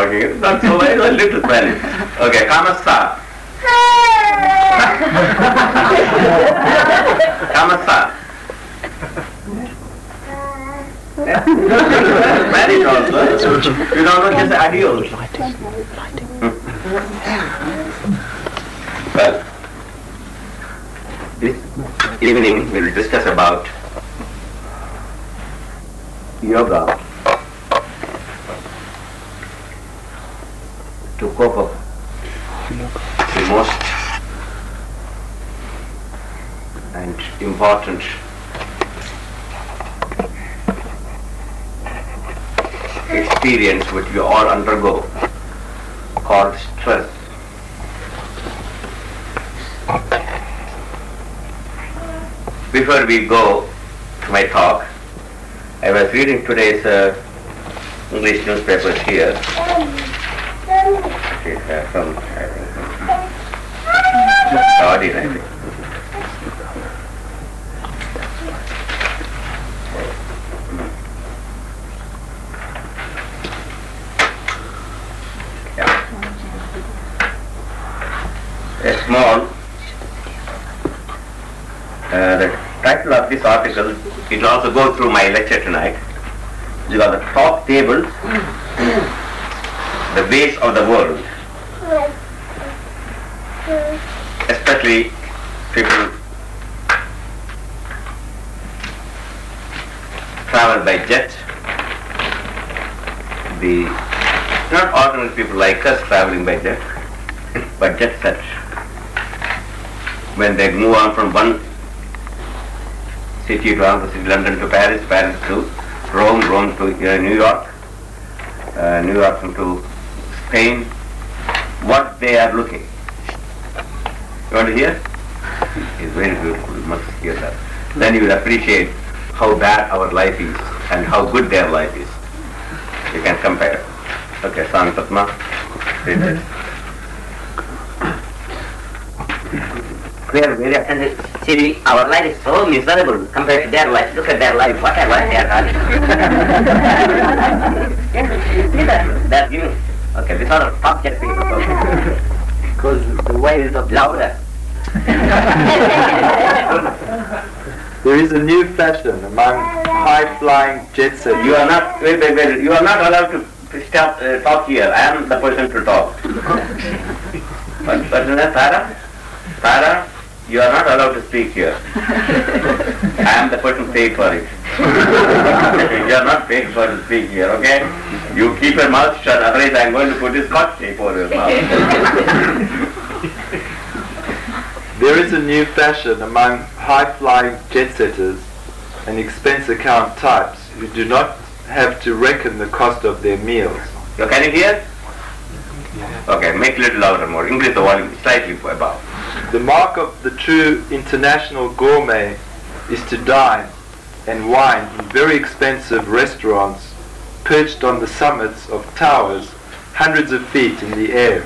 talking. Not so very little Spanish. Okay, ¿cómo está? ¿Cómo está? Spanish also. You don't know, just adios. Well, this evening we'll discuss about yoga to cope up the most and important experience which we all undergo, called stress. Before we go to my talk, I was reading today's English newspapers here. From Saudi, I think. A small, the title of this article, it will also go through my lecture tonight. You got the top tables, the base of the world. Especially people travel by jet. The not ordinary people like us traveling by jet, but jet set. When they move on from one city to another city, London to Paris, Paris to Rome, Rome to New York, New York to Spain, what they are looking. You want to hear? It's very beautiful, you must hear that. Then you will appreciate how bad our life is and how good their life is. You can compare. Okay, Swami Padma, read this. We are very attentive. See, our life is so miserable compared to their life. Look at their life, what a life they are having. That's giving. Okay, these are top jet people. Because the wave is louder. There is a new fashion among high-flying jet setters. You are not, wait, you are not allowed to stop, talk here. I am the person to talk. What person is Tara? Tara, you are not allowed to speak here. I am the person paid for it. You are not paid for to speak here, okay? You keep your mouth shut, otherwise I am going to put this scotch tape over your mouth. There is a new fashion among high-flying jet-setters and expense account types who do not have to reckon the cost of their meals. So can you hear? Okay, make a little louder more. Increase the volume slightly above. The mark of the true international gourmet is to dine and wine in very expensive restaurants perched on the summits of towers hundreds of feet in the air.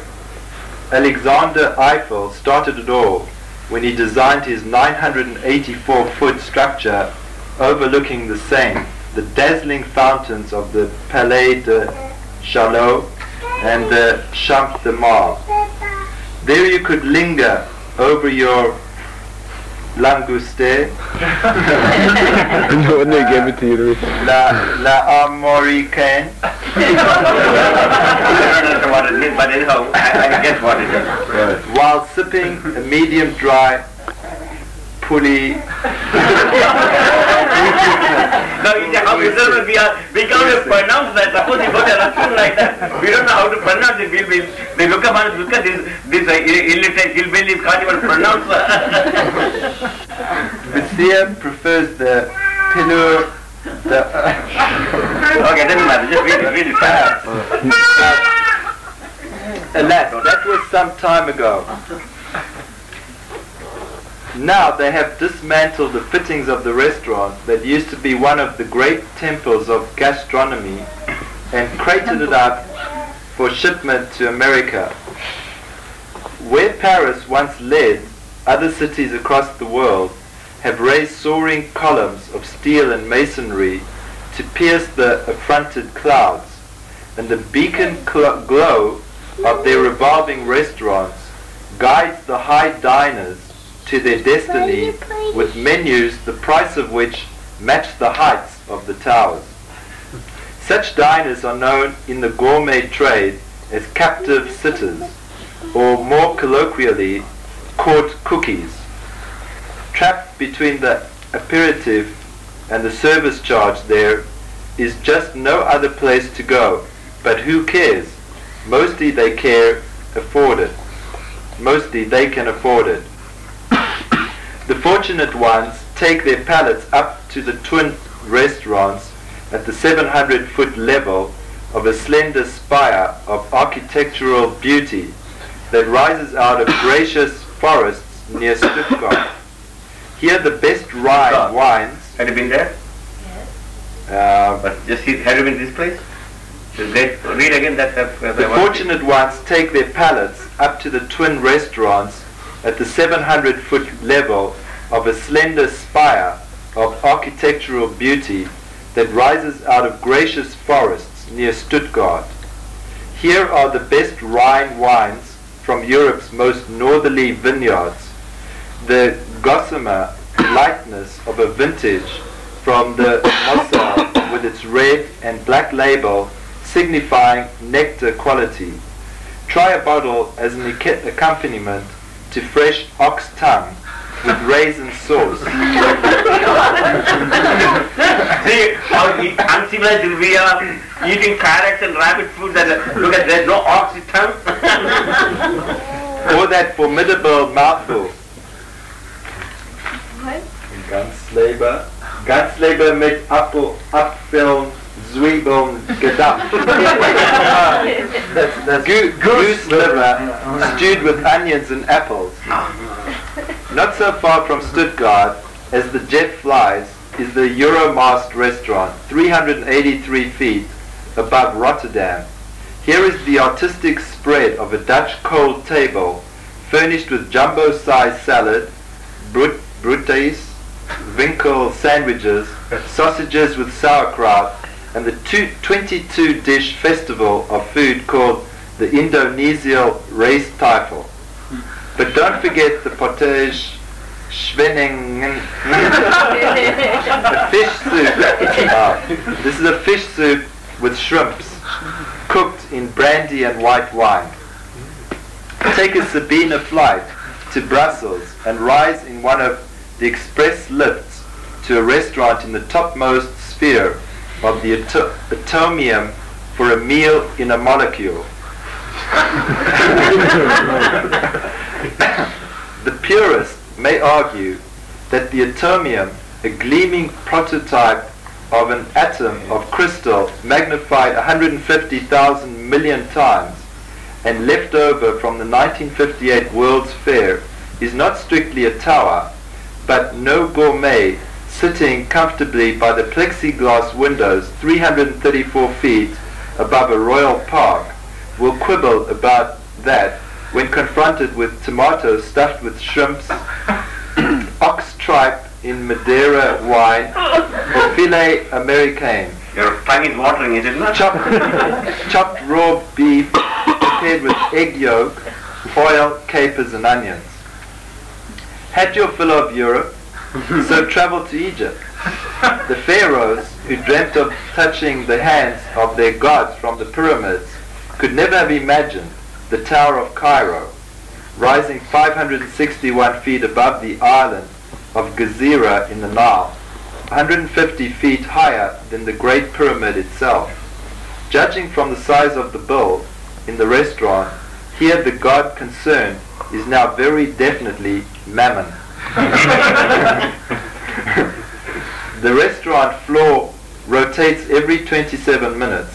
Alexander Eiffel started it all when he designed his 984-foot structure overlooking the Seine, the dazzling fountains of the Palais de Chaillot and the Champ de Mars. There you could linger over your langoustine, No, they gave it to you. la américaine, I don't know what it means, but anyhow, I guess what it is. while sipping a medium dry pulley. No, how miserable we are. We can't pronounce that. Suppose you go to a restaurant like that, we don't know how to pronounce it. They look up and look at this illiterate hillbilly can't even pronounce Bethia prefers the pillar. Okay, doesn't matter. Just read it fast. Alas, that was some time ago. Now they have dismantled the fittings of the restaurant that used to be one of the great temples of gastronomy and crated it up for shipment to America. Where Paris once led, other cities across the world have raised soaring columns of steel and masonry to pierce the affronted clouds. and the beacon glow of their revolving restaurants guides the high diners to their destiny with menus the price of which match the heights of the towers. Such diners are known in the gourmet trade as captive sitters, or more colloquially, court cookies. Trapped between the aperitif and the service charge there is just no other place to go, but who cares? Mostly they can afford it. The fortunate ones take their palates up to the twin restaurants at the 700-foot level of a slender spire of architectural beauty that rises out of gracious forests near Stuttgart. Here the best Rhine wines... Have you been there? Yes. But just have you been to this place? Read again that. The fortunate ones take their palates up to the twin restaurants at the 700-foot level of a slender spire of architectural beauty that rises out of gracious forests near Stuttgart. Here are the best Rhine wines from Europe's most northerly vineyards. The gossamer lightness of a vintage from the Moselle with its red and black label signifying nectar quality. Try a bottle as an accompaniment to fresh ox tongue with raisin sauce. See how uncivilized we are, eating carrots and rabbit food. Look at, there's no ox tongue. Or that formidable mouthful. What? Ganzleber mit Apfeln, Zwiebeln, gedacht. That's goose liver stewed with onions and apples. Not so far from Stuttgart as the jet flies is the Euromast restaurant, 383 feet above Rotterdam. Here is the artistic spread of a Dutch cold table furnished with jumbo-sized salad, brutes, winkel sandwiches, sausages with sauerkraut, and the 22-dish festival of food called the Indonesian Rijsttafel. But don't forget the potage schwenningen, a fish soup. This is a fish soup with shrimps, cooked in brandy and white wine. Take a Sabine flight to Brussels and rise in one of the express lifts to a restaurant in the topmost sphere of the atomium for a meal in a molecule. The purist may argue that the atomium, a gleaming prototype of an atom of crystal magnified 150,000 million times and left over from the 1958 World's Fair, is not strictly a tower, but no gourmet sitting comfortably by the plexiglass windows 334 feet above a royal park will quibble about that when confronted with tomatoes stuffed with shrimps, ox tripe in Madeira wine, or filet américain. Your tongue is watering, is it not? Chopped raw beef prepared with egg yolk, oil, capers and onions. Had your fill of Europe, so travel to Egypt. The pharaohs, who dreamt of touching the hands of their gods from the pyramids, could never have imagined the Tower of Cairo, rising 561 feet above the island of Gezira in the Nile, 150 feet higher than the Great Pyramid itself. Judging from the size of the bill in the restaurant, here the god concerned is now very definitely Mammon. The restaurant floor rotates every 27 minutes,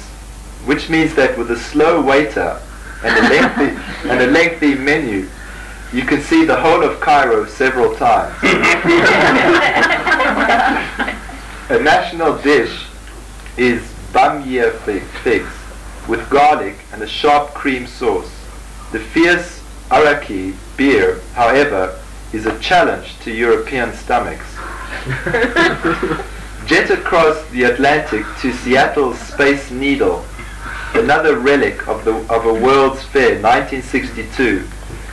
which means that with a slow waiter and a lengthy menu, you can see the whole of Cairo several times. A national dish is bamia figs with garlic and a sharp cream sauce. The fierce Araki beer, however, is a challenge to European stomachs. Jet across the Atlantic to Seattle's Space Needle, another relic of a World's Fair 1962,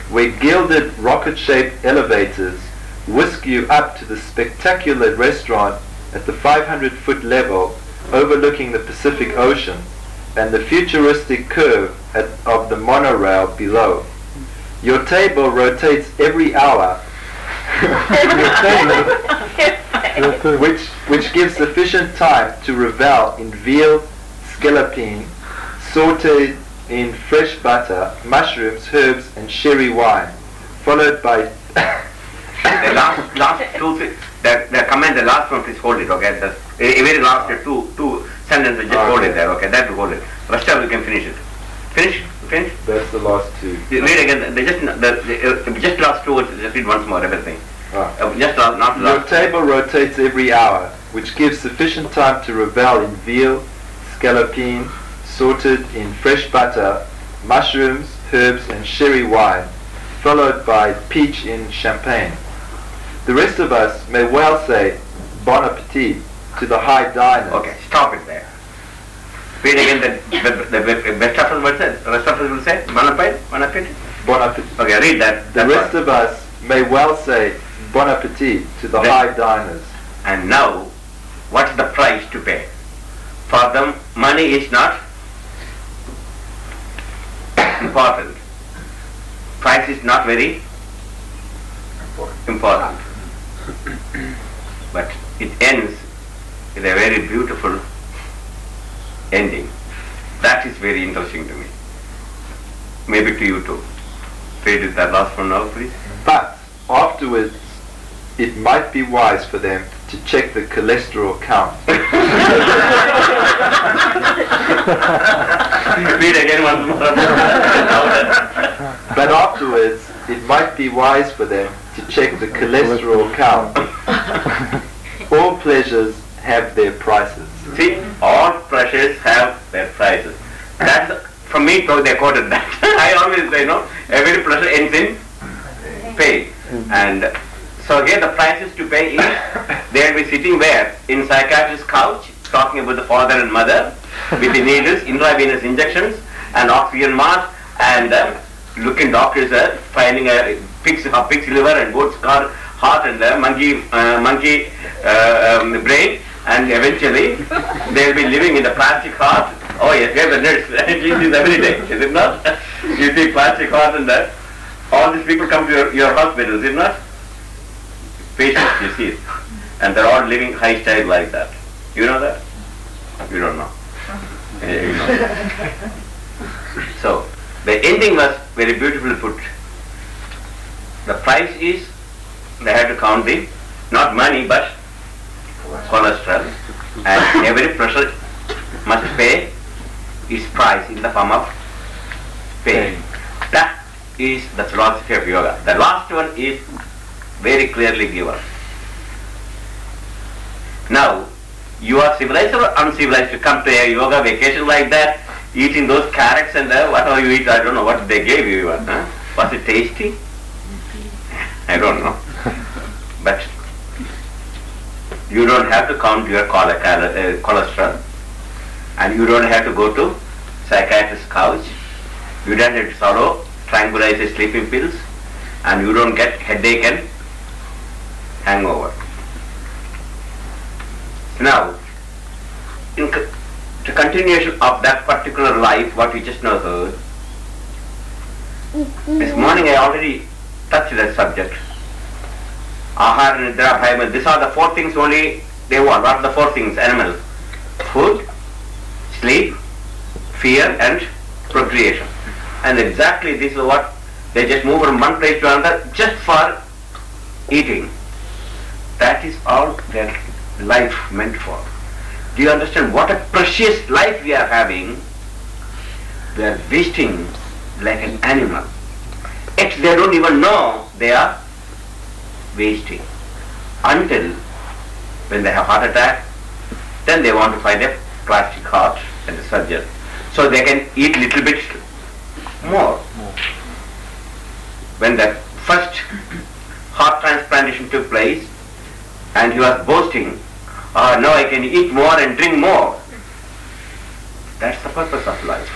where gilded rocket-shaped elevators whisk you up to the spectacular restaurant at the 500-foot level overlooking the Pacific Ocean and the futuristic curve of the monorail below. Your table rotates every hour, which gives sufficient time to revel in veal scallopine, sautéed in fresh butter, mushrooms, herbs, and sherry wine, followed by the last two, the comment, the last one, please hold it, okay? The very last two sentences, just hold it there, okay? That will hold it. Rest of you can finish it. Finish? That's the last two. Read again, just last two words, just read once more, everything. Just not Your last. table rotates every hour, which gives sufficient time to revel in veal scallopine, sautéed in fresh butter, mushrooms, herbs, and sherry wine, followed by peach in champagne. The rest of us may well say bon appetit to the high diners. Okay, stop it there. Read again the best of us will say, the rest of us will say, bon appetit, bon appetit. Bon appetit. Okay, read that. The rest of us may well say bon appetit to the high diners. And now, what is the price to pay? For them, money is not important. Price is not very important. But it ends with a very beautiful ending. That is very interesting to me. Maybe to you too. Read that last one now, please. But afterwards, it might be wise for them to check the cholesterol count. Read again once more. But afterwards, it might be wise for them to check the cholesterol count. All pleasures have their prices. See, all pleasures have their prices. That's, from me, they quoted that. I always say, every pleasure ends in pain. And so here the prices to pay is, they'll be sitting where? In psychiatrist's couch, talking about the father and mother, with the needles, intravenous injections, and oxygen mask, and looking doctors are finding a pig's liver and goat's heart and monkey brain, and eventually they'll be living in the plastic heart. Oh yes, we have the nurse. She sees every day, is it not? You see plastic heart and that. All these people come to your hospital, is it not? Patients, you see it. And they're all living high style like that. You know that? You don't know. Yeah, you know. So, the ending was very beautifully put. The price is, they had to count the, not money, but cholesterol. And every person must pay its price in the form of pain. That is the philosophy of yoga. The last one is very clearly given. Now, you are civilized or uncivilized to come to a yoga vacation like that, eating those carrots and whatever you eat, I don't know what they gave you. Was it tasty? I don't know. But you don't have to count your cholesterol, and you don't have to go to psychiatrist's couch. You don't have to swallow tranquilizer sleeping pills, and you don't get headache and hangover. Now, the continuation of that particular life, what we just now heard, this morning I already touched that subject. Ahara, Nidra, Bhayama, these are the four things only they want. What are the four things? Animals. Food, sleep, fear, and procreation. And exactly this is what they just move from one place to another just for eating. That is all their life meant for. Do you understand what a precious life we are having? We are wasting like an animal. Yet they don't even know they are wasting. Until when they have heart attack, then they want to find a plastic heart and a surgeon. So they can eat little bit more. When the first heart transplantation took place, and he was boasting, now I can eat more and drink more. That's the purpose of life.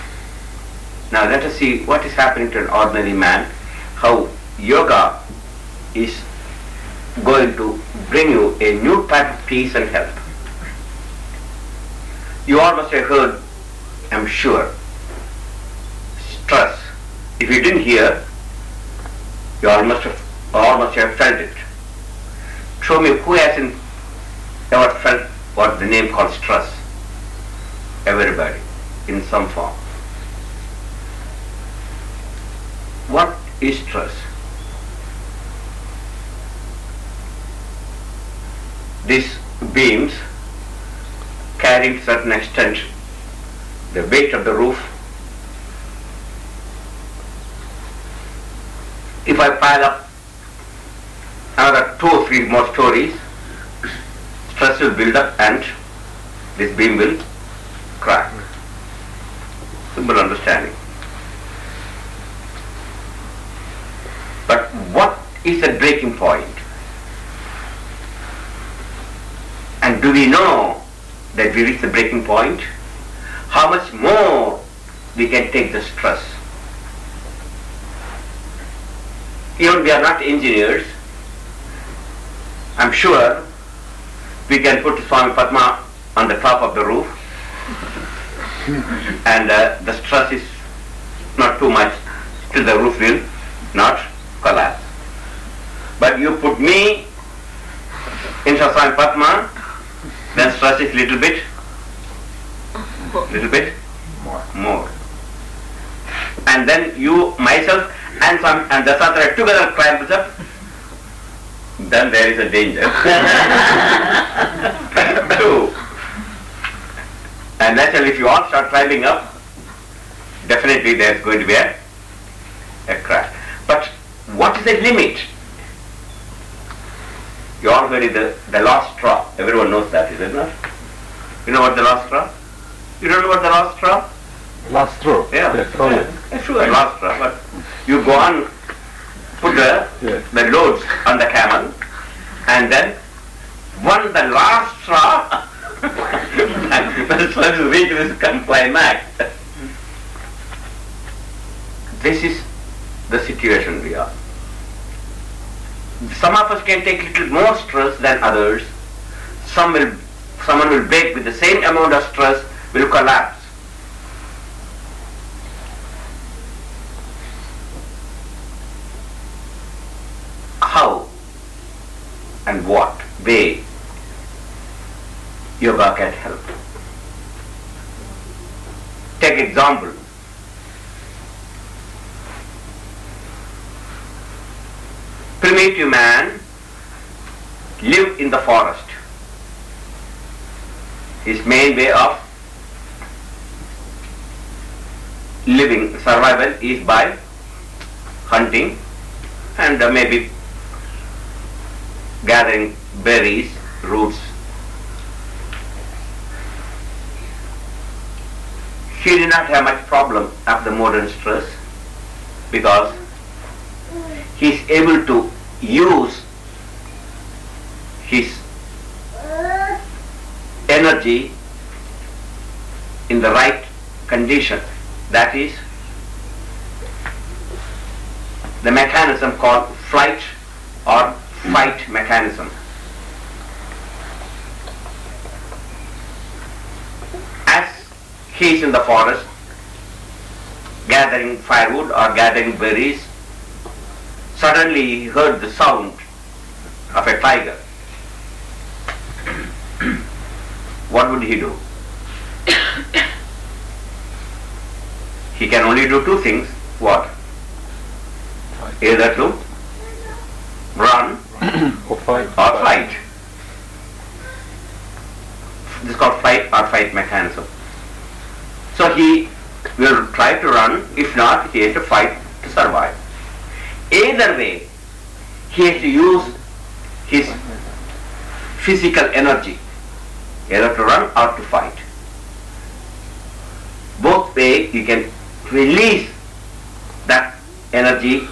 Now let us see what is happening to an ordinary man, how yoga is going to bring you a new type of peace and health. You all must have heard, I'm sure, stress. If you didn't hear, you all must have felt it. Show me who hasn't ever felt what the name called stress. Everybody, in some form. What is stress? These beams carry to certain extent the weight of the roof. If I pile up another 2 or 3 more stories, stress will build up and this beam will crack. Simple understanding. But what is the breaking point? And do we know that we reach the breaking point? How much more we can take the stress? Even we are not engineers, I'm sure we can put Swami Padma on the top of the roof and the stress is not too much till the roof will not collapse. But you put me into Swami Padma, then stress is little bit more. And then you, myself and Dasatara together climbs up, then there is a danger. Two. And naturally if you all start climbing up, definitely there is going to be a crash. But what is the limit? You all heard the last straw. Everyone knows that, is it not? You know what the last straw? You don't know what the last straw? Last straw? Yeah. Yes. Oh, yes. Sure, last straw. But you go on, put the loads on the camel, and then the last straw, and the straw will reach this climax. This is the situation we are. Some of us can take little more stress than others. Someone will break with the same amount of stress, will collapse. How and what way yoga can help? Take example. Primitive man lived in the forest. His main way of living, survival, is by hunting and maybe gathering berries, roots. He did not have much problem of the modern stress because he is able to use his energy in the right condition. That is the mechanism called flight or fight mechanism. As he is in the forest gathering firewood or gathering berries, suddenly he heard the sound of a tiger. What would he do? He can only do 2 things. What? Either to run or fight. This is called flight or fight mechanism. So he will try to run, if not, he has to fight to survive. Either way, he has to use his physical energy, either to run or to fight. Both ways you can release that energy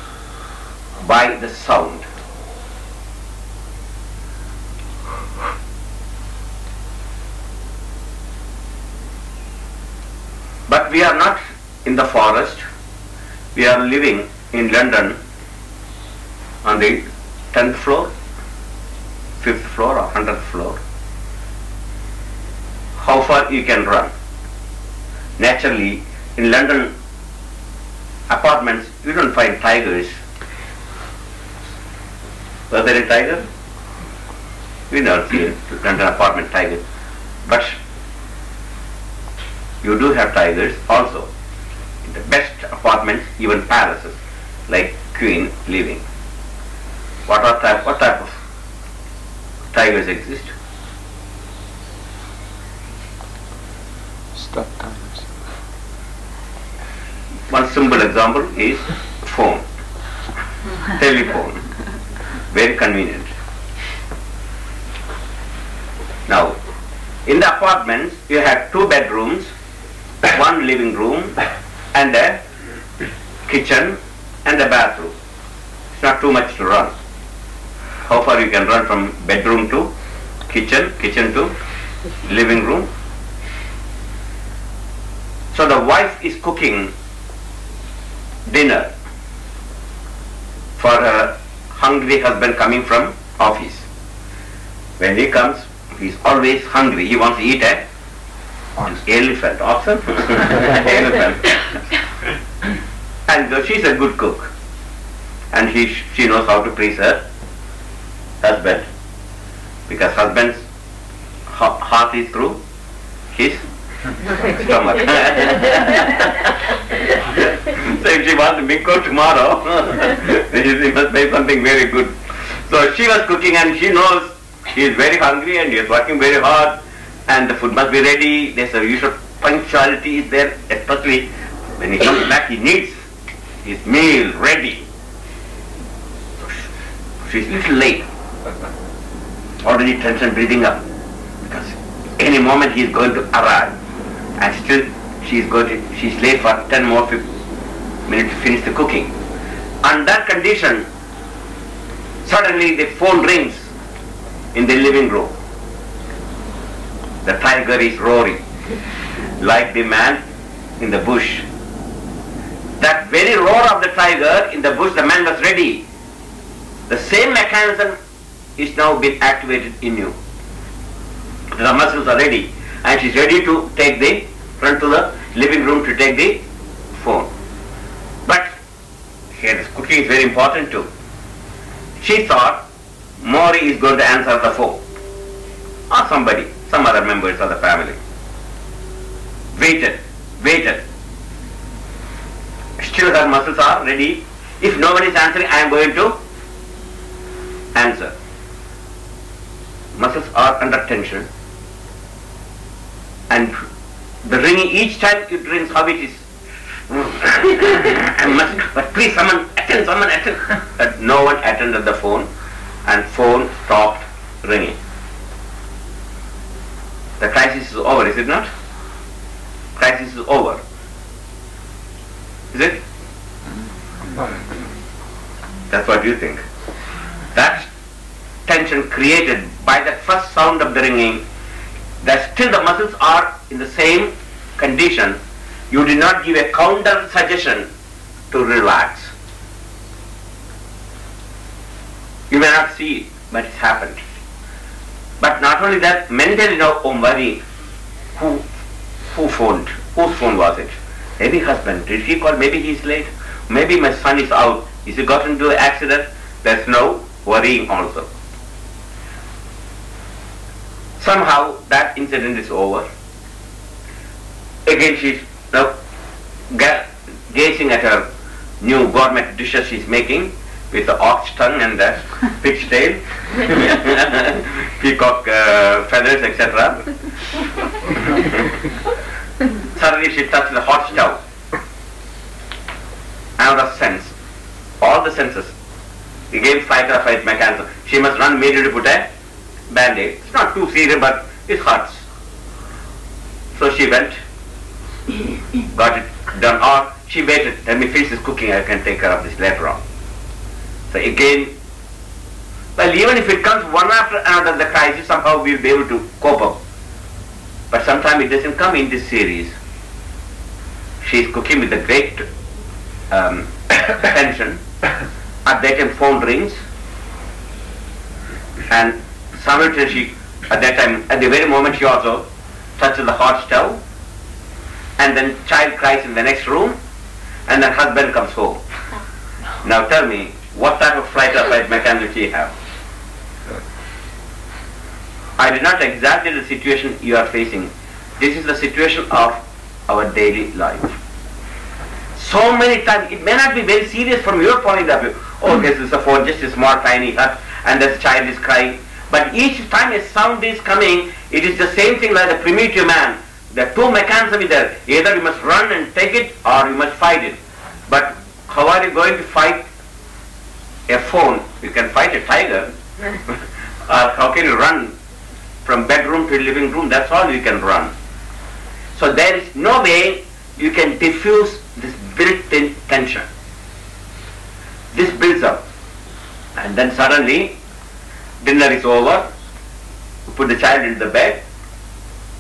by the sound. But we are not in the forest. We are living in London on the 10th floor, 5th floor or 100th floor. How far you can run? Naturally, in London apartments, you don't find tigers. Was there a tiger? We never see a London apartment tiger. But you do have tigers also. In the best apartments, even palaces, like Queen living. What type of tigers exist? Stuffed tigers. One simple example is phone, telephone, very convenient. Now, in the apartments, you have 2 bedrooms, 1 living room, and a kitchen and a bathroom. It's not too much to run. How far you can run from bedroom to kitchen, kitchen to living room? So the wife is cooking dinner for her hungry husband coming from office. When he comes, he's always hungry. He wants to eat an elephant, oxen, elephant. And she's a good cook, and she knows how to please her husband, because husband's heart is through his stomach. So if she wants to make cook tomorrow, she must make something very good. So she was cooking, and she knows he is very hungry and he is working very hard, and the food must be ready. There's a usual punctuality is there, especially when he comes back, he needs his meal ready. So she's a little late, already tension breathing up, because any moment he is going to arrive, and still she's late for 10 more minutes to finish the cooking. On that condition, suddenly the phone rings in the living room. The tiger is roaring like the man in the bush. That very roar of the tiger in the bush, the man was ready. The same mechanism is now been activated in you. The muscles are ready, and she's ready to run to the living room to take the phone. But here this cooking is very important too. She thought Maury is going to answer the phone, or somebody, some other members of the family. Waited. Still her muscles are ready. If nobody is answering, I am going to answer. Muscles are under tension, and the ringing each time it rings, how it is. But please someone attend. But no one attended the phone, and phone stopped ringing. The crisis is over, is it not? Crisis is over. Is it? That's what you think. That tension created by that first sound of the ringing, that still the muscles are in the same condition. You did not give a counter suggestion to relax. You may not see it, but it happened. But not only that, mentally now worrying. Who phoned? Whose phone was it? Maybe husband. Did he call? Maybe he's late. Maybe my son is out. Is he got into an accident? There's no worrying also. Somehow that incident is over. Again she's now gazing at her new gourmet dishes she's making with the ox tongue and the pig's tail, peacock feathers, etc. Suddenly she touched the hot stove. Another sense, all the senses, again fight or flight mechanism. She must run immediately to put a band-aid. It's not too serious, but it hurts. So she went, got it done, or she waited, let me finish this cooking, I can take care of this later on. So again, well, even if it comes one after another, the crisis, somehow we will be able to cope up. But sometimes it doesn't come in this series. She is cooking with a great attention. At that time phone rings, and simultaneously at that time, at the very moment, she also touches the hot stove, and then child cries in the next room, and then husband comes home. Now tell me, what type of flight or fight mechanism she have? I did not exactly the situation you are facing. This is the situation of our daily life. So many times, it may not be very serious from your point of view. Oh, this is a phone, just a small tiny hut, and this child is crying. But each time a sound is coming, it is the same thing like the primitive man. The two mechanisms are there. Either you must run and take it, or you must fight it. But how are you going to fight a phone? You can fight a tiger. Or how can you run from bedroom to living room? That's all you can run. So there is no way you can diffuse this built-in tension. This builds up. And then suddenly, dinner is over, you put the child into the bed,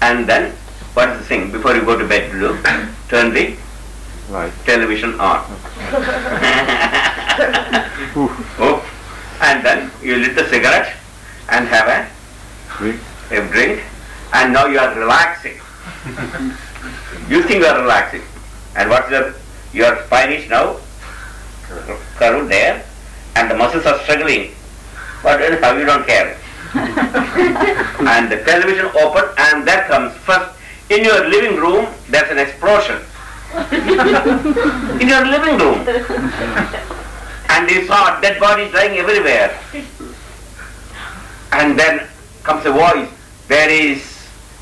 and then, what is the thing? Before you go to bed, you turn the television on. Oh, and then you lit the cigarette and have a drink, and now you are relaxing. You think you are relaxing. And what's your spine is now curved there, and the muscles are struggling. But anyhow, you don't care. And the television opened, and there comes first, in your living room, there's an explosion. In your living room. And you saw dead bodies lying everywhere. And then comes a voice, there is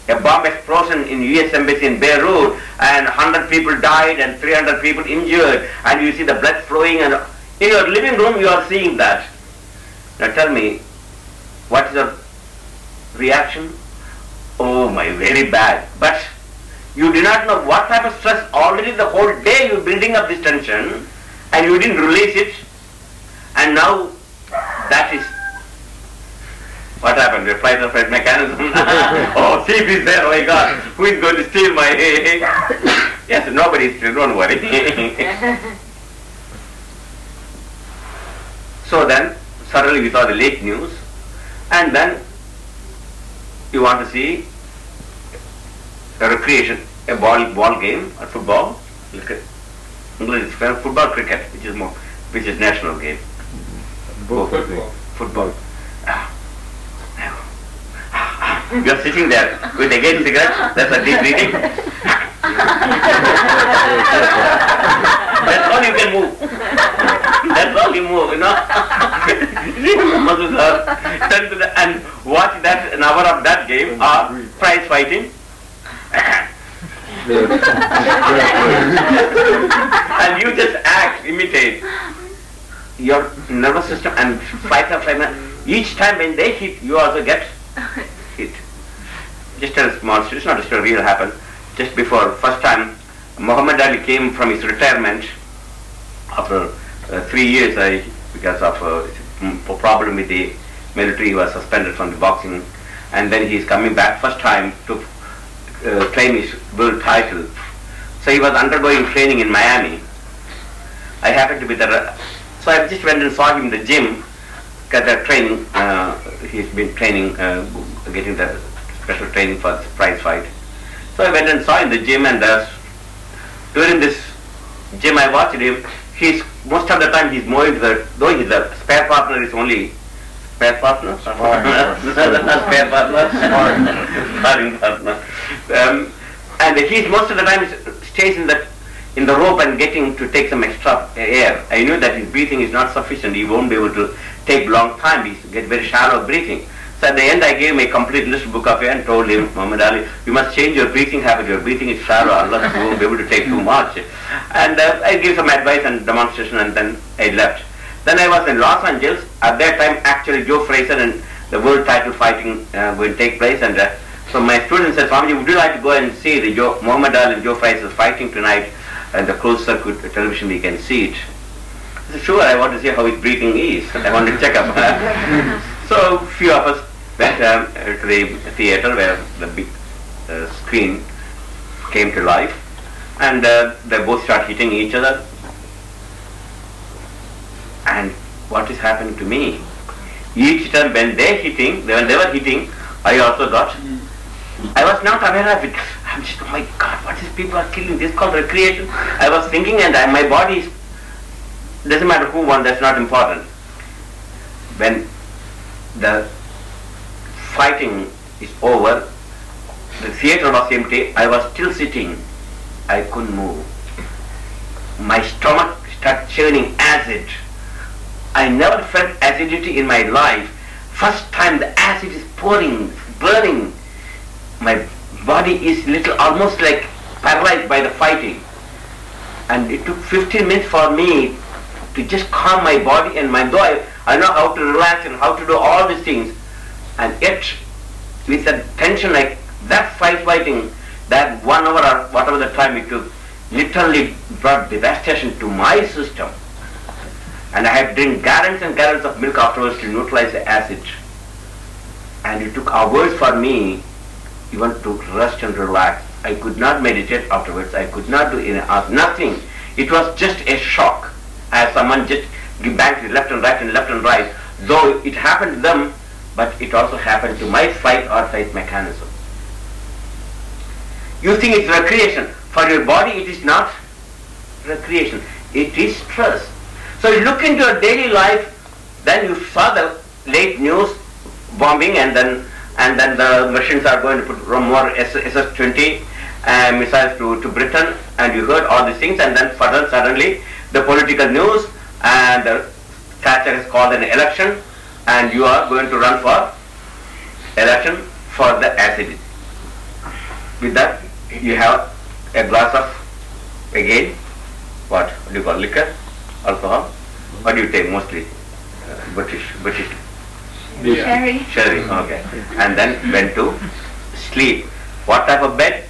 a bomb explosion in US Embassy in Beirut, and 100 people died and 300 people injured, and you see the blood flowing, and in your living room you are seeing that. Now tell me, what is your reaction? Oh my, very bad. But you do not know what type of stress. Already the whole day you are building up this tension, and you didn't release it, and now that is what happened? The flight or fight mechanism. Oh, thief is there, oh my God, who is going to steal my egg? Yes, nobody is still, don't worry. So then, suddenly we saw the late news, and then you want to see a recreation, a ball game, a football. Look at English football, cricket, which is national game. Football. You are sitting there with a gay cigarette, that's a deep breathing. That's all you can move. That's all you move, you know. Turn to the, and watch that, an hour of that game, or prize fighting. And you just act, imitate. Your nervous system and fight or flight, each time when they hit, you also get hit. Just a small story, it's not a story, real happened. Just before, first time, Muhammad Ali came from his retirement after 3 years, because of a problem with the military, he was suspended from the boxing, and then he is coming back first time to claim his world title. So he was undergoing training in Miami. I happened to be there, so I just went and saw him in the gym, because they're training, he's been training, getting the special training for the prize fight. So I went and saw in the gym, and during this gym I watched him. Most of the time he's more into though he's a spare partner, is only spare partner? Spare partner? Sparring partner. And he's most of the time stays in the rope and getting to take some extra air. I knew that his breathing is not sufficient, he won't be able to take long time, he get very shallow breathing. So at the end I gave him a complete list book of it and told him, Muhammad Ali, you must change your breathing habit, your breathing is shallow, unless you won't be able to take too much. And I gave some advice and demonstration, and then I left. Then I was in Los Angeles. At that time actually Joe Frazier and the world title fighting will take place, and so my student said, Swami, would you like to go and see the Muhammad Ali and Joe Frazier fighting tonight, and the closed circuit television we can see it. I said, sure, I want to see how his breathing is. I want to check up. So few of us went to the theater where the big screen came to life, and they both start hitting each other. And what is happening to me? Each time when they were hitting, I also got. I was not aware of it. I'm just, oh my God, what is people are killing? This is called recreation. I was thinking, and my body is, doesn't matter who won, that's not important. When the fighting is over, the theater was empty, I was still sitting. I couldn't move. My stomach started churning acid. I never felt acidity in my life. First time the acid is pouring, burning. My body is almost like paralyzed by the fighting. And it took 15 minutes for me to just calm my body and mind. Though I know how to relax and how to do all these things. And yet, with the tension like that fighting, that 1 hour or whatever the time it took, literally brought devastation to my system. And I had drink gallons and gallons of milk afterwards to neutralize the acid. And it took hours for me even to rest and relax. I could not meditate afterwards. I could not do nothing. It was just a shock, as someone just banged left and right and left and right. Though it happened to them, but it also happened to my fight or flight mechanism. You think it's recreation. For your body, it is not recreation. It is stress. So you look into your daily life, then you saw the late news bombing, and then the Russians are going to put more SS-20 missiles to Britain, and you heard all these things, and then further suddenly the political news, and Thatcher has called an election, and you are going to run for election for the acid. With that, you have a glass of, again, what do you call, liquor, alcohol? What do you take mostly? British. Sherry, okay. And then went to sleep. What type of bed?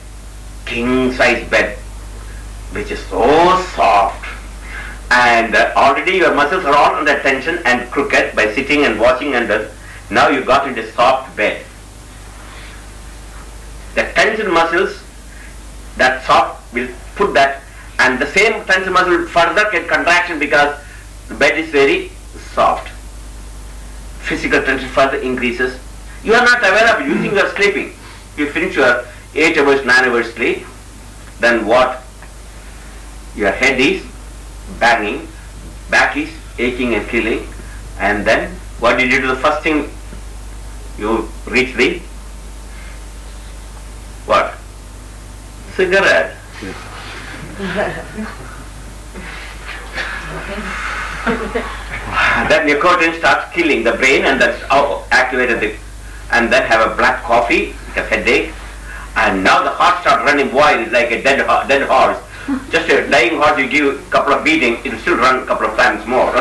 King size bed, which is so soft. And already your muscles are all under tension and crooked by sitting and watching, and now you got into soft bed. The tension muscles, that soft, will put that, and the same tension muscle will further get contraction because the bed is very soft. Physical tension further increases. You are not aware of it. You think you are sleeping. You finish your 8 hours, 9 hours sleep. Then what? Your head is banging, back is aching and killing. And then what did you do? The first thing you reach the what? Cigarette. That nicotine starts killing the brain, and that's activated it. And then have a black coffee, a headache, and now the heart starts running wild like a dead horse. Just a dying horse, you give a couple of beatings, it will still run a couple of times more.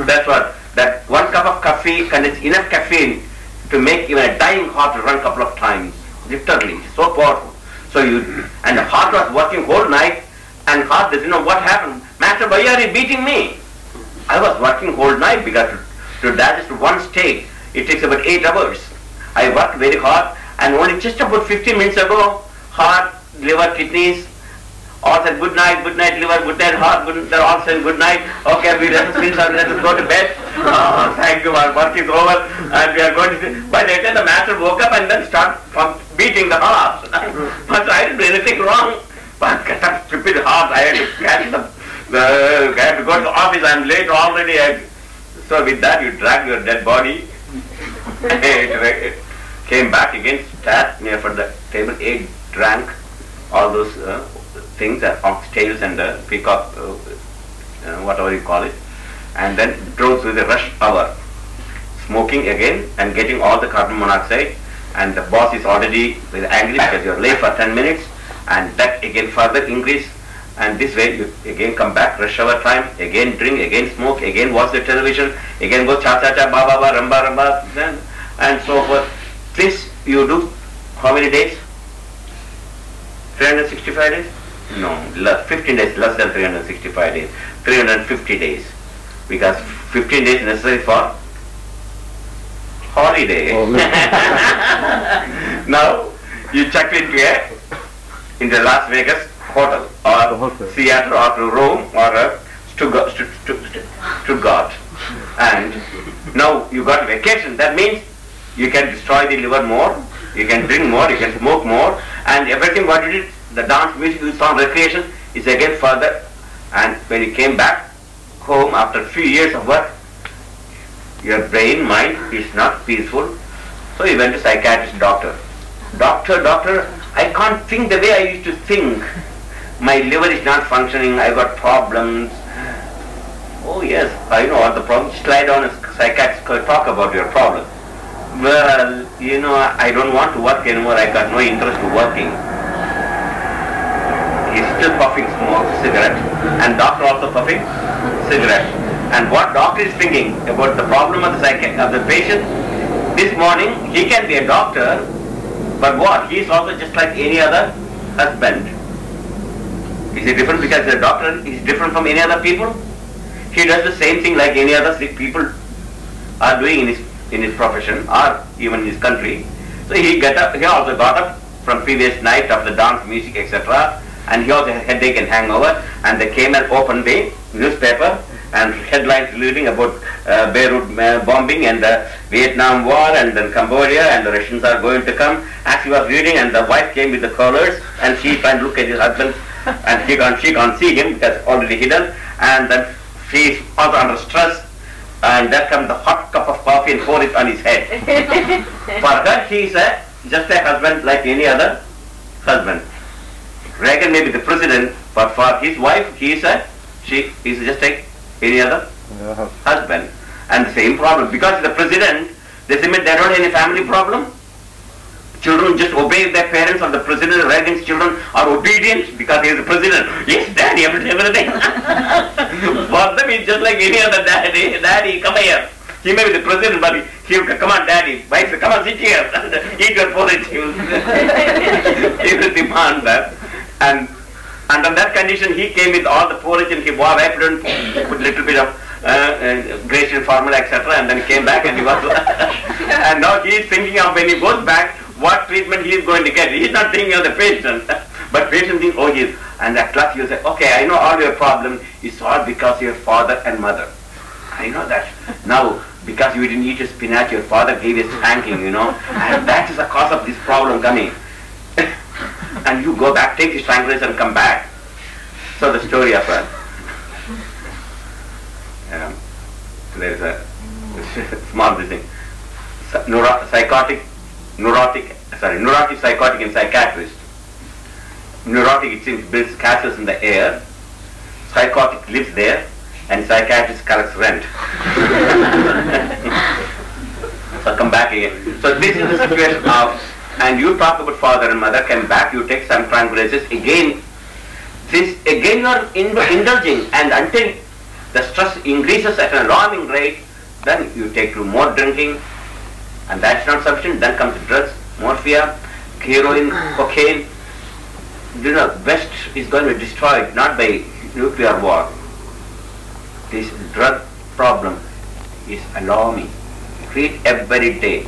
That's what. That 1 cup of coffee contains enough caffeine to make even a dying heart run a couple of times. Literally, so powerful. So and the heart was working whole night, and heart doesn't know what happened. Master, why are you beating me? I was working whole night because to digest one steak, it takes about 8 hours. I worked very hard, and only just about 15 minutes ago, heart, liver, kidneys, all said good night, liver, good night, heart, they're all saying good night. Okay, let us go to bed. Oh, thank you, our work is over, and we are going to. By the time the master woke up and then start beating the heart. But I didn't do anything wrong. But that stupid heart, I had to carry I had to go to the office, I'm late already. So with that, you drag your dead body. It came back again, sat near for the table, ate, drank all those things, oxtails and peacock, whatever you call it, and then drove through the rush hour, smoking again and getting all the carbon monoxide, and the boss is already very angry because you're late for 10 minutes, and that again further increase, and this way you again come back, rush hour time, again drink, again smoke, again watch the television, again go cha-cha-cha, ba-ba-ba, ramba-ramba, and so forth. This you do how many days? 365 days? No, 15 days, less than 365 days. 350 days. Because 15 days necessary for holiday. Now, you check into Las Vegas, hotel or theater or to Rome or Stuttgart. And now you got vacation. That means you can destroy the liver more, you can drink more, you can smoke more, and everything what you did, the dance, music, song, recreation is again further. And when you came back home after a few years of work, your brain, mind is not peaceful. So you went to psychiatrist, doctor. Doctor, I can't think the way I used to think. My liver is not functioning, I got problems. Oh yes, I know all the problems. Just lie down and psychiatrist could talk about your problem. Well, you know, I don't want to work anymore, I got no interest in working. He's still puffing small cigarette, and doctor also puffing cigarette. And what doctor is thinking about the problem of the patient, this morning he can be a doctor, but what? He is also just like any other husband. Is he different because he's a doctor? Is he different from any other people? He does the same thing like any other people are doing in his profession or even in his country. So he also got up from previous night of the dance, music, etc. And he also had headache and hangover, and they came and opened the newspaper and headlines reading about Beirut bombing and the Vietnam War and then Cambodia and the Russians are going to come. As he was reading, and the wife came with the collars, and she tried to look at his husband, and she can't see him because already hidden, and then she is also under stress, and there comes the hot cup of coffee and pour it on his head. For her, he is just a husband like any other husband. Reagan may be the president, but for his wife, she is just like any other husband. And the same problem. Because the president, they don't have any family problem. Children just obey their parents, or the president, Reagan's children are obedient because he is the president. Yes, daddy, everything. For them, he's just like any other daddy. Daddy, come here. He may be the president, but he will come on, daddy. Wife, come on, sit here. Eat your porridge. He will demand that. And under that condition, he came with all the porridge and he wiped it and put a little bit of Grecian formula, etc. And then he came back and he was... and now he is thinking of when he goes back, what treatment he is going to get. He is not thinking of the patient. But patient thinks, oh, he is. And at last you say, okay, I know all your problems is all because of your father and mother. I know that. Now, because you didn't eat your spinach, your father gave you a spanking, you know. And that is the cause of this problem coming. And you go back, take this tranquilizer and come back. So the story of there's a small thing. Neurotic, psychotic and psychiatrist. Neurotic, it seems, builds castles in the air. Psychotic lives there, and psychiatrist collects rent. So come back again. So this is the situation of, and you talk about father and mother, come back, you take some tranquilizers, again you are indulging, and until the stress increases at an alarming rate, then you take to more drinking, and that's not sufficient, then comes drugs, morphia, heroin, cocaine. You know, West is going to be destroyed not by nuclear war. This drug problem is alarming. Treat every day.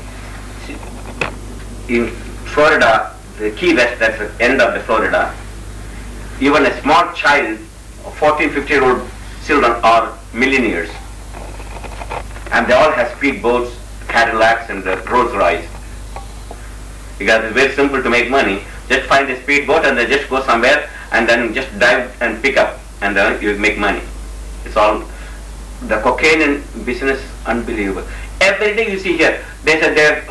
In Florida, the Key West, that's the end of the Florida, even a small child, 14, 15-year-old children are millionaires. And they all have speedboats, Cadillacs, and Rolls Royce. Because it's very simple to make money. Just find a speedboat and they just go somewhere and then just dive and pick up, and then you make money. It's all the cocaine business, unbelievable. Every day you see here, they said they're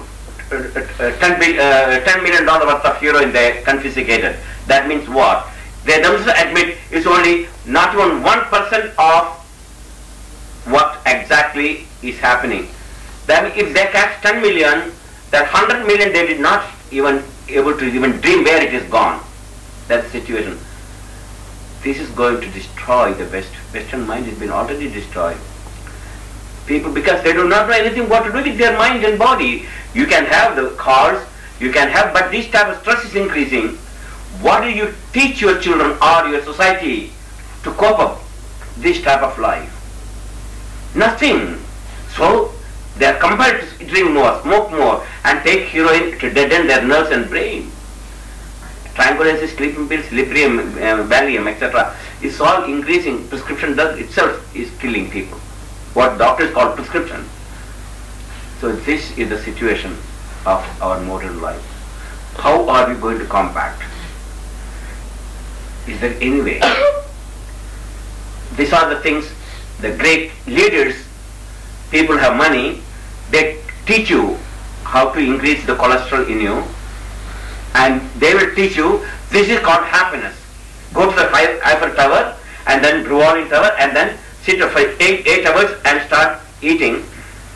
$10 million worth of heroin they confiscated. That means what? They themselves admit it's only not even 1% of what exactly is happening. Then if they catch 10 million, that 100 million they did not even able to even dream where it is gone. That's the situation. This is going to destroy the West. Western mind has been already destroyed. People, because they do not know anything what to do with their mind and body. You can have the cars, you can have, but this type of stress is increasing. What do you teach your children or your society to cope up this type of life? Nothing. So they are compelled to drink more, smoke more, and take heroin to deaden their nerves and brain. tranquilizers, sleeping pills, librium, Valium, etc. is all increasing. Prescription drug itself is killing people. What doctors call prescription. So this is the situation of our modern life. How are we going to combat? Is there any way? These are the things, the great leaders, people have money, they teach you how to increase the cholesterol in you, and they will teach you, this is called happiness. Go to the Eiffel Tower and then Brewery Tower and then sit for 8 hours and start eating,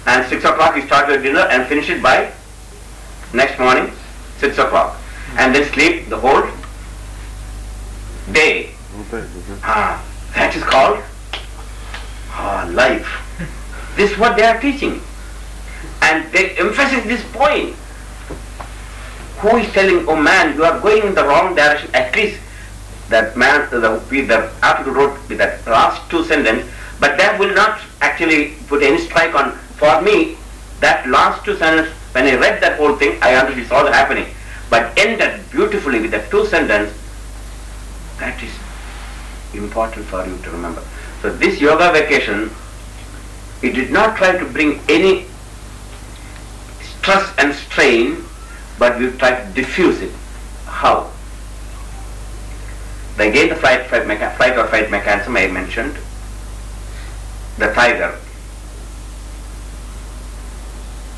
and 6 o'clock you start your dinner and finish it by next morning 6 o'clock, and then sleep the whole day. That is called life. This is what they are teaching, and they emphasize this point. Who is telling, oh man, you are going in the wrong direction? At least that man, the article wrote with that last 2 sentences, but that will not actually put any strike on. For me, that last 2 sentences, when I read that whole thing, I understood it's all happening. But ended beautifully with that 2 sentences, that is important for you to remember. So this yoga vacation, it did not try to bring any stress and strain, but we tried to diffuse it. How? Again, the flight or fight mechanism I mentioned, the tiger,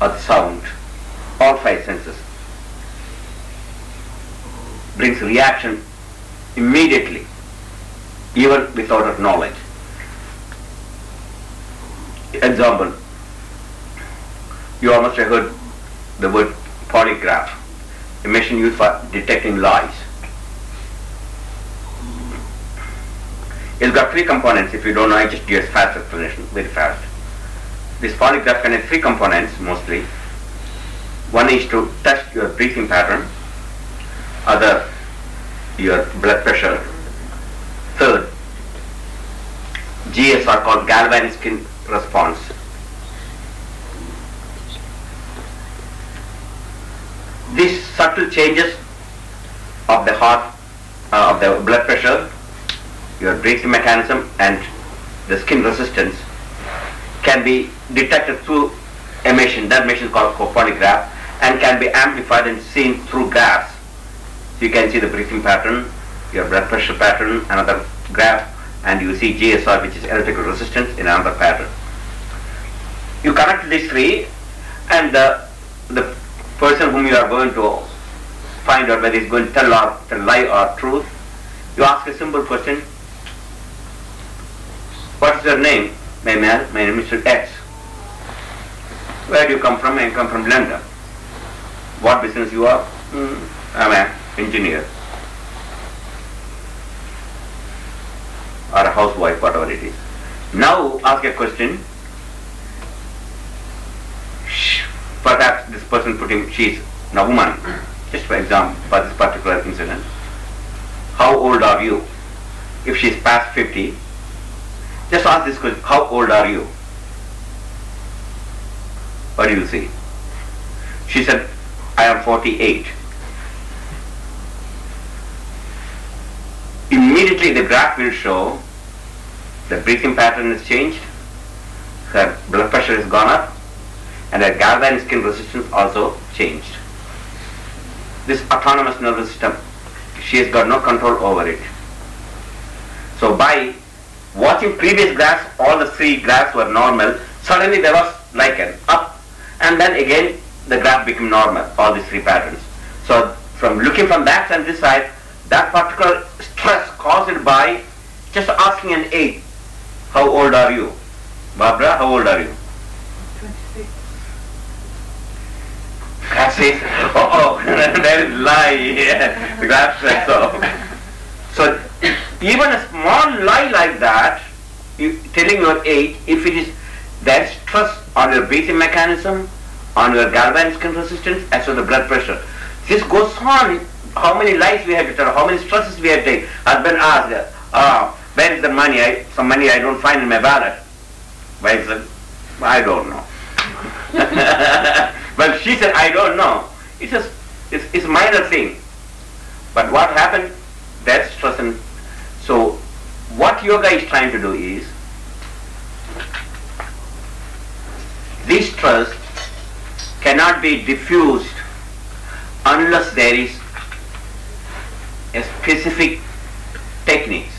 or the sound, all 5 senses, brings reaction immediately, even without our knowledge. Example, you almost have heard the word polygraph, a machine used for detecting lies. It's got 3 components. If you don't know, I just give a fast explanation, very fast. This polygraph contains 3 components mostly. One is to test your breathing pattern, other your blood pressure, third GS are called galvanic skin response. These subtle changes of the heart, of the blood pressure, your breathing mechanism and the skin resistance can be detected through a machine. That machine is called polygraph and can be amplified and seen through graphs. So you can see the breathing pattern, your blood pressure pattern, another graph, and you see GSR, which is electrical resistance, in another pattern. You connect these 3, and the person whom you are going to find out whether he is going to tell lie or truth, you ask a simple question. What is your name? My name is Mr. X. Where do you come from? I come from London. What business you are? I'm an engineer. Or a housewife, whatever it is. Now ask a question. Perhaps this person she's a woman, just for example, for this particular incident. How old are you? If she's past 50, just ask this question, how old are you? What do you see? She said, I am 48. Immediately the graph will show the breathing pattern is changed, her blood pressure has gone up, and her galvanic skin resistance also changed. This autonomous nervous system, she has got no control over it. So by watching previous graphs, all the 3 graphs were normal, suddenly there was like an up, and then again the graph became normal, all these 3 patterns. So from looking from that and this side, that particular stress caused by just asking an age, how old are you? Barbara, how old are you? 26. Graph says, there is lie. The graph says so. So even a small lie like that, telling your age, if it is there is stress on your breathing mechanism, on your galvanic skin resistance, as well as the blood pressure. This goes on. How many lies we have to tell, how many stresses we have to take. Husband asked, where is the money? Some money I don't find in my wallet. Wife said, I don't know. Well, she said, I don't know. It's a minor thing. But what happened? That's stress. And so what yoga is trying to do is, this stress cannot be diffused unless there is a specific techniques.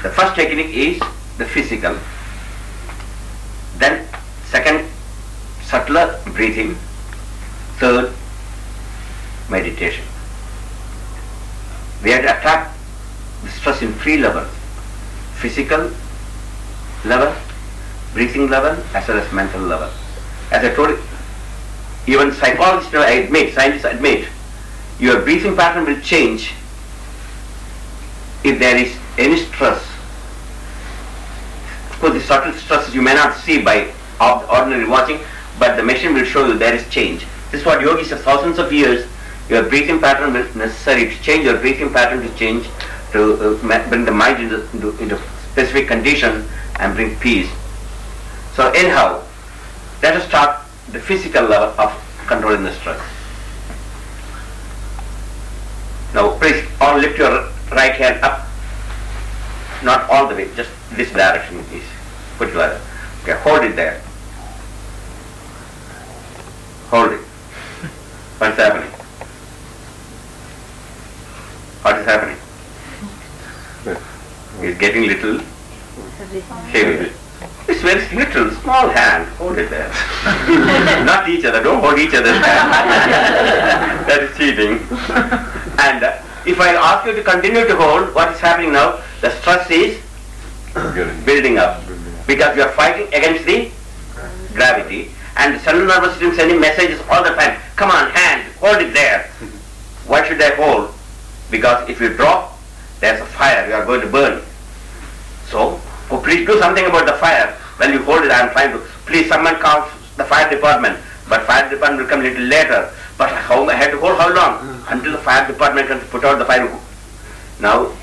The first technique is the physical, then second subtler breathing, third meditation. We have to attack the stress in 3 levels: physical level, breathing level, as well as mental level. As I told you, even psychologists admit, scientists admit, your breathing pattern will change if there is any stress. Of course, the subtle stresses you may not see by ordinary watching, but the machine will show you there is change. This is what yogis have thousands of years. Your breathing pattern will necessary to change your breathing pattern to change, to bring the mind into specific condition and bring peace. So anyhow, let us start the physical level of controlling the stress. Now please all lift your right hand up. Not all the way, just this direction please. Put it like that. Okay, hold it there. Hold it. What's happening? What is happening? It's getting little heavy. It's very little, small hand. Hold it there. Not each other. Don't hold each other's hand. That is cheating. And if I ask you to continue to hold, what is happening now? The stress is building up because you are fighting against the gravity, and the central nervous system sending messages all the time. Come on, hand, hold it there. Why should I hold? Because if you drop, there's a fire. You are going to burn. So, please do something about the fire. When you hold it, I am trying to. Please, someone calls the fire department. But fire department will come a little later. But how I have to hold how long? Until the fire department can put out the fire. Now,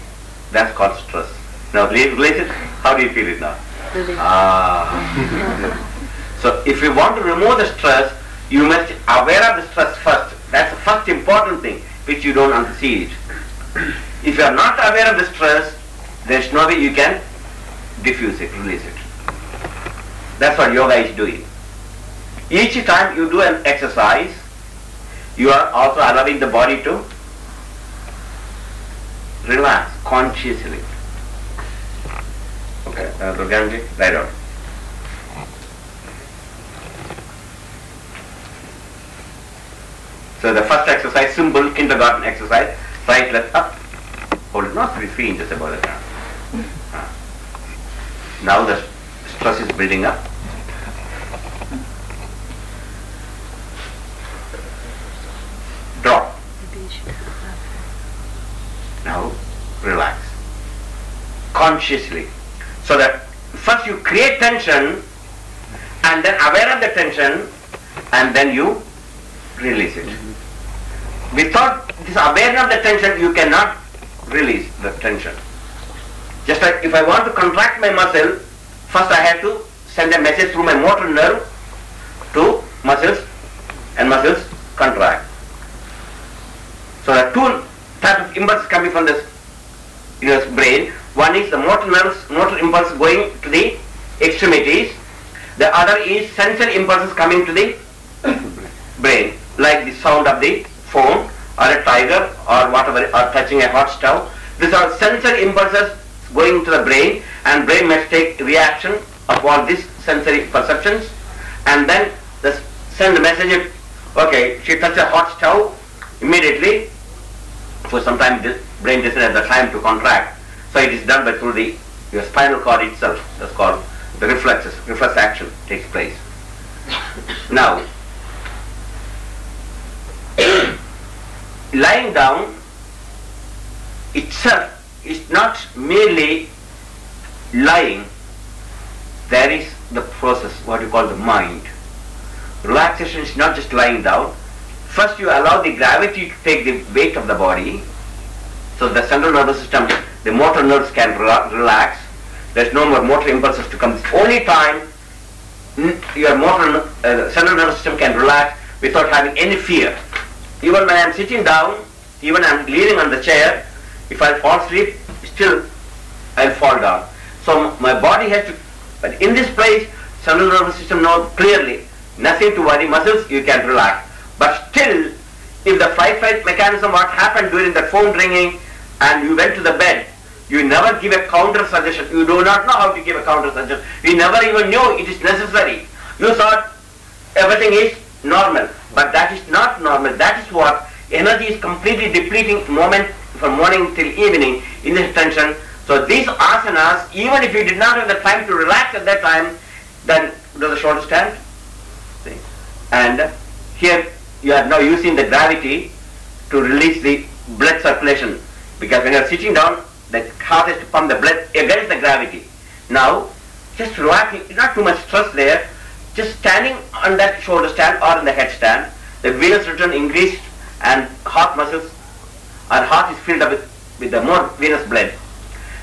that's called stress. Now, release it. How do you feel it now? So, if you want to remove the stress, you must be aware of the stress first. That's the first important thing, which you don't see it. If you are not aware of the stress, there's no way you can diffuse it, release it. That's what yoga is doing. Each time you do an exercise, you are also allowing the body to relax consciously. Okay, Durganji, lie down. So the first exercise, simple kindergarten exercise, right leg up, hold it, not 3 inches above the ground. Now the stress is building up. Drop. Now relax. Consciously. So that first you create tension and then aware of the tension and then you release it. Without this awareness of the tension, you cannot release the tension. Just like if I want to contract my muscle, first I have to send a message through my motor nerve to muscles, and muscles contract. So there are 2 types of impulses coming from this brain. One is the motor impulse going to the extremities. The other is sensory impulses coming to the brain, like the sound of the phone or a tiger or whatever, or touching a hot stove. These are sensory impulses going to the brain, and brain must take reaction of all these sensory perceptions, and then send the message. Okay, she touched a hot stove immediately. For some time, the brain doesn't have the time to contract, so it is done by through your spinal cord itself. That's called the reflexes. Reflex action takes place. Now, lying down itself is not merely lying. There is the process, what you call the mind. Relaxation is not just lying down. First you allow the gravity to take the weight of the body, so the central nervous system, the motor nerves can relax. There's no more motor impulses to come. The only time your central nervous system can relax without having any fear. Even when I am sitting down, even I'm leaning on the chair, if I fall asleep, still I'll fall down. So my body has to, but in this place, central nervous system knows clearly, nothing to worry, muscles you can relax. But still, if the fight mechanism, what happened during the phone ringing and you went to the bed, you never give a counter suggestion. You do not know how to give a counter suggestion. You never even knew it is necessary. You thought everything is normal, but that is not normal. That is what energy is completely depleting moment from morning till evening in this tension. So these asanas, even if you did not have the time to relax at that time, then do the shoulder stand. See? And here you are now using the gravity to release the blood circulation, because when you are sitting down, the heart has to pump the blood against the gravity. Now, just relaxing, not too much stress there, just standing on that shoulder stand or in the head stand, the venous return increased and heart muscles, our heart is filled up with the more venous blood.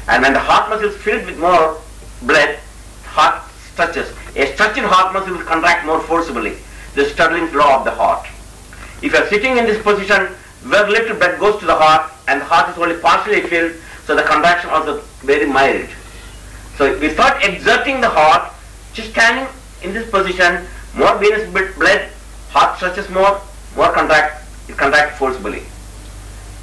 And when the heart muscle is filled with more blood, heart stretches. A stretched heart muscle will contract more forcibly, the Stirling's law of the heart. If you are sitting in this position, very little blood goes to the heart and the heart is only partially filled, so the contraction also very mild. So without exerting the heart, just standing in this position, more venous blood, heart stretches more it contracts forcibly.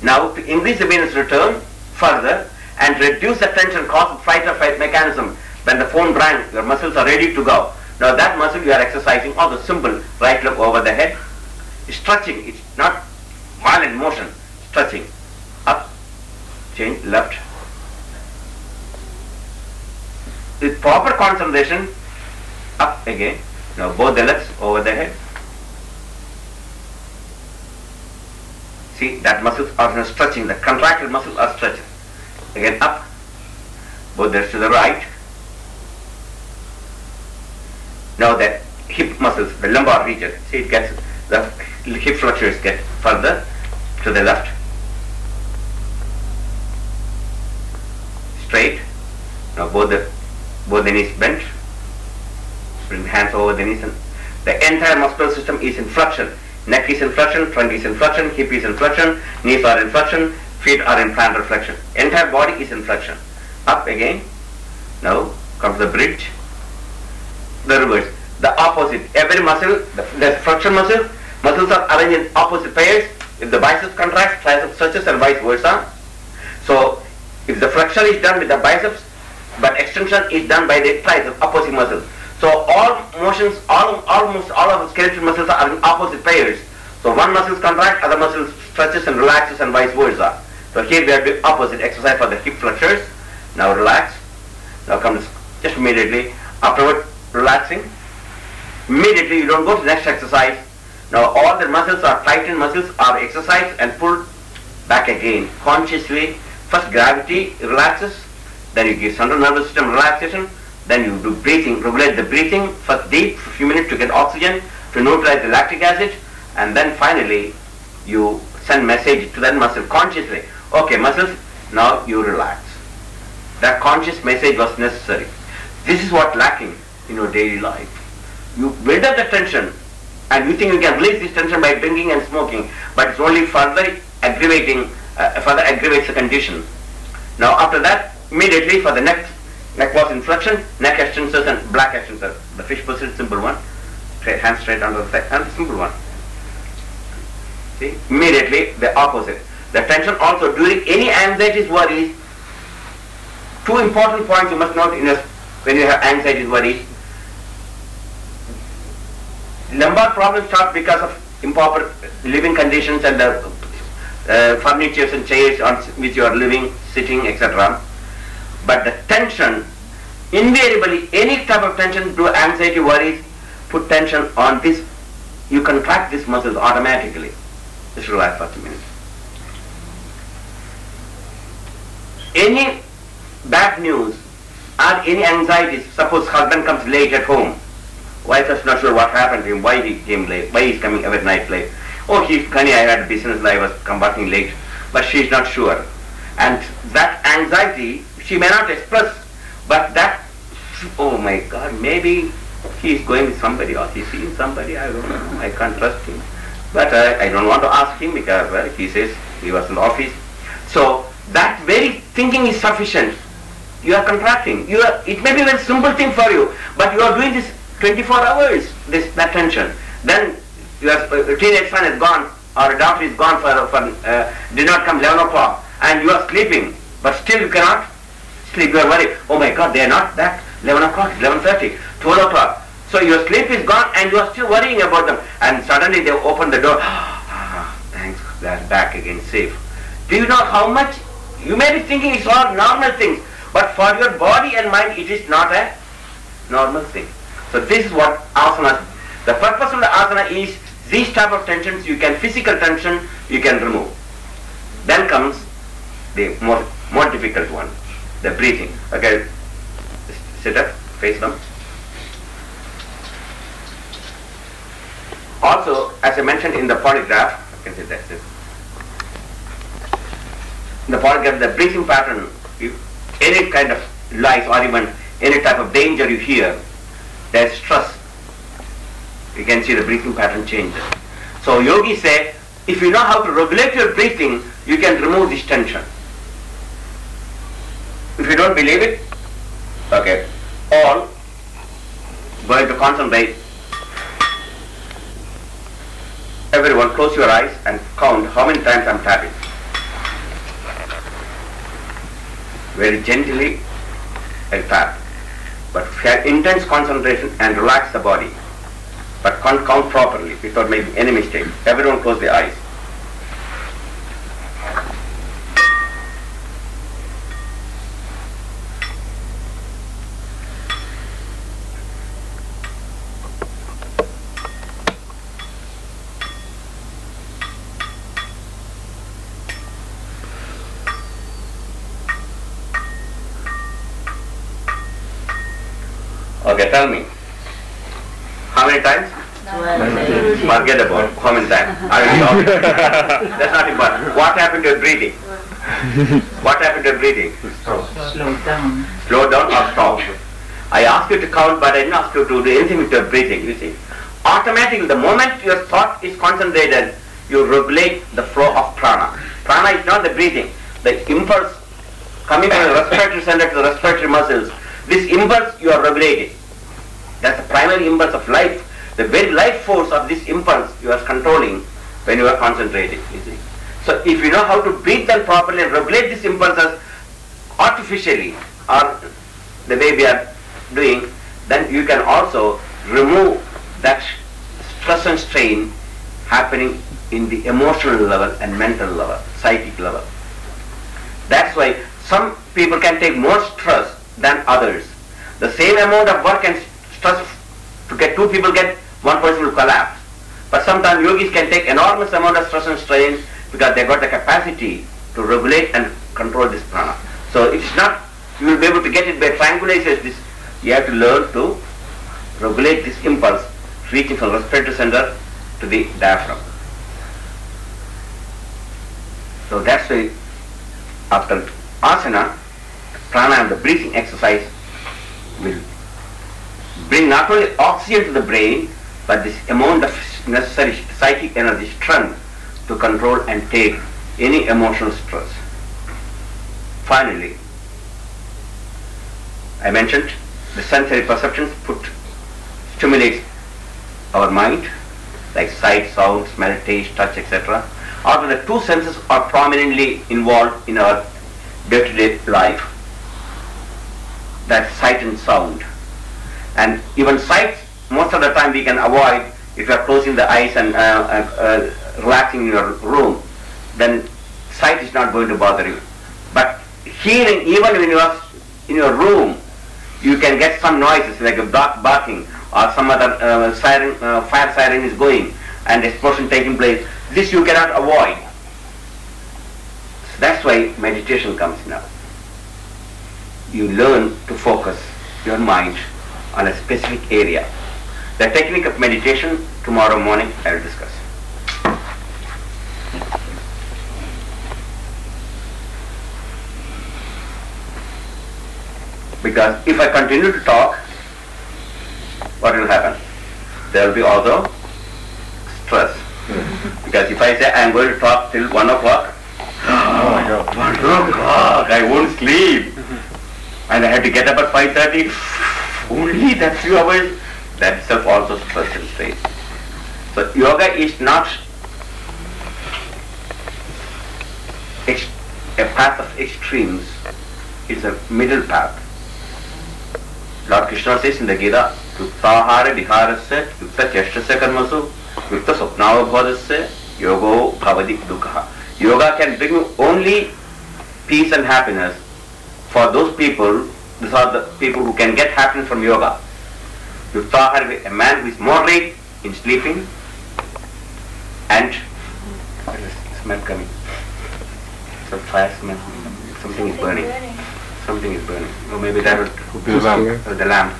Now to increase the venous return further and reduce the tension caused by fight or flight mechanism, when the phone rang, your muscles are ready to go. Now that muscle you are exercising, or the simple right leg over the head, stretching, it's not violent motion, stretching, up, change, left. With proper concentration, up again, now both the legs over the head. See, that muscles are stretching, the contracted muscles are stretching. Again up, both legs to the right. Now the hip muscles, the lumbar region, see it gets, the hip flexors get further to the left. Straight. Now both the knees bent. Bring the hands over the knees, and the entire muscular system is in flexion. Neck is in flexion, trunk is in flexion, hip is in flexion, knees are in flexion, feet are in plantar flexion. Entire body is in flexion. Up again. Now come to the bridge. The reverse. The opposite. Every muscle, the flexion muscles are arranged in opposite pairs. If the biceps contracts, triceps stretches, and vice versa. So if the flexion is done with the biceps, but extension is done by the triceps, opposite muscle. So all motions, almost all of the skeletal muscles are in opposite pairs. So one muscle contracts, other muscle stretches and relaxes, and vice versa. So here we are doing opposite exercise for the hip flexors. Now relax. Now comes just immediately afterward relaxing. Immediately you don't go to the next exercise. Now all the muscles are tightened, muscles are exercised and pulled back again. Consciously, first gravity relaxes, then you give central nervous system relaxation, then you do breathing, regulate the breathing, first deep for a few minutes to get oxygen, to neutralize the lactic acid, and then finally you send message to that muscle consciously. Okay muscles, now you relax. That conscious message was necessary. This is what lacking in your daily life. You build up the tension and you think you can release this tension by drinking and smoking, but it's only further aggravates the condition. Now after that, immediately for the neck was in flexion, neck extensors and black extensors. The fish position, simple one. Hands straight under the side, and the simple one. See, immediately the opposite. The tension also during any anxieties, worries. Two important points you must note when you have anxieties, worries. Lumbar problems start because of improper living conditions and the furnitures and chairs on which you are living, sitting, etc. But the tension, invariably, any type of tension through anxiety, worries, put tension on this, you contract these muscles automatically. Just relax for 2 minutes. Any bad news or any anxieties, suppose husband comes late at home, wife is not sure what happened to him, why he came late, why he is coming every night late. Oh, honey, I had business, I was working late, but she is not sure. And that anxiety, she may not express, but that, oh my God, maybe he is going with somebody or he is seeing somebody, I don't know, I can't trust him. But I don't want to ask him because he says he was in the office. So that very thinking is sufficient. You are contracting. It may be a very simple thing for you, but you are doing this 24 hours, that tension. Then your teenage son is gone, or a doctor is gone did not come 11 o'clock, and you are sleeping, but still you cannot sleep. You are worried. Oh my God, they are not that 11 o'clock, 11:30, 12 o'clock. So your sleep is gone, and you are still worrying about them. And suddenly they open the door. Thanks, they are back again, safe. Do you know how much? You may be thinking it's all normal things, but for your body and mind, it is not a normal thing. So this is what asana. The purpose of the asana is these type of tensions. Physical tension, you can remove. Then comes the more difficult one, the breathing. Okay, sit up, face down. Also, as I mentioned in the polygraph, I can say that's it. In the polygraph, the breathing pattern, if any kind of noise or even any type of danger you hear, there's stress. You can see the breathing pattern changes. So yogis say, if you know how to regulate your breathing, you can remove this tension. If you don't believe it, okay, all going to concentrate. Everyone close your eyes and count how many times I'm tapping. Very gently I tap. But have intense concentration and relax the body. But can't count properly without making any mistake. Everyone close their eyes. Okay, tell me. How many times? Forget about how many times. That's not important. What happened to your breathing? What happened to your breathing? Slow down. Slow down or stop? I asked you to count, but I didn't ask you to do anything with your breathing, you see. Automatically, the moment your thought is concentrated, you regulate the flow of prana. Prana is not the breathing. The impulse coming from the respiratory center to the respiratory muscles, this impulse you are regulating. That's the primary impulse of life. The very life force of this impulse you are controlling when you are concentrating, you see. So if you know how to breathe them properly and regulate these impulses artificially or the way we are doing, then you can also remove that stress and strain happening in the emotional level and mental level, psychic level. That's why some people can take more stress than others. The same amount of work and stress to get two people get, one person will collapse. But sometimes yogis can take enormous amount of stress and strain because they got the capacity to regulate and control this prana. So it's not, you will be able to get it by triangulation. This, you have to learn to regulate this impulse reaching from the respiratory center to the diaphragm. So that's why after asana, prana and the breathing exercise will bring not only oxygen to the brain, but this amount of necessary psychic energy, strength to control and take any emotional stress. Finally, I mentioned the sensory perceptions stimulates our mind, like sight, sound, smell, taste, touch, etc. Although the two senses are prominently involved in our day-to-day life, that's sight and sound. And even sight, most of the time we can avoid if you are closing the eyes and relaxing in your room, then sight is not going to bother you. But hearing, even when you are in your room, you can get some noises like a dog barking or some other siren, fire siren is going and explosion taking place. This you cannot avoid. So that's why meditation comes now. You learn to focus your mind on a specific area. The technique of meditation, tomorrow morning I will discuss. Because if I continue to talk, what will happen? There will be also stress. Because if I say I am going to talk till 1 o'clock, 1 o'clock, I won't sleep. And I had to get up at 5:30. Only that few hours. That itself also stress and strain. So yoga is not a path of extremes. It's a middle path. Lord Krishna says in the Gita, Yuktahara viharasya, yukta cheshtasya karmasu, yukta swapnavabhodasya, yogo bhavadi dukha. Yoga can bring you only peace and happiness for those people. These are the people who can get happiness from yoga. Yuktahara, a man who is moderate in sleeping, and what is the smell coming? Some fire smell. Something is burning. Something is burning. Or maybe that would be the lamp.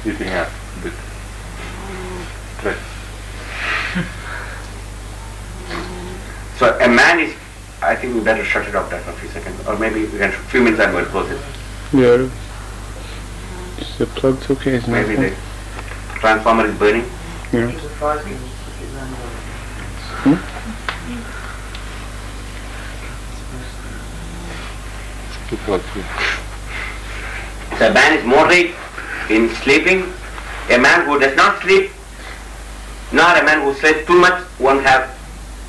Eating up a bit. Right. So a man is, I think we better shut it off that for a few seconds. Or maybe we can, a few minutes I'm going to close it. Yeah. Is the plug's okay? Isn't Maybe it? the transformer is burning. Yeah. So a man is moderate in sleeping. A man who does not sleep, nor a man who sleeps too much, won't have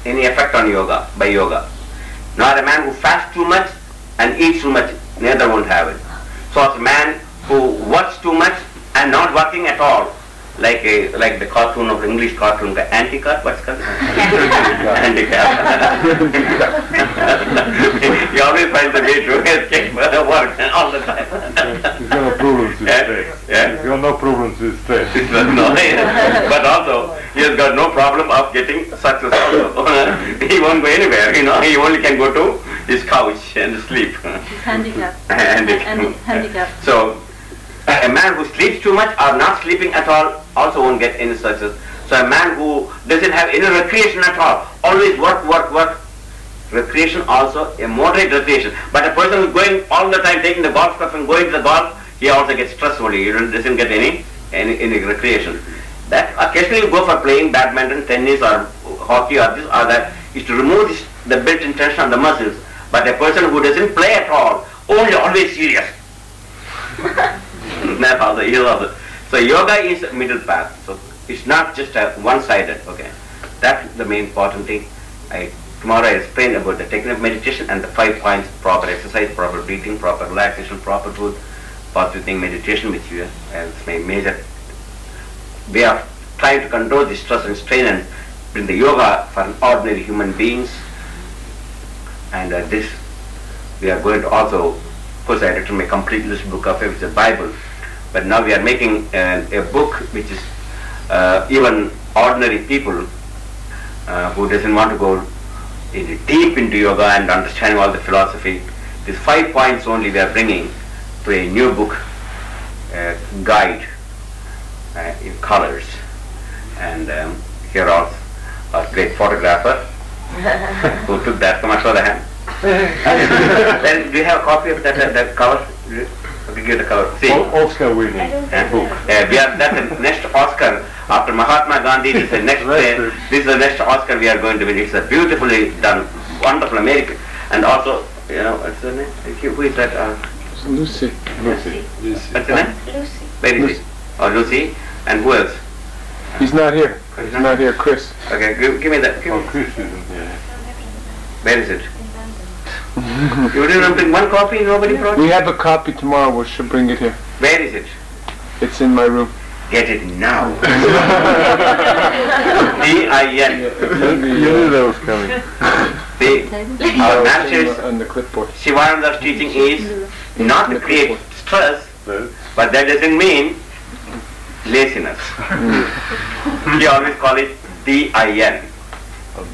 any effect on yoga, by yoga. Nor a man who fasts too much and eats too much, neither won't have it. So as a man who works too much and not working at all, like the cartoon of English cartoon, the anti-cut, what's called? Anti-cut. He always finds a way to escape work all the time. He's got no problems with stress. Yeah? He's got no problems with stress. No, but also he has got no problem of getting success also. He won't go anywhere, he only can go to his couch and sleep. He's handicapped. Handicapped. So a man who sleeps too much or not sleeping at all also won't get any success. So a man who doesn't have any recreation at all, always work, recreation also, a moderate recreation. But a person who's going all the time taking the golf club and going to the golf, he also gets stressed only. He doesn't get any recreation. That occasionally you go for playing badminton, tennis or hockey or this or that is to remove the built-in tension on the muscles. But a person who doesn't play at all, only always serious. So yoga is a middle path. So it's not just a one-sided. Okay, that's the main important thing. Tomorrow I explain about the technique of meditation and the 5 points: proper exercise, proper breathing, proper relaxation, proper food, positive thing meditation, which is my major way of trying to control the stress and strain and bring the yoga for an ordinary human beings. And this we are going to also, of course, I written my complete list book of it, which is a Bible. But now we are making a book which is even ordinary people who doesn't want to go deep into yoga and understanding all the philosophy. These 5 points only we are bringing to a new book, guide in colors. And here also a great photographer who took that from my other hand. Then do you have a copy of that cover? Okay, give the cover. See, Oscar winning book. We are that's the next Oscar after Mahatma Gandhi. This is the next. This is the next Oscar we are going to win. It's a beautifully done, wonderful American, and also what's the name? Who is that? Lucy. What's the name? Lucy. Where is he? Oh, Lucy. And who else? He's not here. He's not here, Chris. Okay, give me that. Oh, Chris isn't here. Where is it? You didn't bring one copy, nobody brought it? We have a copy tomorrow. We should bring it here. Where is it? It's in my room. Get it now. D-I-N. You knew that was coming. Our master's on the clipboard. Shivananda's teaching is not to create stress, but that doesn't mean laziness. He always call it D-I-N.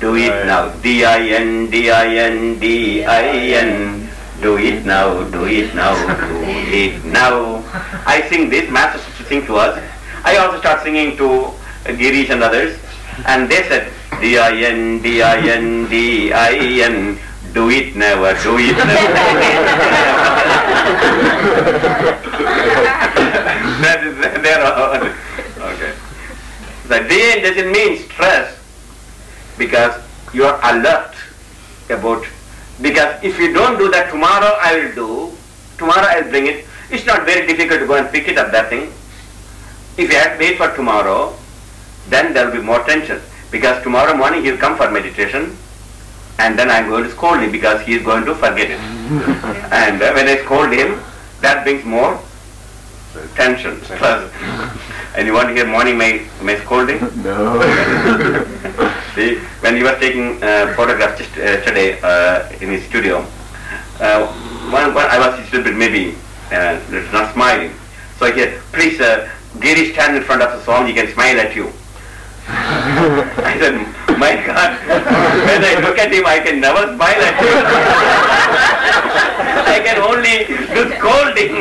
Do it now. D-I-N, D-I-N, D-I-N. Do it now, do it now, do it now. I sing this, masters to sing to us. I also start singing to Girish and others. And they said, D-I-N, D-I-N, D-I-N. Do it never, do it never. That is their own. Okay. The D doesn't mean stress, because you are alert about Because if you don't do that, tomorrow I will do, tomorrow I will bring it. It's not very difficult to go and pick it up, that thing. If you have to wait for tomorrow, then there will be more tension. Because tomorrow morning he will come for meditation, and then I am going to scold him because he is going to forget it. And when I scold him, that brings more tension. And you want to hear morning my scolding? No. See, when he was taking photographs just yesterday in his studio, I was a little bit maybe not smiling. So I said, please, Giri, stand in front of the Swami, he can smile at you. I said, my God, when I look at him, I can never smile at him. I can only do scolding.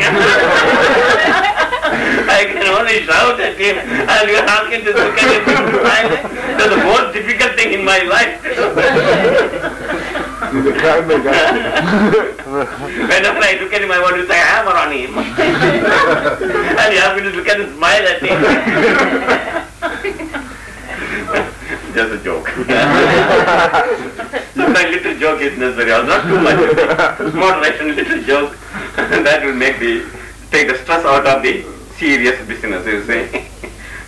I can only shout at him, and you are asking to look at him and smile. That's the most difficult thing in my life. Whenever I look at him, I want to say hammer on him. And you have to look at him and smile at him. Just a joke. Sometimes little joke is necessary, not too much. Moderation, little joke. That will take the stress out of the serious business, you see.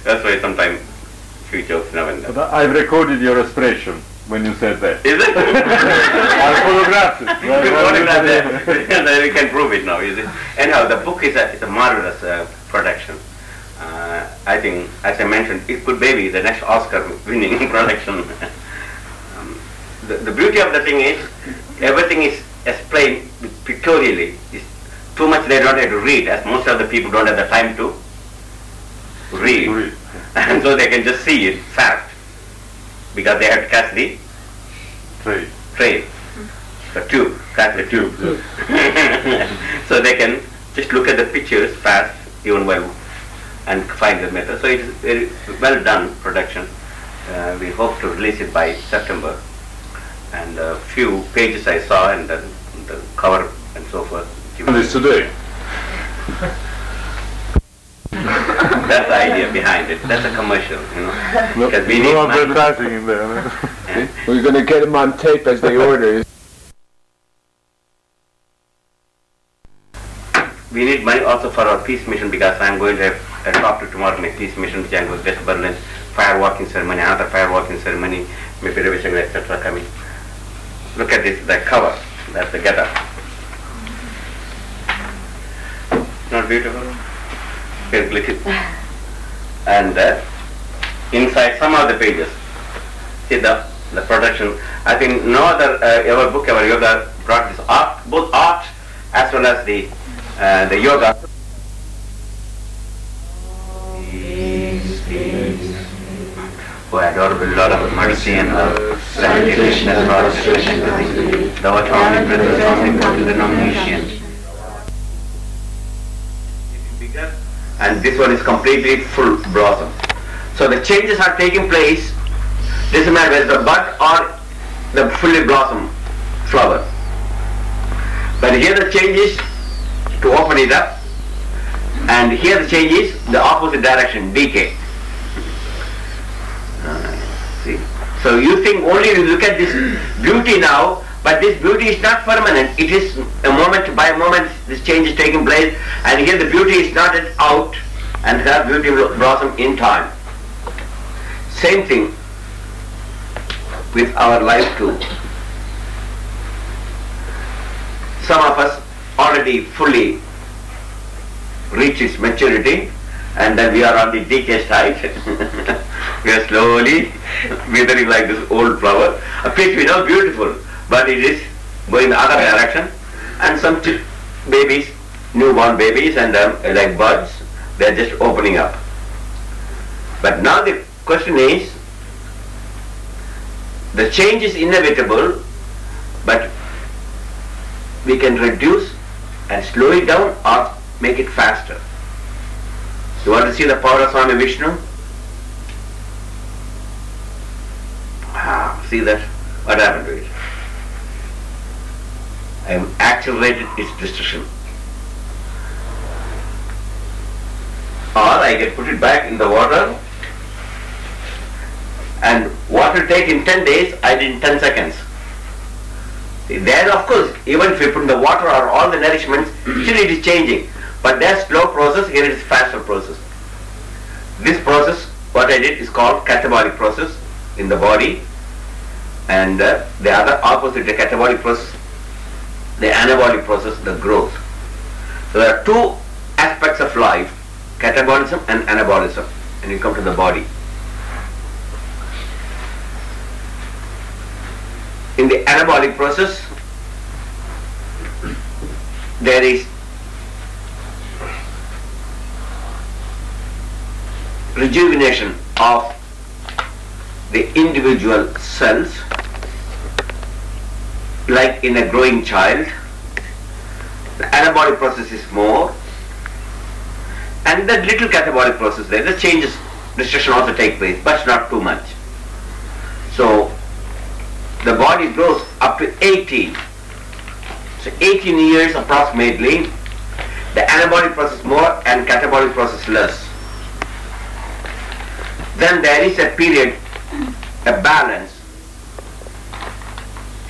That's why sometimes few jokes now and then. But I've recorded your expression when you said that. Is it? I photographed it. We can prove it now, you see. Anyhow, the book is a marvelous production. I think, as I mentioned, it could maybe the next Oscar-winning production. The beauty of the thing is, everything is explained pictorially. It's too much they don't have to read, as most of the people don't have the time to read. And so they can just see it fast, because they have to catch the train. The tube, catch the tube. So they can just look at the pictures fast, even while, and find the method. So it is very well done production. We hope to release it by September. And a few pages I saw, and the cover and so forth. And it's today. That's the idea behind it. That's a commercial, you know. Because we need money. Advertising in there. We're going to get them on tape as they order. We need money also for our peace mission, because I'm going to have a talk to tomorrow my peace mission, which I'm going to West Berlin, firewalking ceremony, another firewalking ceremony, maybe revision, etc. coming. Look at this, the cover. That's the getup. Not beautiful? Here's liquid. And inside some of the pages, see the production. I think no other ever book, ever yoga brought this art, both art as well as the yoga. O adorable Lord of mercy and love, sanctification and Lord of special living, thou art omnipresent, omnipotent, and omniscient. And this one is completely full blossom. So the changes are taking place, doesn't matter whether it's the bud or the fully blossom flower. But here the change is to open it up, and here the change is the opposite direction, decay. See? So you think only you look at this beauty now, but this beauty is not permanent. It is a moment by moment this change is taking place, and here the beauty is not out, and that beauty will blossom in time. Same thing with our life too. Some of us already fully reach its maturity, and then we are on the decay side. We are slowly withering like this old flower. A peach we know beautiful, but it is going the other direction. And some babies, newborn babies, and like buds, they are just opening up. But now the question is, the change is inevitable, but we can reduce and slow it down or make it faster. You want to see the power of Swami Vishnu? See that? What happened to it? I have accelerated its destruction. Or I can put it back in the water, and what will take in 10 days, I did in 10 seconds. There, of course, even if you put in the water or all the nourishments, still it is changing. But there's slow process, here it is faster process. This process, what I did, is called catabolic process in the body, and the other opposite, the catabolic process, the anabolic process, the growth. So there are two aspects of life, catabolism and anabolism, when you come to the body. In the anabolic process, there is rejuvenation of the individual cells, like in a growing child. The anabolic process is more, and the little catabolic process there, the changes, destruction also take place, but not too much. So the body grows up to 18. So 18 years approximately, the anabolic process more and catabolic process less. Then there is a period, a balance,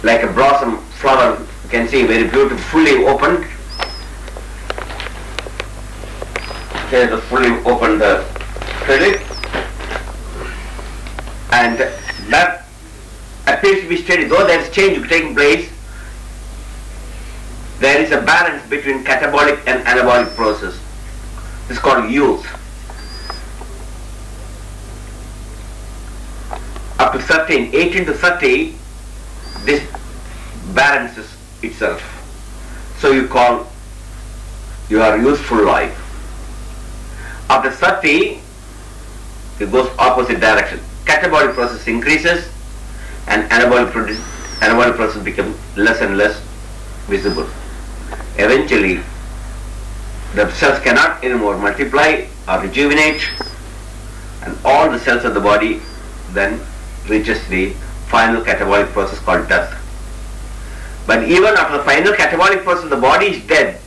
like a blossom flower, you can see very beautiful, fully opened. Here the fully opened tulip, and that appears to be steady. Though there is change taking place, there is a balance between catabolic and anabolic process. This is called youth. Up to 13, 18 to 30, this balances itself. So you call your youthful life. After 30, it goes opposite direction. Catabolic process increases and anabolic process becomes less and less visible. Eventually, the cells cannot anymore multiply or rejuvenate, and all the cells of the body then reaches the final catabolic process called death. But even after the final catabolic process, the body is dead.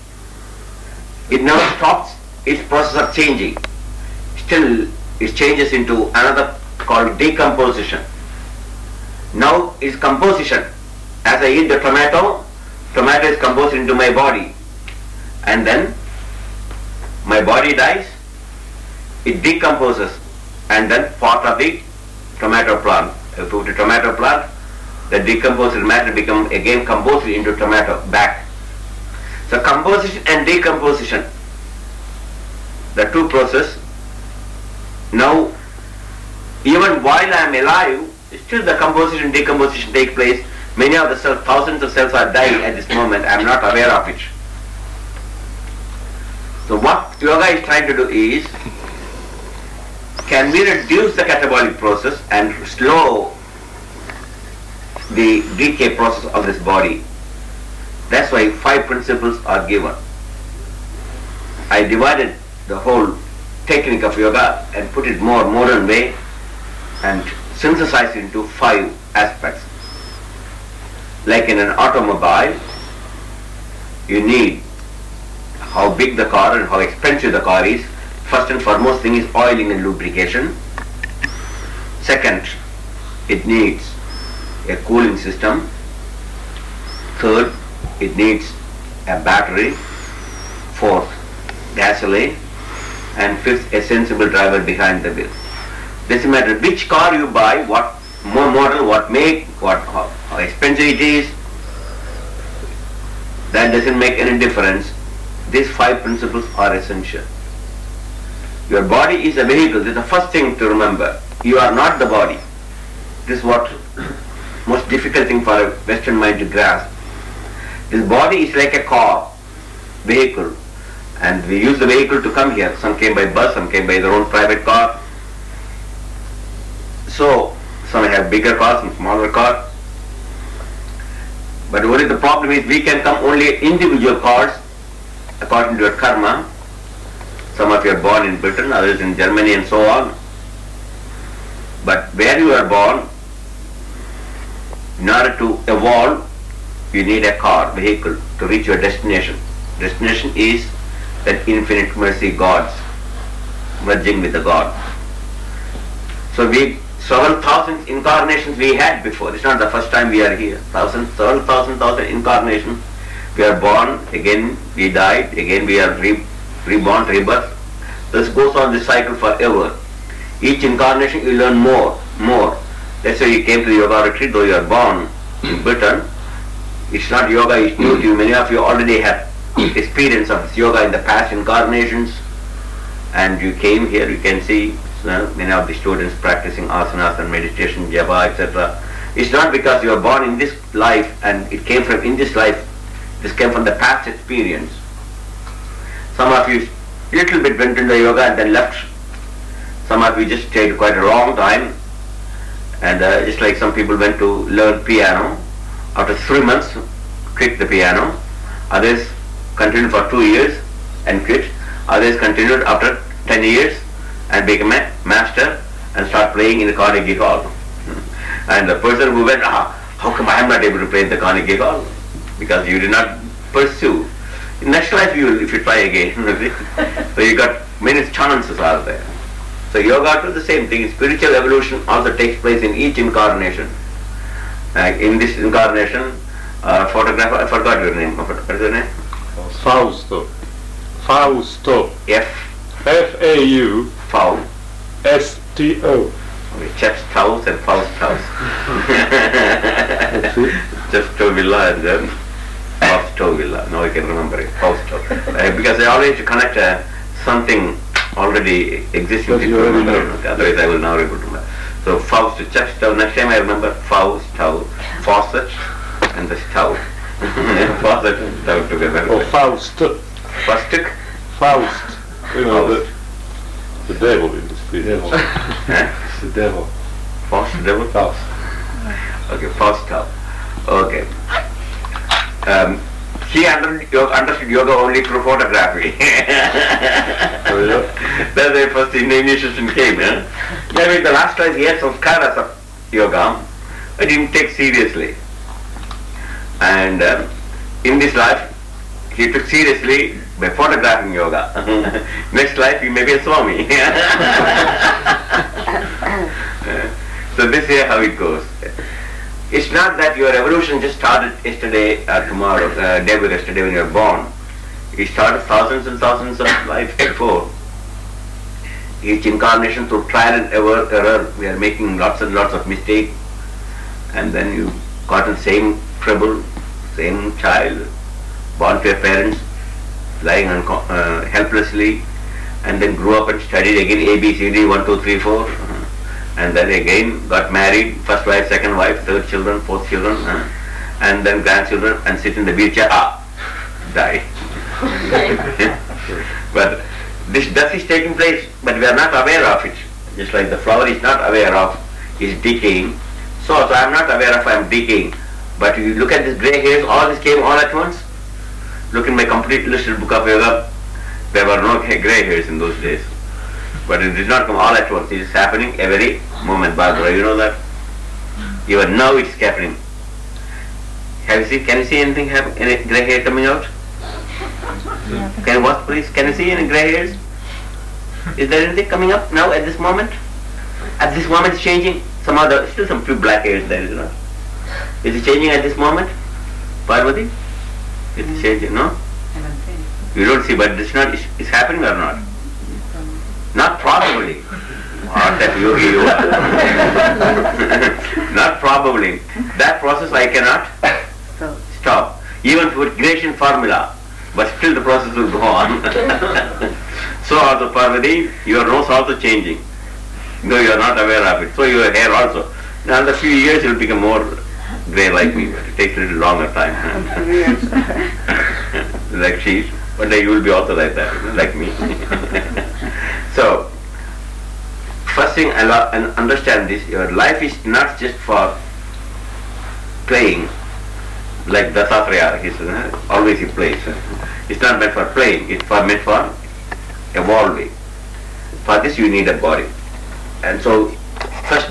It never stops its process of changing. Still, it changes into another called decomposition. Now is composition. As I eat the tomato, tomato is composed into my body, and then my body dies, it decomposes, and then part of the tomato plant. If you put a tomato plant, the decomposed matter becomes again composed into tomato back. So composition and decomposition, the two processes. Now, even while I am alive, still the composition and decomposition take place. Many of the cells, thousands of cells are dying at this moment. I am not aware of it. So what yoga is trying to do is, can we reduce the catabolic process and slow the decay process of this body? That's why 5 principles are given. I divided the whole technique of yoga and put it more modern way and synthesized it into 5 aspects. Like in an automobile, you need how big the car and how expensive the car is. First and foremost thing is oiling and lubrication. Second, it needs a cooling system. Third, it needs a battery. Fourth, gasoline. And fifth, a sensible driver behind the wheel. Doesn't matter which car you buy, what model, what make, how expensive it is, that doesn't make any difference. These 5 principles are essential. Your body is a vehicle. This is the first thing to remember. You are not the body. This is what most difficult thing for a Western mind to grasp. This body is like a car, vehicle, and we use the vehicle to come here. Some came by bus, some came by their own private car. So some have bigger cars, some smaller cars. But only the problem is we can come only individual cars according to your karma. Some of you are born in Britain, others in Germany and so on. But where you are born, in order to evolve, you need a car, vehicle, to reach your destination. Destination is that infinite mercy gods, merging with the God. So we several thousand incarnations we had before. It's not the first time we are here. Several thousand incarnations. We are born, again we died, again we are reborn, rebirth. This goes on this cycle forever. Each incarnation you learn more. That's why you came to the yoga retreat, though you are born in Britain. It's not yoga, it's new to you. Many of you already have experience of this yoga in the past incarnations. And you came here, you can see many of the students practicing asanas and meditation, japa, etc. It's not because you are born in this life and it came from in this life. This came from the past experience. Some of you little bit went into yoga and then left. Some of you just stayed quite a long time. And just like some people went to learn piano. After 3 months, quit the piano. Others continued for 2 years and quit. Others continued after 10 years and became a master and start playing in the Carnegie Hall. And the person who went, how come I am not able to play in the Carnegie Hall? Because you did not pursue. In next life, if you try again. So you got many chances are there. So yoga too the same thing. Spiritual evolution also takes place in each incarnation. In this incarnation, photographer, I forgot your name. What is your name? Fausto. F-A-U. Fau. S-T-O. Chef's house and Faust's house. Chef's Villa and then Fausto Villa. Now I can remember it. Fausto. Because I always connect something already existing. Otherwise I will now able to remember. So Faust, Chef's stove. Next time I remember Faust stove, faucet and the stove. Faucet and stove together. Or Faust. Faustic? Faust. You know, the devil in the spirit. It's the devil. Faust, the devil? Faust. Okay, Faust stove. Okay. He understood yoga only through photography. That's the first initiation came. Maybe the last time he had some skaras of yoga, I didn't take seriously. And in this life, he took seriously by photographing yoga. Next life, he may be a Swami. So this is how it goes. It's not that your evolution just started yesterday or tomorrow, day before yesterday when you were born. It started thousands and thousands of lives before. Each incarnation through trial and error, we are making lots and lots of mistakes. And then you got in same trouble, same child, born to your parents, lying helplessly, and then grew up and studied again A, B, C, D, 1, 2, 3, 4. And then again got married, first wife, second wife, third children, fourth children, and then grandchildren, and sit in the wheelchair, die. But death is taking place, but we are not aware of it. Just like the flower is not aware of is decaying, so also I am not aware of I am decaying. But you look at this grey hairs, all this came all at once. Look in my complete illustrated book of yoga, there were no grey hairs in those days. But it did not come all at once. It is happening every moment, Barbara. You know that? Even now it's happening. Can you see anything happen? Any grey hair coming out? Can you watch, please? Can you see any grey hairs? Is there anything coming up now at this moment? At this moment it's changing. Somehow there are still some few black hairs there, is it not? Is it changing at this moment? Parvati? It's changing, no? You don't see, but it's not. It's happening or not? Not probably. What that yogi you are. Not probably. That process I cannot stop. Even with creation formula. But still the process will go on. So also Parvati, your nose also changing. Though you are not aware of it. So your hair also. Now in a few years you will become more grey like me. But it takes a little longer time. Like she is. One day you will be also like that, like me. So, first thing and understand this, your life is not just for playing, like Dattatreya, always he plays. It's not meant for playing, it's meant for evolving. For this you need a body. And so, first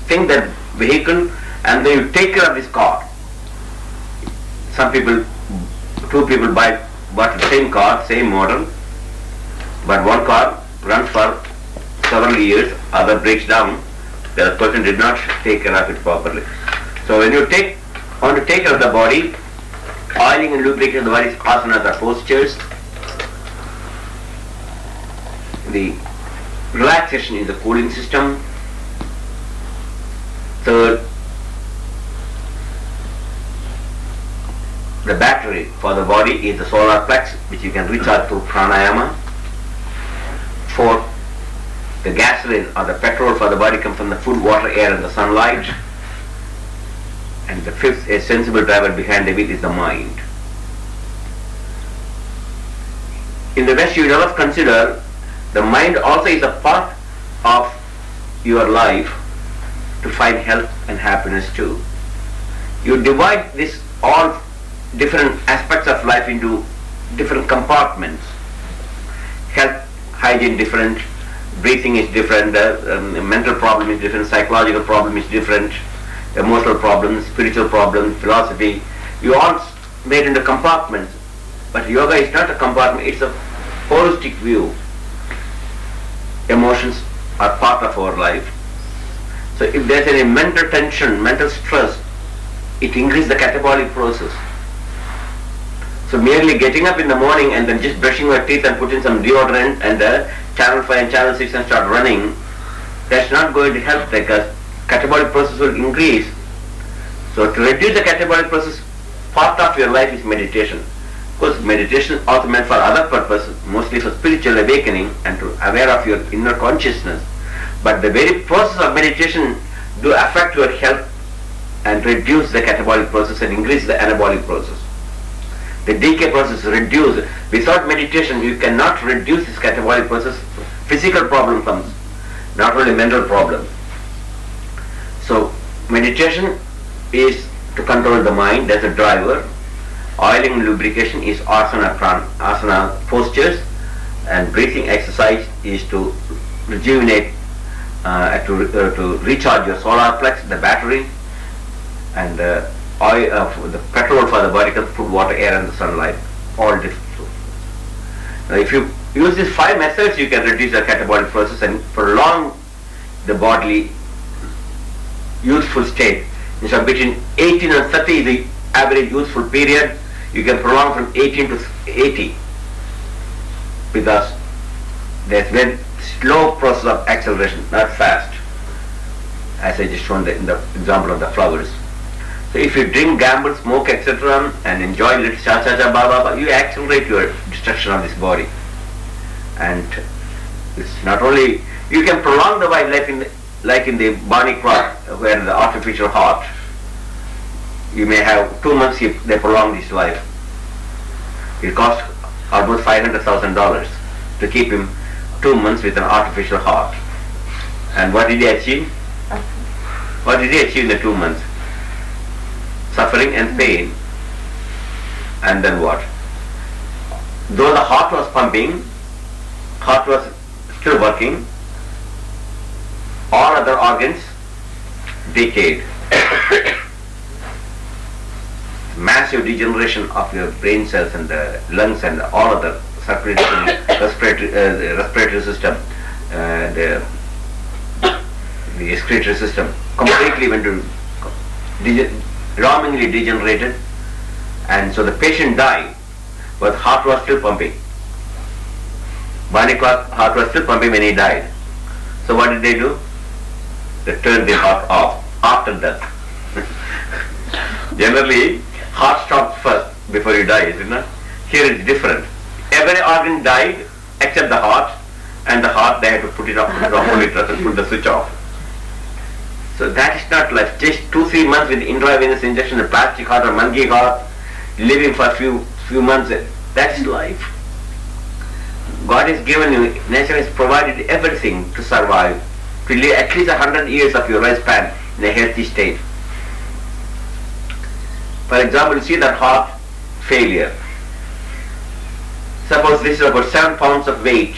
think that vehicle and then you take care of this car. Some people, two people bought the same car, same model, but one car runs for several years, other breaks down, the other person did not take care of it properly. So when you want to take care of the body, oiling and lubricating of the body, asanas are postures. The relaxation is the cooling system. Third, the battery for the body is the solar plex, which you can recharge through pranayama. Fourth, the gasoline or the petrol for the body comes from the food, water, air and the sunlight. And the fifth, a sensible driver behind the wheel is the mind. In the West, you never consider the mind also is a part of your life to find health and happiness too. You divide this all different aspects of life into different compartments. Health, hygiene different, breathing is different, mental problem is different, psychological problem is different, emotional problems, spiritual problems, philosophy. You all made into compartments. But yoga is not a compartment, it's a holistic view. Emotions are part of our life. So if there's any mental tension, mental stress, it increases the catabolic process. So merely getting up in the morning and then just brushing your teeth and putting some deodorant and channel 5 and channel 6 and start running, that's not going to help because catabolic process will increase. So to reduce the catabolic process, part of your life is meditation. Of course, meditation is also meant for other purposes, mostly for spiritual awakening and to aware of your inner consciousness. But the very process of meditation do affect your health and reduce the catabolic process and increase the anabolic process. The decay process is reduced. Without meditation, you cannot reduce this catabolic process. Physical problem comes, not only mental problem. So meditation is to control the mind, that's a driver. Oiling and lubrication is asana postures, and breathing exercise is to rejuvenate, to recharge your solar plex, the battery, and the petrol for the body comes food, water, air and the sunlight, all different. Now if you use these 5 methods, you can reduce the catabolic process and prolong the bodily youthful state. So between 18 and 30 is the average youthful period. You can prolong from 18 to 80 because there's very slow process of acceleration, not fast, as I just shown in the example of the flowers. So if you drink, gamble, smoke, etc. and enjoy little cha-cha-cha, you accelerate your destruction of this body. And it's not only, you can prolong the life like in the Barney crop, where the artificial heart, you may have 2 months if they prolong this life. It costs almost $500,000 to keep him 2 months with an artificial heart. And what did he achieve? What did he achieve in the 2 months? Suffering and pain. And then what? Though the heart was pumping, heart was still working, all other organs decayed. Massive degeneration of your brain cells and the lungs and all other respiratory system, the excretory system completely went to alarmingly degenerated, and so the patient died, but heart was still pumping. Barney clock heart was still pumping when he died. So what did they do? They turned the heart off after death. Generally, heart stops first before you die, isn't it? Here it's different. Every organ died except the heart, and the heart they had to put it off, put the switch off. So that is not life. Just 2-3 months with intravenous injection, a plastic heart or monkey heart, living for a few months, that is life. God has given you, nature has provided everything to survive, to live at least 100 years of your lifespan in a healthy state. For example, see that heart failure. Suppose this is about 7 pounds of weight.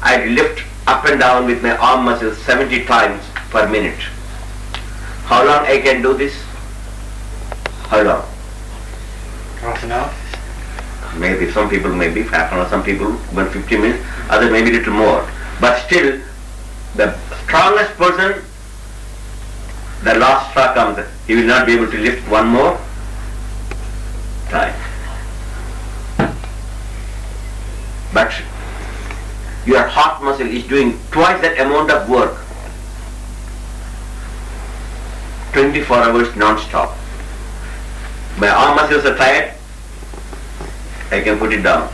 I lift up and down with my arm muscles 70 times per minute. How long I can do this? How long? Half an hour. Maybe some people maybe half an hour, some people 150 minutes, others maybe little more. But still, the strongest person the last straw comes, he will not be able to lift one more time. But your heart muscle is doing twice that amount of work, 24 hours non-stop. My arm muscles are tired, I can put it down.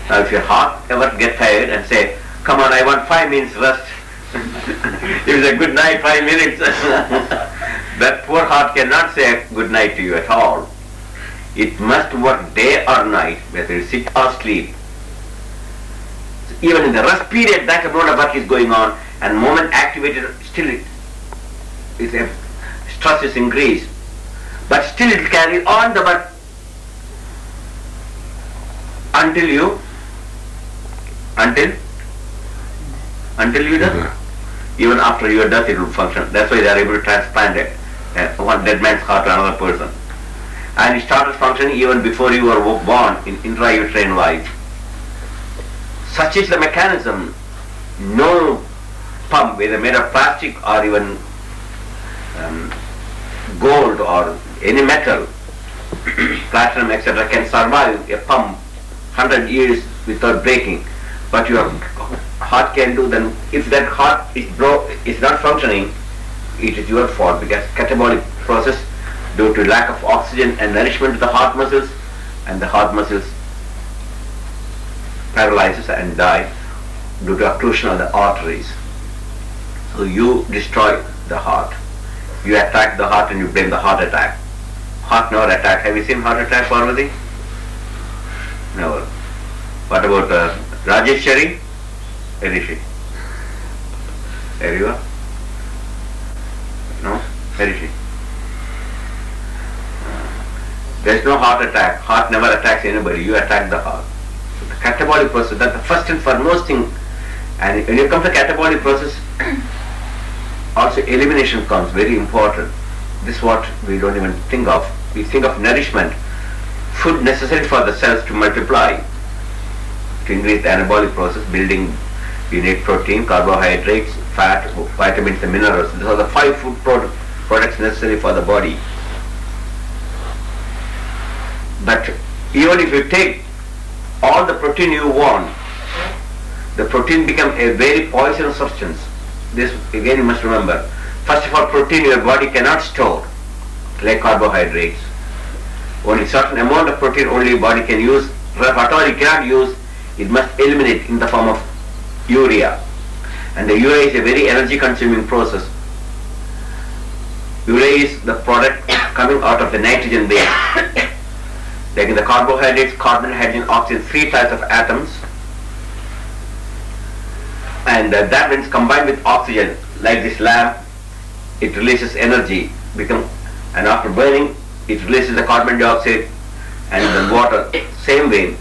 Now if your heart ever get tired and say, come on, I want 5 minutes rest, it is a good night, 5 minutes. That poor heart cannot say good night to you at all. It must work day or night, whether you sit or sleep. Even in the rest period, that amount of work is going on, and moment activated, still stress is increased. But still it will carry on the work until you die. Even after your death it will function. That's why they are able to transplant one dead man's heart to another person. And it started functioning even before you were born in intrauterine life. Such is the mechanism. No pump, whether made of plastic or even gold or any metal, platinum, etc., can survive a pump 100 years without breaking. But your heart can do. Then if that heart is not functioning, it is your fault, because catabolic process due to lack of oxygen and nourishment to the heart muscles, and the heart muscles paralyzes and die due to occlusion of the arteries. So you destroy the heart. You attack the heart and you blame the heart attack. Heart never attack. Have you seen heart attack already? Never. What about Rajeshwari? Where is she? There you are. No? Where is she? There is no heart attack. Heart never attacks anybody. You attack the heart. So the catabolic process, that's the first and foremost thing. And when you come to catabolic process, also elimination comes, very important. This is what we don't even think of. We think of nourishment, food necessary for the cells to multiply, to increase the anabolic process, building. You need protein, carbohydrates, fat, vitamins and minerals. These are the 5 food products necessary for the body. But even if you take all the protein you want, the protein becomes a very poisonous substance. This again you must remember. First of all, protein your body cannot store, like carbohydrates. Only certain amount of protein only body can use. Whatever it cannot use, it must eliminate in the form of urea. And the urea is a very energy consuming process. Urea is the product coming out of the nitrogen base. Like in the carbohydrates, carbon, hydrogen, oxygen, 3 types of atoms. And that means combined with oxygen, like this lamp, it releases energy, and after burning, it releases the carbon dioxide and the water. Same way,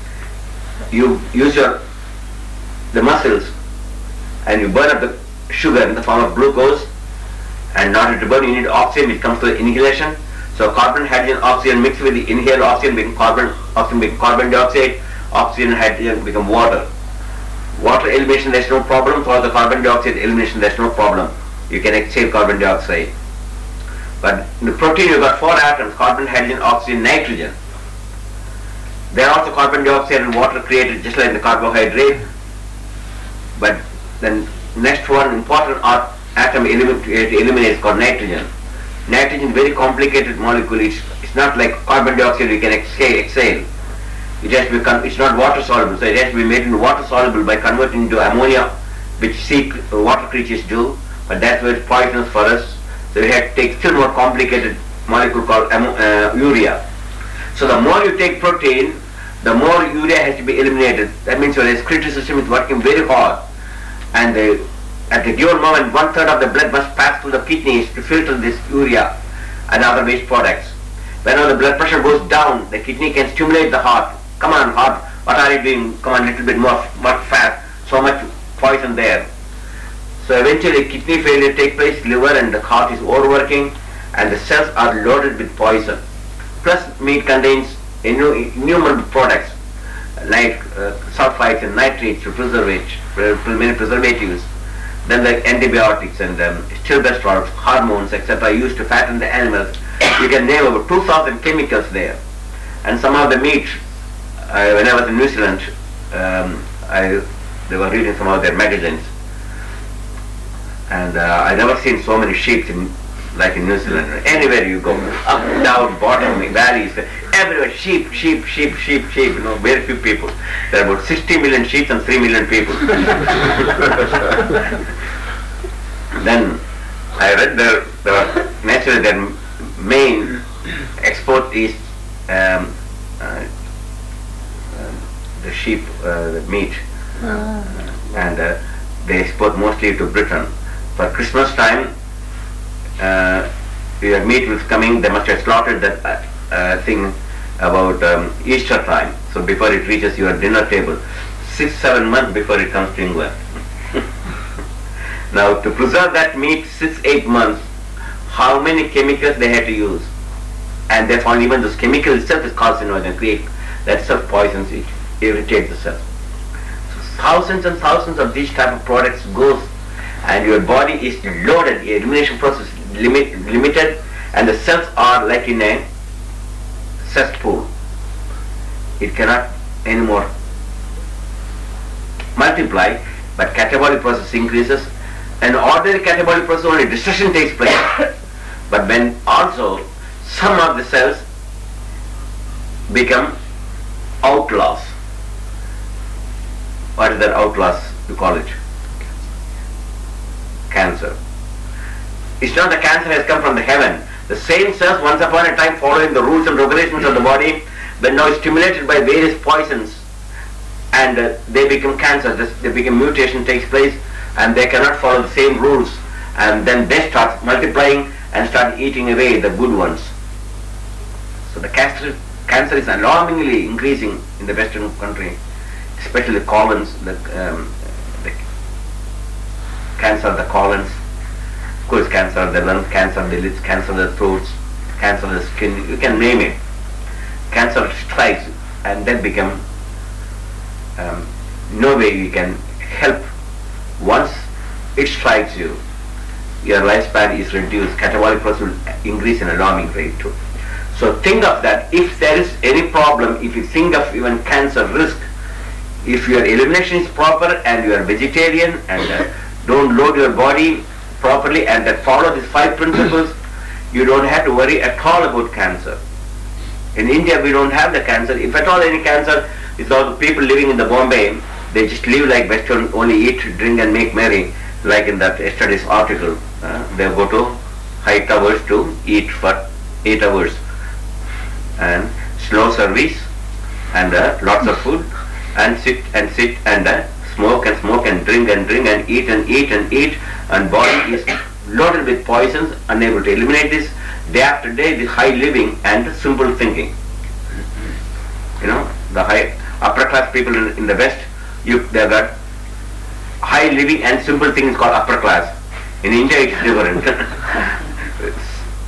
you use the muscles and you burn up the sugar in the form of glucose, and in order to burn you need oxygen, which comes through inhalation. So carbon, hydrogen, oxygen mix with the inhaled oxygen, become carbon dioxide, oxygen and hydrogen become water. Water elimination, there is no problem. For the carbon dioxide elimination, there is no problem. You can exhale carbon dioxide. But in the protein you got 4 atoms, carbon, hydrogen, oxygen, nitrogen. There are also carbon dioxide and water created just like the carbohydrate. But then next one important atom eliminates called nitrogen. Nitrogen is a very complicated molecule. It's not like carbon dioxide you can exhale. It has to be it's not water soluble, so it has to be made into water soluble by converting into ammonia, which water creatures do. But that's where it's poisonous for us. So we have to take still more complicated molecule called urea. So the more you take protein, the more urea has to be eliminated. That means your excretory system is working very hard, and at a given moment 1/3 of the blood must pass through the kidneys to filter this urea and other waste products. Whenever the blood pressure goes down, the kidney can stimulate the heart. Come on, heart, what are you doing? Come on, a little bit more fat. So much poison there. So eventually kidney failure takes place, liver and the heart is overworking, and the cells are loaded with poison. Plus meat contains innumerable products like sulfites and nitrates to many preservatives. Then the antibiotics and stilbestrol, hormones, etc. used to fatten the animals. You can name over 2,000 chemicals there. And some of the meat, when I was in New Zealand, they were reading some of their magazines. And I never seen so many sheep like in New Zealand. Anywhere you go, up, down, bottom, valleys, everywhere, sheep, very few people. There are about 60 million sheep and 3 million people. Then I read naturally their main export is the sheep, the meat. And they export mostly to Britain. For Christmas time, your meat was coming, they must have slaughtered that thing about Easter time. So before it reaches your dinner table, 6-7 months before it comes to England. Now to preserve that meat 6-8 months, how many chemicals they had to use? And they found even this chemical itself is carcinogen, create that self poisons it, irritates the cell. So thousands and thousands of these type of products goes, and your body is loaded, the elimination process is limited, and the cells are like in a cesspool. It cannot anymore multiply, but catabolic process increases. And ordinary catabolic process only destruction takes place. But when also some of the cells become outlaws. What is that outlaws you call it? Cancer. It's not the cancer has come from the heaven. The same cells once upon a time following the rules and regulations of the body, but now stimulated by various poisons, and they become cancer. They become mutation takes place, and they cannot follow the same rules, and then they start multiplying and start eating away the good ones. So the cancer is alarmingly increasing in the Western country, especially the colons, the cancer of the colons, of course cancer of the lung, cancer of the lips, cancer of the throats, cancer of the skin, you can name it. Cancer strikes and then become no way you can help. Once it strikes you, your lifespan is reduced, catabolic process will increase in alarming rate too. So think of that. If there is any problem, if you think of even cancer risk, if your elimination is proper and you are vegetarian and don't load your body properly and follow these 5 principles, you don't have to worry at all about cancer. In India we don't have the cancer. If at all any cancer, it's all the people living in the Bombay, they just live like Western, only eat, drink and make merry, like in that yesterday's article. They go to high towers to eat for 8 hours and slow service and lots of food and sit and smoke and drink and eat and body is loaded with poisons, unable to eliminate this. Day after day, this high living and simple thinking. You know, the high upper class people in the West, they got high living and simple things called upper class. In India it is different.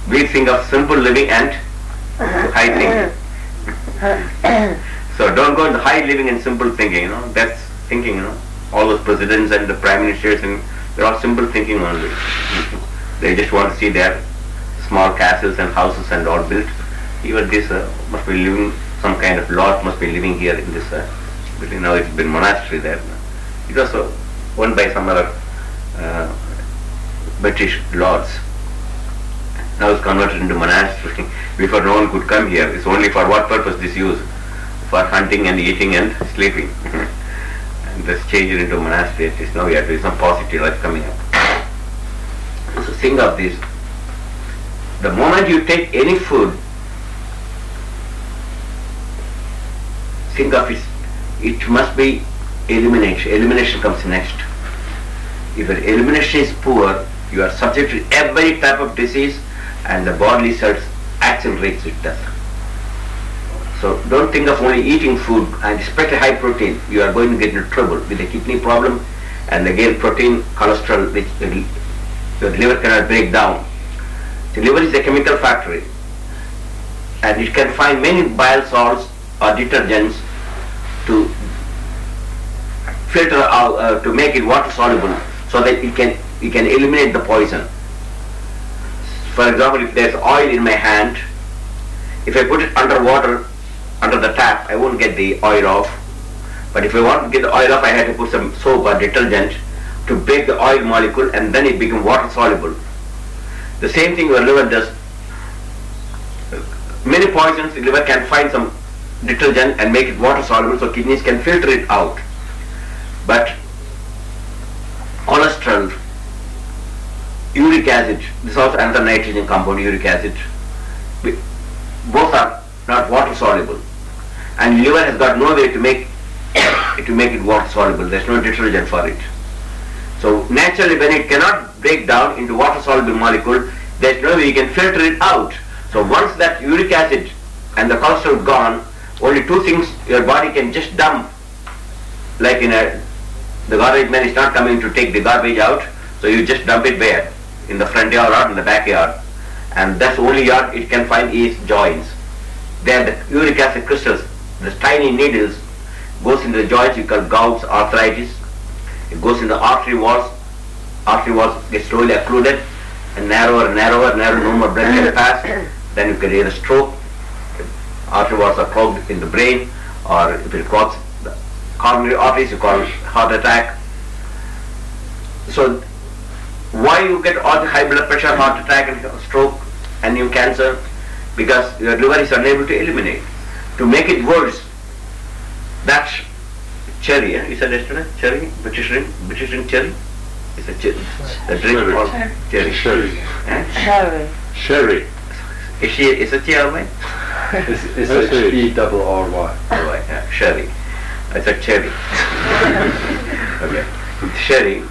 We think of simple living and high thinking. So don't go into high living and simple thinking, that's thinking, all those presidents and the prime ministers, and they're all simple thinking only. They just want to see their small castles and houses and all built. Even this must be living, some kind of lord must be living here in this building. Now it's been monastery there. It was owned by some other British lords. Now it's converted into monastery. Before no one could come here. It's only for what purpose this use? For hunting and eating and sleeping. And just change it into monastery. At least now we have to do some positive life coming up. So think of this. The moment you take any food, think of it. It must be elimination. Elimination comes next. If your elimination is poor, you are subject to every type of disease and the bodily cells accelerates with death. So don't think of only eating food, and especially high protein. You are going to get into trouble with the kidney problem and again protein, cholesterol, which your liver cannot break down. The liver is a chemical factory and it can find many bile salts or detergents to filter out, to make it water soluble. so that you can eliminate the poison. For example, if there's oil in my hand, if I put it under water, under the tap, I won't get the oil off. But if I want to get the oil off, I have to put some soap or detergent to break the oil molecule, and then it becomes water soluble. The same thing your liver does. Many poisons, the liver can find some detergent and make it water soluble, so kidneys can filter it out. But cholesterol, uric acid, this is also another nitrogen compound, uric acid, both are not water soluble, and liver has got no way to make it water soluble. There's no detergent for it. So naturally, when it cannot break down into water soluble molecule, there's no way you can filter it out. So once that uric acid and the cholesterol gone, only two things your body can just dump. Like the garbage man is not coming to take the garbage out, so you just dump it where? In the front yard or in the backyard. And that's the only yard it can find is joints. There the uric acid crystals, the tiny needles, goes into the joints, you call gouts, arthritis. It goes in the artery walls get slowly occluded, and narrower, no more blood can pass. Then you can get a stroke. Artery walls are clogged in the brain, or if it clogs the coronary arteries, you call heart attack. So why you get all the high blood pressure, heart attack and stroke and new cancer? Because your liver is unable to eliminate. To make it worse, that cherry, you said yesterday, cherry, British drink cherry? It's a cherry. The drink called cherry. Sherry. Sherry. Sherry. Is a cherry? It's S-H-E-R-R-Y. Yeah, sherry. I said cherry. Okay. Sherry.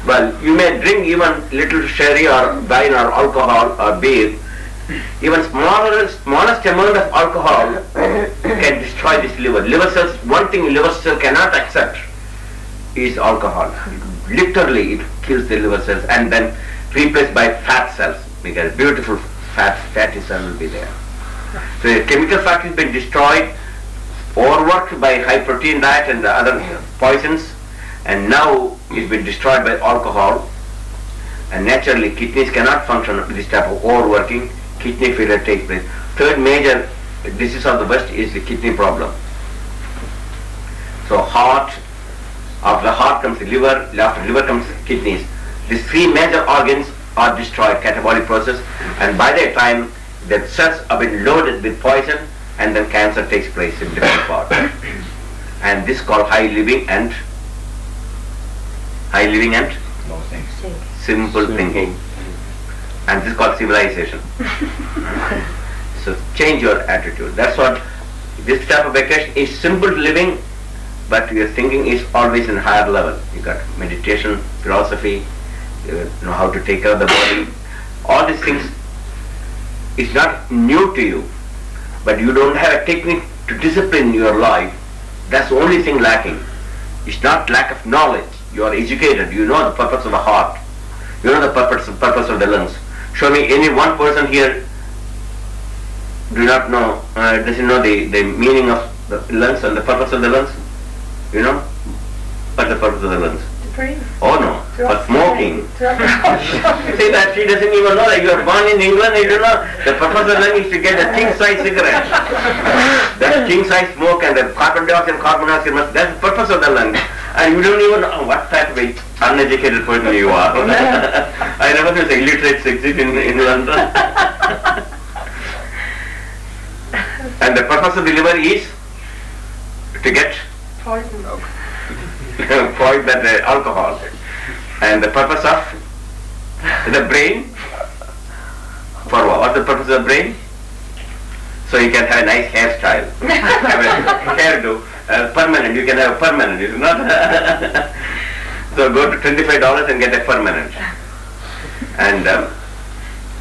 Well, you may drink even little sherry or wine or alcohol or beer. Even smallest amount of alcohol can destroy this liver. Liver cells, one thing liver cell cannot accept is alcohol. Literally it kills the liver cells and then replaced by fat cells, because beautiful fatty cell will be there. So the chemical factor has been destroyed, overworked by high protein diet and the other poisons, and now it's been destroyed by alcohol, and naturally kidneys cannot function with this type of overworking. Kidney failure takes place. Third major disease of the West is the kidney problem. So heart, after the heart comes the liver, after the liver comes the kidneys. These three major organs are destroyed, catabolic process, and by that time the cells have been loaded with poison, and then cancer takes place in different parts. And this is called high living and simple thinking. And this is called civilization. So change your attitude. That's what this type of vacation is. Simple living, but your thinking is always in higher level. You got meditation, philosophy, you know how to take care of the body. All these things is not new to you, but you don't have a technique to discipline your life. That's the only thing lacking. It's not lack of knowledge. You are educated. You know the purpose of the heart. You know the purpose of the lungs. Show me any one person here doesn't know the meaning of the lungs and the purpose of the lungs. You know what's the purpose of the lungs? Oh no, for smoking. See that she doesn't even know that you are born in England, you don't know. The purpose of the lung is to get a king-size cigarette. That king-size smoke and the carbon dioxide and carbon monoxide, that's the purpose of the lung. And you don't even know what type of uneducated person you are. I never was illiterate exit in London. And the purpose of the liver is to get poison. Poison that alcohol. And the purpose of the brain, for what? What's the purpose of the brain? So you can have a nice hairstyle, have a hairdo, permanent. You can have a permanent. It's not. So go to $25 and get a permanent. And a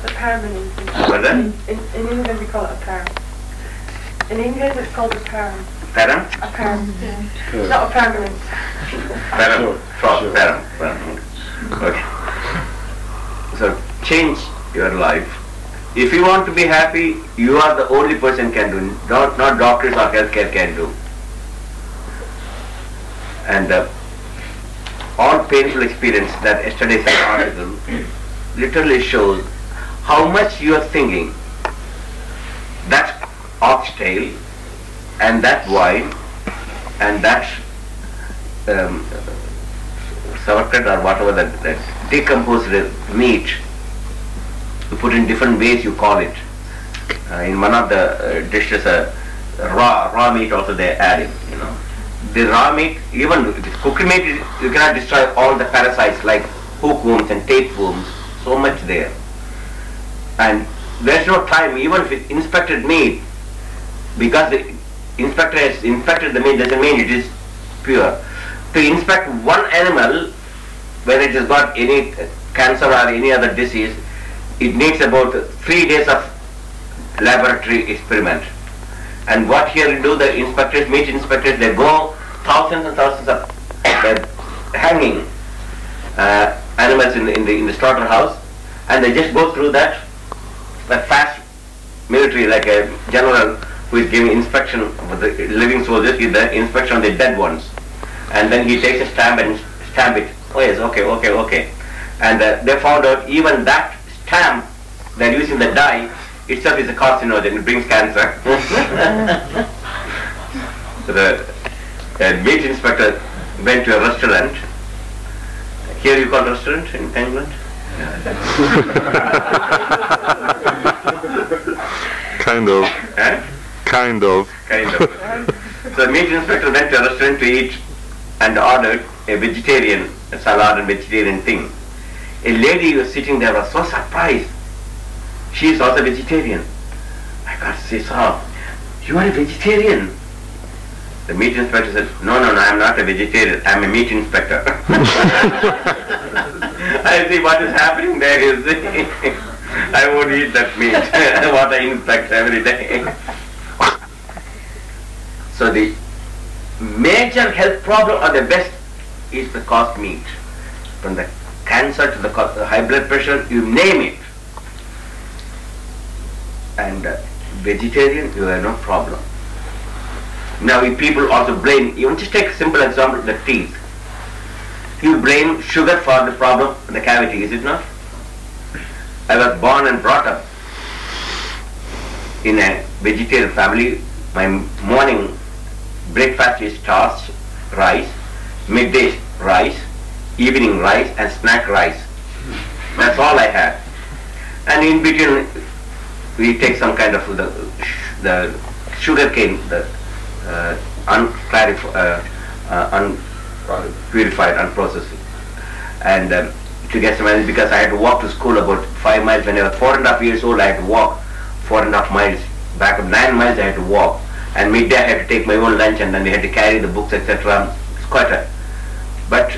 permanent. What's that? In England we call it a perm. In England it's called a perm. Param? A perm. Not a permanent. Param. Param. Okay. So change your life. If you want to be happy, you are the only person can do. Not doctors or healthcare can do. And all painful experience that yesterday's article literally shows how much you are thinking. That oxtail and that wine and that sauerkraut or whatever that decomposed meat, you put in different ways you call it. In one of the dishes, raw meat also they are adding, you know. The raw meat, even the cooked meat, you cannot destroy all the parasites like hookworms and tapeworms, so much there. And there's no time, even if it's inspected meat, because the inspector has inspected the meat doesn't mean it is pure. To inspect one animal, when it has got any cancer or any other disease, it needs about 3 days of laboratory experiment. And what here we do, the inspectors, meat inspectors, they go thousands and thousands of hanging animals in the slaughterhouse, and they just go through that fast military, like a general who is giving inspection of the living soldiers, give the inspection of the dead ones, and then he takes a stamp and stamp it. Oh yes, okay. And they found out even that stamp they're using, the dye itself is a carcinogen, it brings cancer. So the meat inspector went to a restaurant. Here you call restaurant in England? Kind of. Eh? Kind of. So the meat inspector went to a restaurant to eat and ordered a vegetarian salad and vegetarian thing. A lady was sitting there was so surprised. She is also vegetarian. I got to say, sir, you are a vegetarian? The meat inspector said, no, I am not a vegetarian. I am a meat inspector. I see what is happening there, you see. I won't eat that meat. What I inspect every day. So the major health problem or the best is the cost meat. From the cancer to the high blood pressure, you name it. And vegetarian, you have no problem. Now if people also blame, even just take a simple example, the teeth. You blame sugar for the problem, the cavity, is it not? I was born and brought up in a vegetarian family. My morning breakfast is tossed rice, midday rice, evening rice and snack rice. That's all I had. And in between we take some kind of the sugar cane, the unpurified, unprocessed, and to get some energy, because I had to walk to school about 5 miles. When I was 4.5 years old, I had to walk 4.5 miles. Back of 9 miles I had to walk, and midday I had to take my own lunch, and then we had to carry the books, etc. It's quite a, but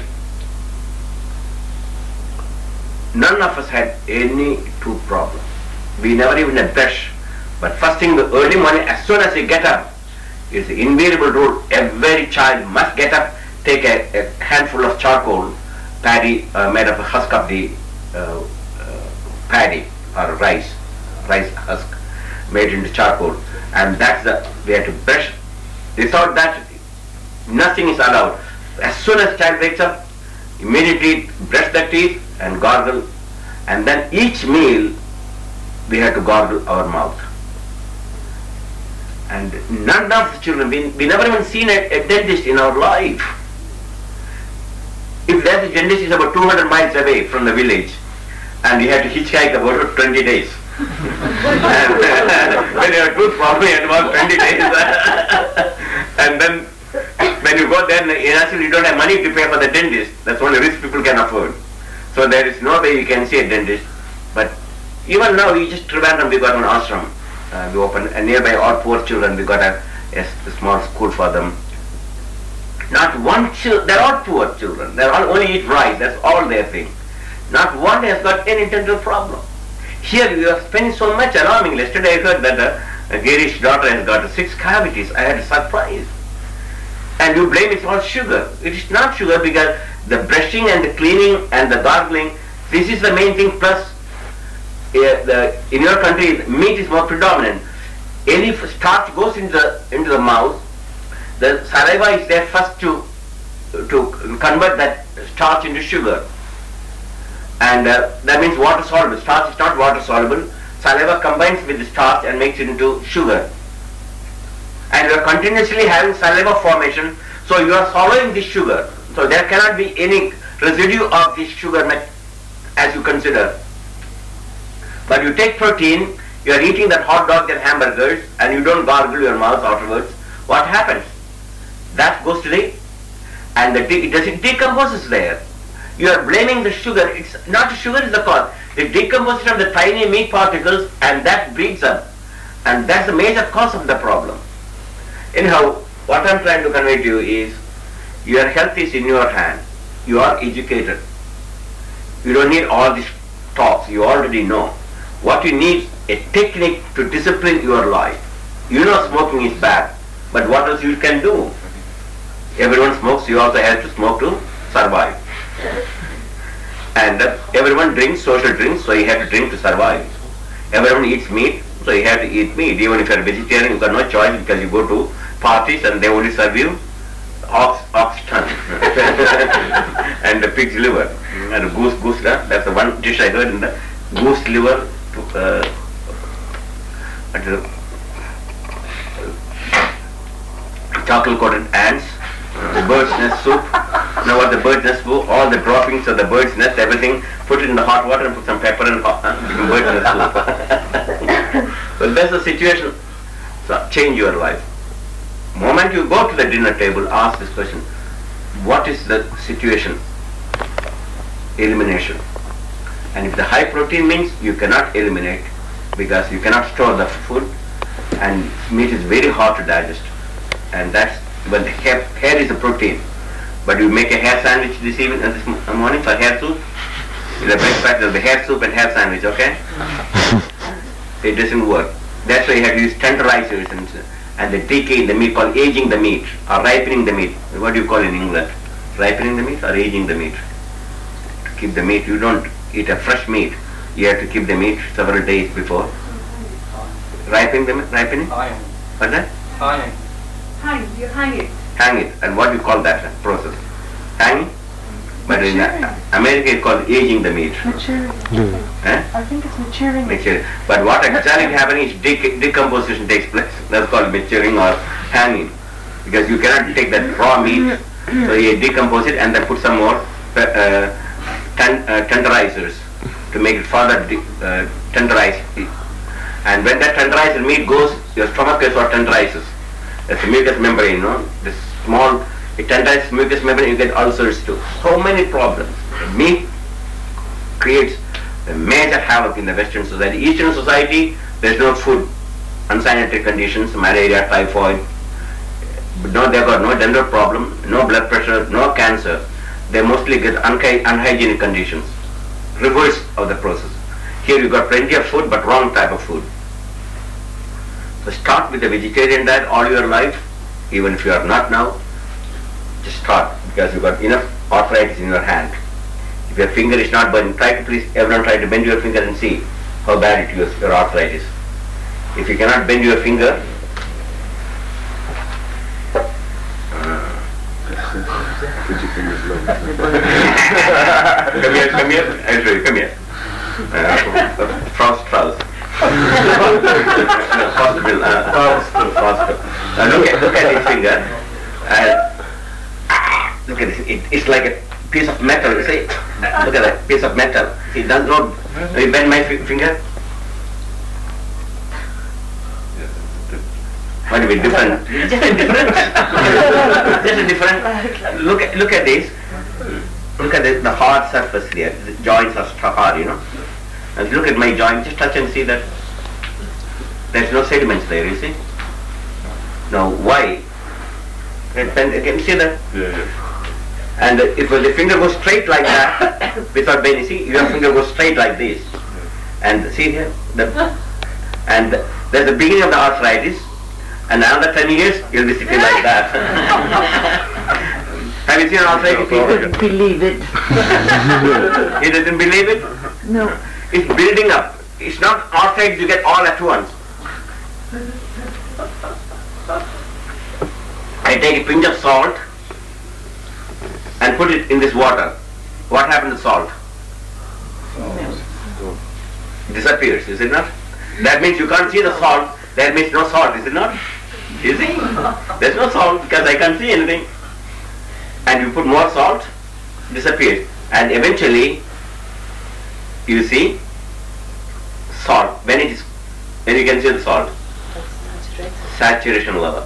none of us had any tooth problem. We never even had brush. But first thing, the early morning, as soon as you get up, it's an invariable rule. Every child must get up, take a handful of charcoal, paddy made of a husk of the paddy or rice husk made into charcoal, and that's we have to brush. Without that, nothing is allowed. As soon as child wakes up, immediately brush the teeth and gargle, and then each meal we have to gargle our mouth. And none of the children, we never even seen a dentist in our life. If there's a dentist is about 200 miles away from the village, and we had to hitchhike about 20 days. And when you have a tooth problem, you have to walk 20 days. And then when you go there, you don't have money to pay for the dentist. That's only rich people can afford. So there is no way you can see a dentist. But even now, we just Trivandrum, we got an ashram. We opened nearby all poor children. We got a small school for them. Not one they're all poor children. They all only eat rice. That's all their thing. Not one has got any dental problem. Here we are spending so much alarming. Yesterday I heard that Gary's daughter has got 6 cavities. I had a surprise. And you blame it's all sugar. It is not sugar, because the brushing and the cleaning and the gargling, this is the main thing. Plus, in your country, meat is more predominant. Any starch goes into the mouth, the saliva is there first to convert that starch into sugar. And that means water soluble. Starch is not water soluble. Saliva combines with the starch and makes it into sugar. And you are continuously having saliva formation, so you are swallowing this sugar. So there cannot be any residue of this sugar as you consider. But you take protein, you are eating that hot dogs and hamburgers, and you don't gargle your mouth afterwards. What happens? That goes to the, and it decomposes there. You are blaming the sugar. It's not the sugar is the cause. The decomposition of the tiny meat particles, and that breeds up. And that's the major cause of the problem. Anyhow, what I'm trying to convey to you is, your health is in your hand. You are educated. You don't need all these talks. You already know. What you need is a technique to discipline your life. You know smoking is bad, but what else you can do? Everyone smokes, you also have to smoke to survive. And everyone drinks social drinks, so you have to drink to survive. Everyone eats meat, so you have to eat meat. Even if you are vegetarian, you got no choice because you go to parties and they only serve you ox tongue and the pig's liver and goose. That's the one dish I heard in the goose liver. Chocolate coated ants, bird's nest soup. You know what the bird's nest soup? All the droppings of the bird's nest, everything. Put it in the hot water and put some pepper and bird's nest soup. Well, that's the situation. So change your life. Moment you go to the dinner table, ask this question: what is the situation? Elimination. And if the high protein means you cannot eliminate because you cannot store the food, and meat is very hard to digest. And that's when the hair is a protein. But you make a hair sandwich this evening and this morning for hair soup. In the breakfast there'll be hair soup and hair sandwich, okay? It doesn't work. That's why you have to use tenderizers and the decay in the meat called aging the meat or ripening the meat. What do you call in England? Ripening the meat or aging the meat? To keep the meat, you don't eat a fresh meat. You have to keep the meat several days before. Ripening the meat? Ripening? What's that? You hang it. Hang it. And what do you call that process? Hanging? But in America it's called aging the meat. Maturing. I think it's maturing. But what exactly happening is decomposition takes place. That's called maturing or hanging. Because you cannot take that raw meat, so you decompose it and then put some more tenderizers to make it further tenderized. And when that tenderized meat goes, your stomach is what tenderizes. That's the mucous membrane, this small, it tenderizes mucous membrane, you get ulcers too. So many problems. Meat creates a major havoc in the Western society. Eastern society, there's no food, unsanitary conditions, malaria, typhoid. But no, they've got no dental problem, no blood pressure, no cancer. They mostly get unhygienic conditions. Reverse of the process. Here you got plenty of food, but wrong type of food. So start with a vegetarian diet all your life, even if you are not now. Just start, because you got enough arthritis in your hand. If your finger is not burning, everyone try to bend your finger and see how bad it is, your arthritis. If you cannot bend your finger, Put your fingers low. come here, I'll show you, come here. Frost trousers. Look at his finger. Look at this. It's like a piece of metal. You see? Look at that piece of metal. It does not. You bend my finger. Might be different. Just a different. Just a different. Look at this. Look at the hard surface here. The joints are hard, And look at my joint, just touch and see that there's no sediments there, you see? Now, why? Can you see that? Yeah. And if the finger goes straight like that, without bending, see, your finger goes straight like this. And see here? And there's the beginning of the arthritis, and another 10 years, you'll be sitting like that. Have you seen an arthritis? He wouldn't believe it. He doesn't believe it? No. It's building up. It's not arthritis you get all at once. I take a pinch of salt and put it in this water, what happened to salt? Disappears, is it not? That means you can't see the salt, that means no salt, is it not? You see? There's no salt because I can't see anything. And you put more salt, disappears. And eventually, you see salt. When you can see the salt? Saturation level.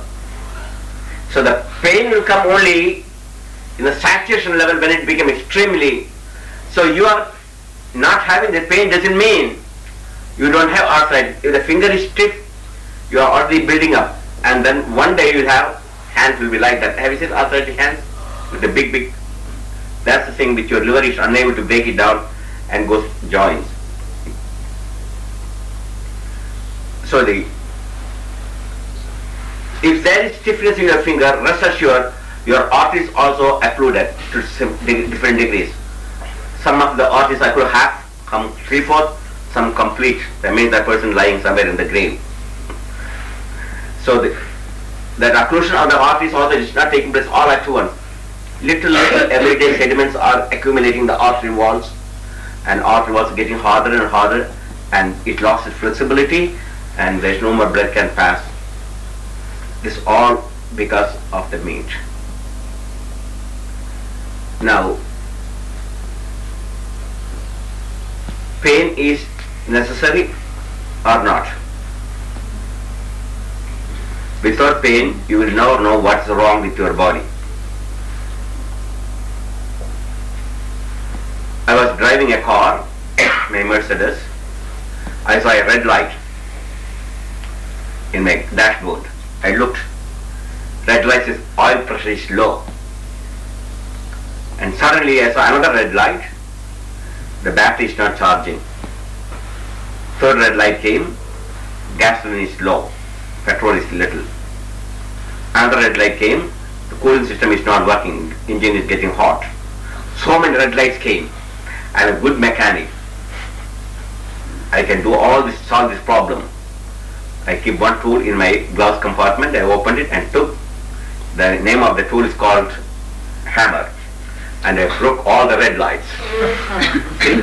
So the pain will come only in the saturation level when it becomes extremely. So you are not having the pain doesn't mean you don't have arthritis. If the finger is stiff, you are already building up. And then one day you will have, hands will be like that. Have you seen arthritic hands? With the big, that's the thing which your liver is unable to break it down and goes joints. So if there is stiffness in your finger, rest assured your arteries also occluded to different degrees. Some of the arteries occlude half, come 3/4, some complete. That means that person lying somewhere in the grave. So that occlusion of the arteries also is not taking place all at once. Little everyday sediments are accumulating the artery walls, and artery walls are getting harder and harder, and it lost its flexibility, and there's no more blood can pass. This all because of the meat. Now, pain is necessary or not? Without pain, you will never know what's wrong with your body. I was driving a car, my Mercedes. I saw a red light in my dashboard. I looked. Red light says oil pressure is low. And suddenly I saw another red light. The battery is not charging. Third red light came. Gasoline is low. Petrol is little. Another red light came. The cooling system is not working. Engine is getting hot. So many red lights came. I am a good mechanic. I can do all this, solve this problem. I keep one tool in my gloves compartment. I opened it and took. The name of the tool is called hammer. And I broke all the red lights. See?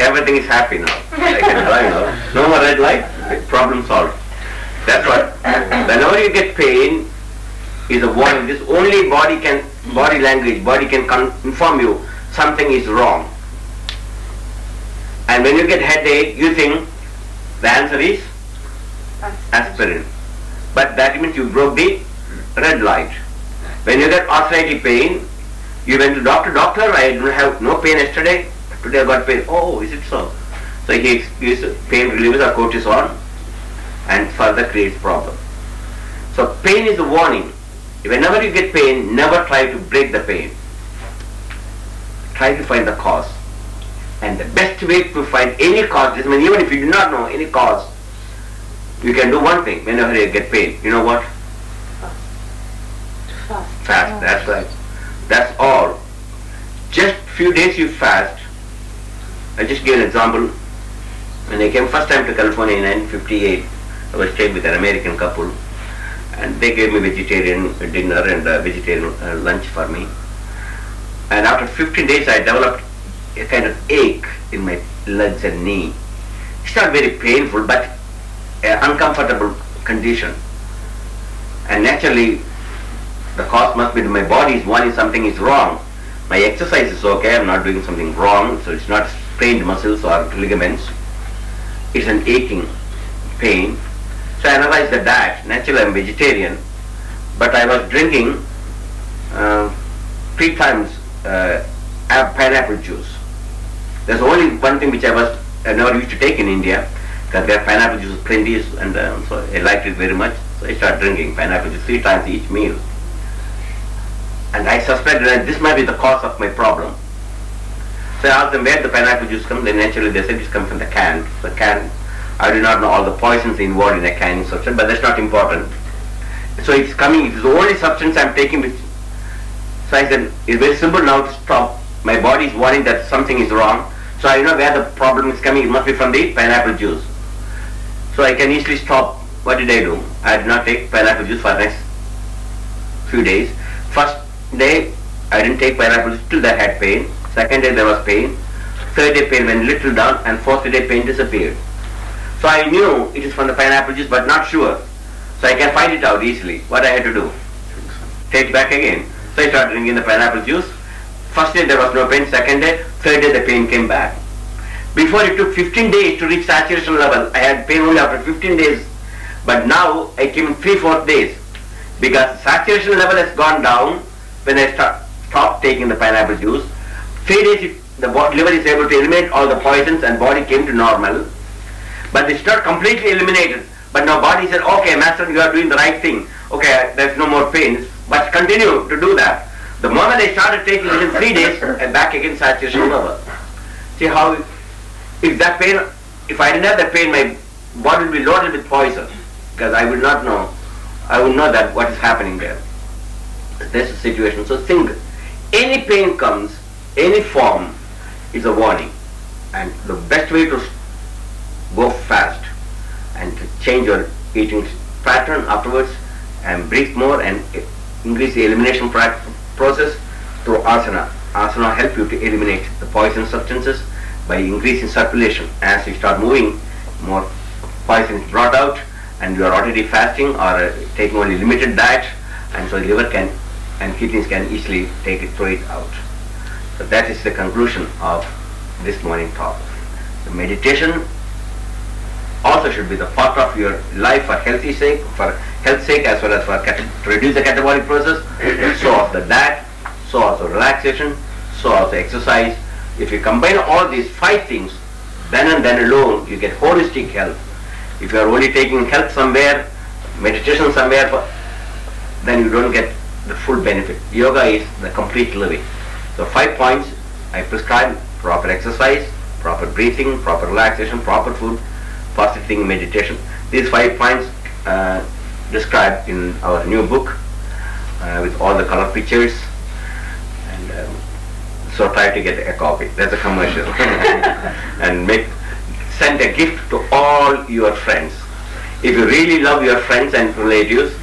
Everything is happy now. I can drive now. No more red light. Problem solved. That's what. Whenever you get pain, is a warning. This only body can inform you something is wrong. And when you get headache, you think the answer is aspirin. But that means you broke the red light. When you get arthritic pain, you went to doctor, I don't have no pain yesterday, today I got pain. Oh, is it so? So he gives pain relievers or cortisone and further creates problem. So pain is a warning. Whenever you get pain, never try to break the pain. Try to find the cause. And the best way to find any cause, even if you do not know any cause, you can do one thing whenever you get pain. You know what? Fast, that's right. That's all. Just few days you fast. I just give an example. When I came first time to California in 1958, I was staying with an American couple, and they gave me vegetarian dinner and vegetarian lunch for me. And after 15 days I developed a kind of ache in my legs and knee. It's not very painful, but an uncomfortable condition. And naturally, the cause must be that my body is warning something is wrong. My exercise is okay, I'm not doing something wrong, so it's not sprained muscles or ligaments. It's an aching pain. So I analyzed the diet. Naturally, I'm vegetarian, but I was drinking 3 times pineapple juice. There's only one thing which I never used to take in India, because there are pineapple juice plenty, and so I liked it very much. So I started drinking pineapple juice 3 times each meal. And I suspected that this might be the cause of my problem. So I asked them where the pineapple juice comes. Then naturally they said it's come from the can. The can, I do not know all the poisons involved in a canning substance, but that's not important. So it's coming, it is the only substance I'm taking which. So I said, it's very simple now to stop. My body is warning that something is wrong. So I know where the problem is coming. It must be from the pineapple juice. So I can easily stop. What did I do? I did not take pineapple juice for the next few days. First day, I didn't take pineapple juice till I had pain. Second day there was pain. Third day pain went little down, and fourth day pain disappeared. So I knew it is from the pineapple juice, but not sure. So I can find it out easily. What I had to do? Take back again. So I started drinking the pineapple juice. First day there was no pain. Second day, third day the pain came back. Before it took 15 days to reach saturation level. I had pain only after 15 days. But now I came in 3/4 days. Because saturation level has gone down when I stopped taking the pineapple juice. 3 days the liver is able to eliminate all the poisons and body came to normal. But it's not completely eliminated. But now body said, okay, master, you are doing the right thing. Okay, there's no more pain. But continue to do that. The moment I started taking within 3 days, I'm back again saturation level. See how, if that pain, if I didn't have that pain, my body will be loaded with poison. Because I would not know. I would know that what is happening there. That's the situation. So think, any pain comes, any form, is a warning. And the best way to go fast and to change your eating pattern afterwards and breathe more and increase the elimination process through asana. Asana help you to eliminate the poison substances by increasing circulation. As you start moving, more poison is brought out and you are already fasting or taking only limited diet, and so the liver can and kidneys can easily throw it out. So that is the conclusion of this morning talk. The meditation also should be the part of your life for healthy sake, for health sake as well as for to reduce the catabolic process. So also the diet, so also relaxation, so also exercise. If you combine all these 5 things, then and then alone you get holistic health. If you are only taking health somewhere, meditation somewhere, then you don't get the full benefit. Yoga is the complete living. So 5 points I prescribe: proper exercise, proper breathing, proper relaxation, proper food, positive thinking, meditation. These 5 points described in our new book with all the color pictures. And so try to get a copy. That's a commercial. And send a gift to all your friends. If you really love your friends and relatives,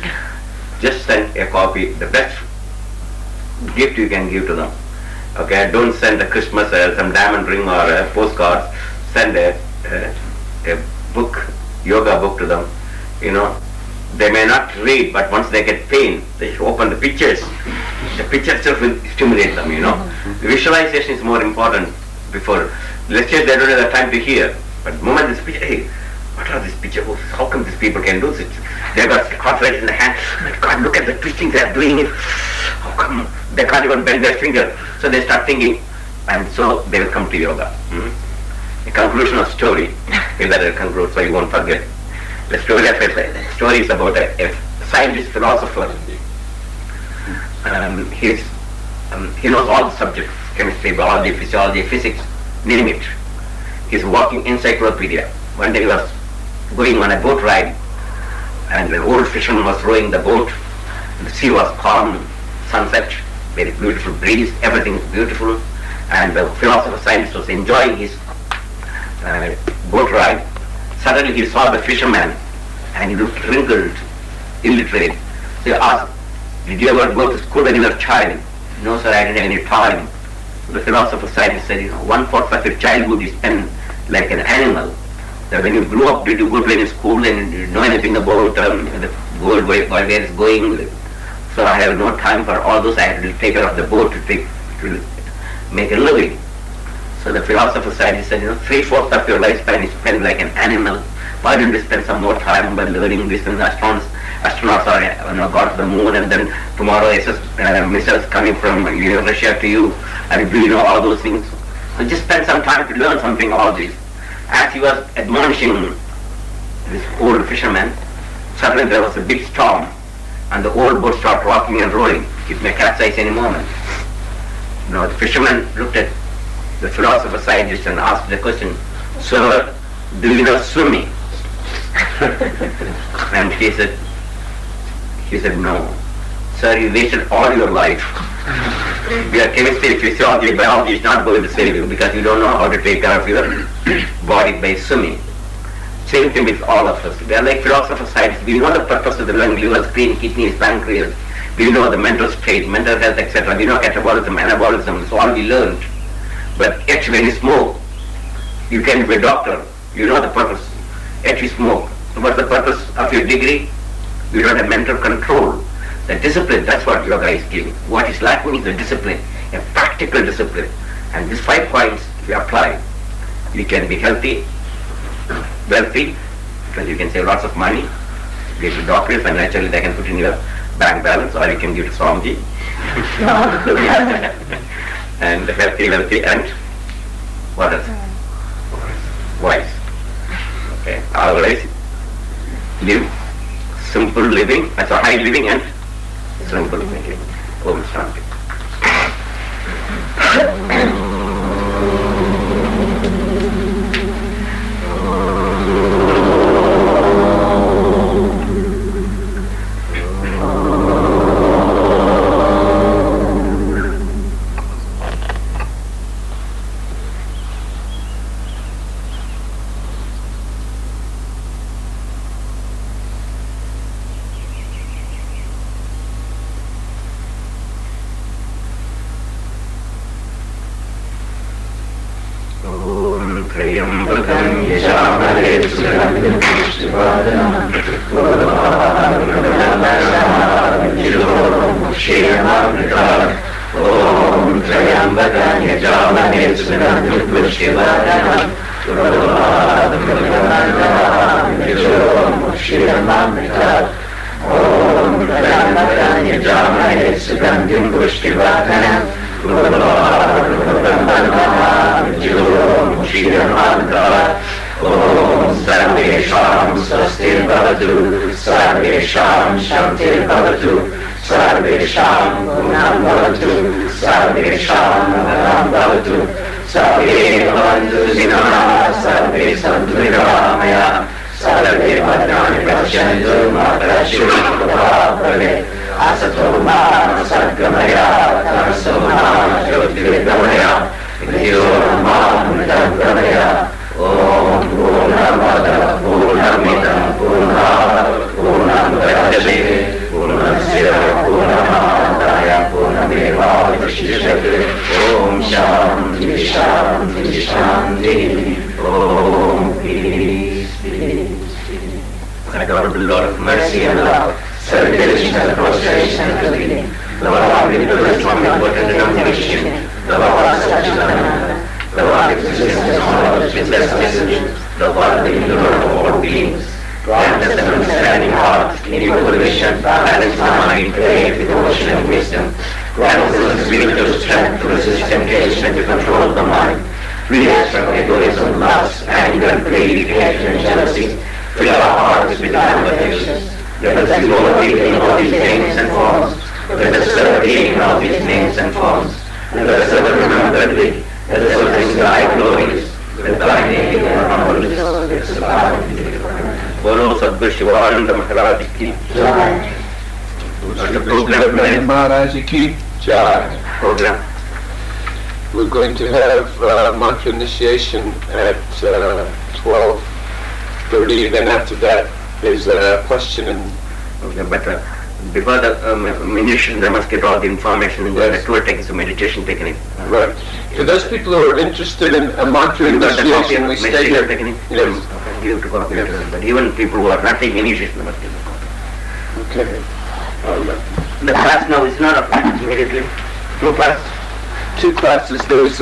just send a copy. The best gift you can give to them. Okay, don't send a Christmas some diamond ring or a postcard. Send a book, yoga book to them. You know, they may not read, but once they get pain, they should open the pictures. The picture itself will stimulate them. You know, the visualization is more important. Before lectures, they don't have the time to hear. But the moment this picture, hey, what are these pictures? How come these people can do this? They've got arthritis in the hand. My God, look at the twisting they are doing it. How come they can't even bend their finger? So they start thinking, and so they will come to yoga. The conclusion of story is that it concludes, so you won't forget. The story, as I said, the story is about a scientist, philosopher. He knows all the subjects: chemistry, biology, physiology, physics, name it. He's walking encyclopedia. One day he was going on a boat ride, and the old fisherman was rowing the boat. The sea was calm, sunset, very beautiful breeze, everything is beautiful, and the philosopher scientist was enjoying his boat ride. Suddenly he saw the fisherman, and he looked wrinkled, illiterate. So he asked, "Did you ever go to school when you were a child?" "No, sir, I didn't have any time." The philosopher scientist said, 1/4 of your childhood you spend like an animal. So when you grew up, did you go to any school and you know anything about the world where it's going? So I have no time for all those. I have to take care of the boat to make a living. So the philosopher scientist said, 3/4 of your lifespan is spent like an animal. Why don't you spend some more time by learning this? And astronauts are got to the moon, and then tomorrow missiles coming from Russia to you, and do you know all those things? So just spend some time to learn something, all this. As he was admonishing this old fisherman, suddenly there was a big storm, and the old boat started rocking and rolling. It may capsize any moment. Now the fisherman looked at the philosopher scientist and asked the question, "Sir, do you know swimming?" And he said, "No. Sir, you wasted all your life. Your chemistry, physiology, biology is not going to save you because you don't know how to take care of your body by swimming." Same thing with all of us. We are like philosopher scientists. We know the purpose of the lung, liver, spleen, kidneys, pancreas. We know the mental state, mental health, etc. We know catabolism, anabolism, it's all we learned. But actually when you smoke, you can be a doctor, you know the purpose. Actually smoke. What's the purpose of your degree? You don't have mental control. The discipline, that's what yoga is giving. What is lacking is the discipline, a practical discipline. And these 5 points you apply. You can be healthy, wealthy, because you can save lots of money, give to doctors and naturally they can put in your bank balance, or you can give to Swami. And healthy, wealthy, and what else? Wise. Okay, otherwise live simple living, so high living and simple living. Om Shanti. We're going to have mantra initiation at 12:30. Then after that, there's a question and. Okay, but before the initiation, they must get all the information in the tour techniques of meditation technique. Right. For those people who are interested in a mantra initiation, we stay here. Yes. Give to copy. But even people who are not taking initiation, they must give. Okay. The class now is not a class immediately. No class. 2 classes. There's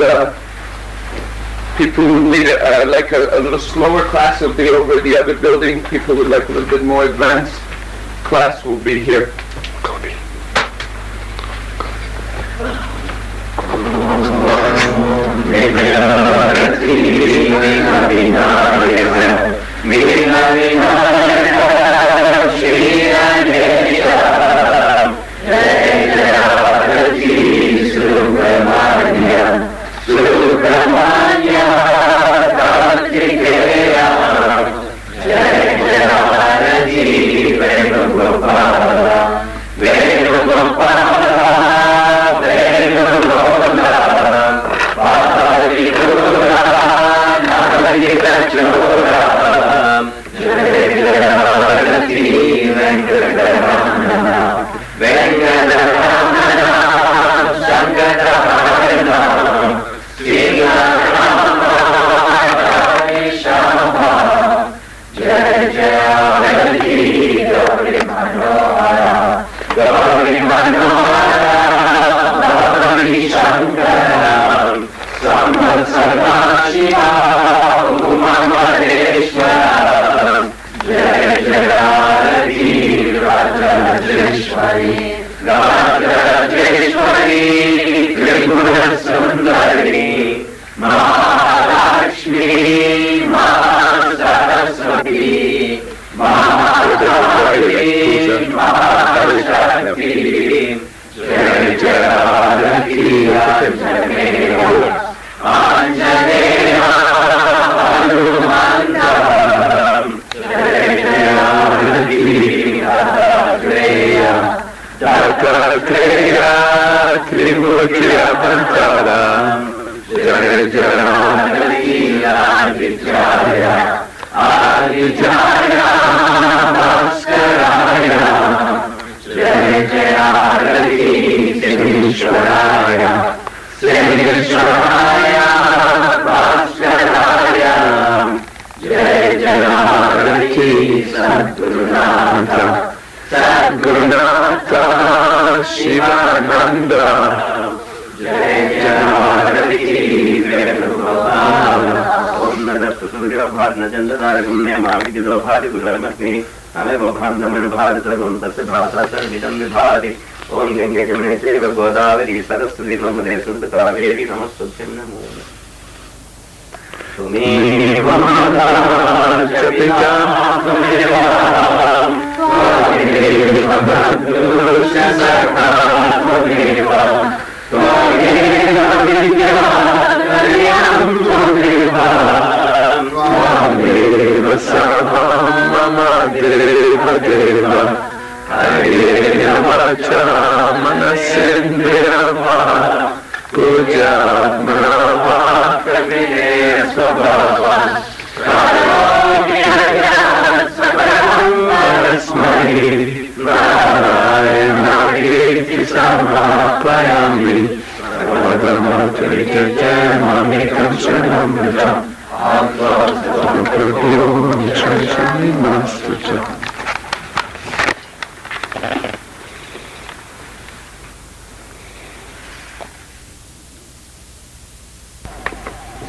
people who need like a little slower class will be over the other building. People who like a little bit more advanced class will be here. Jai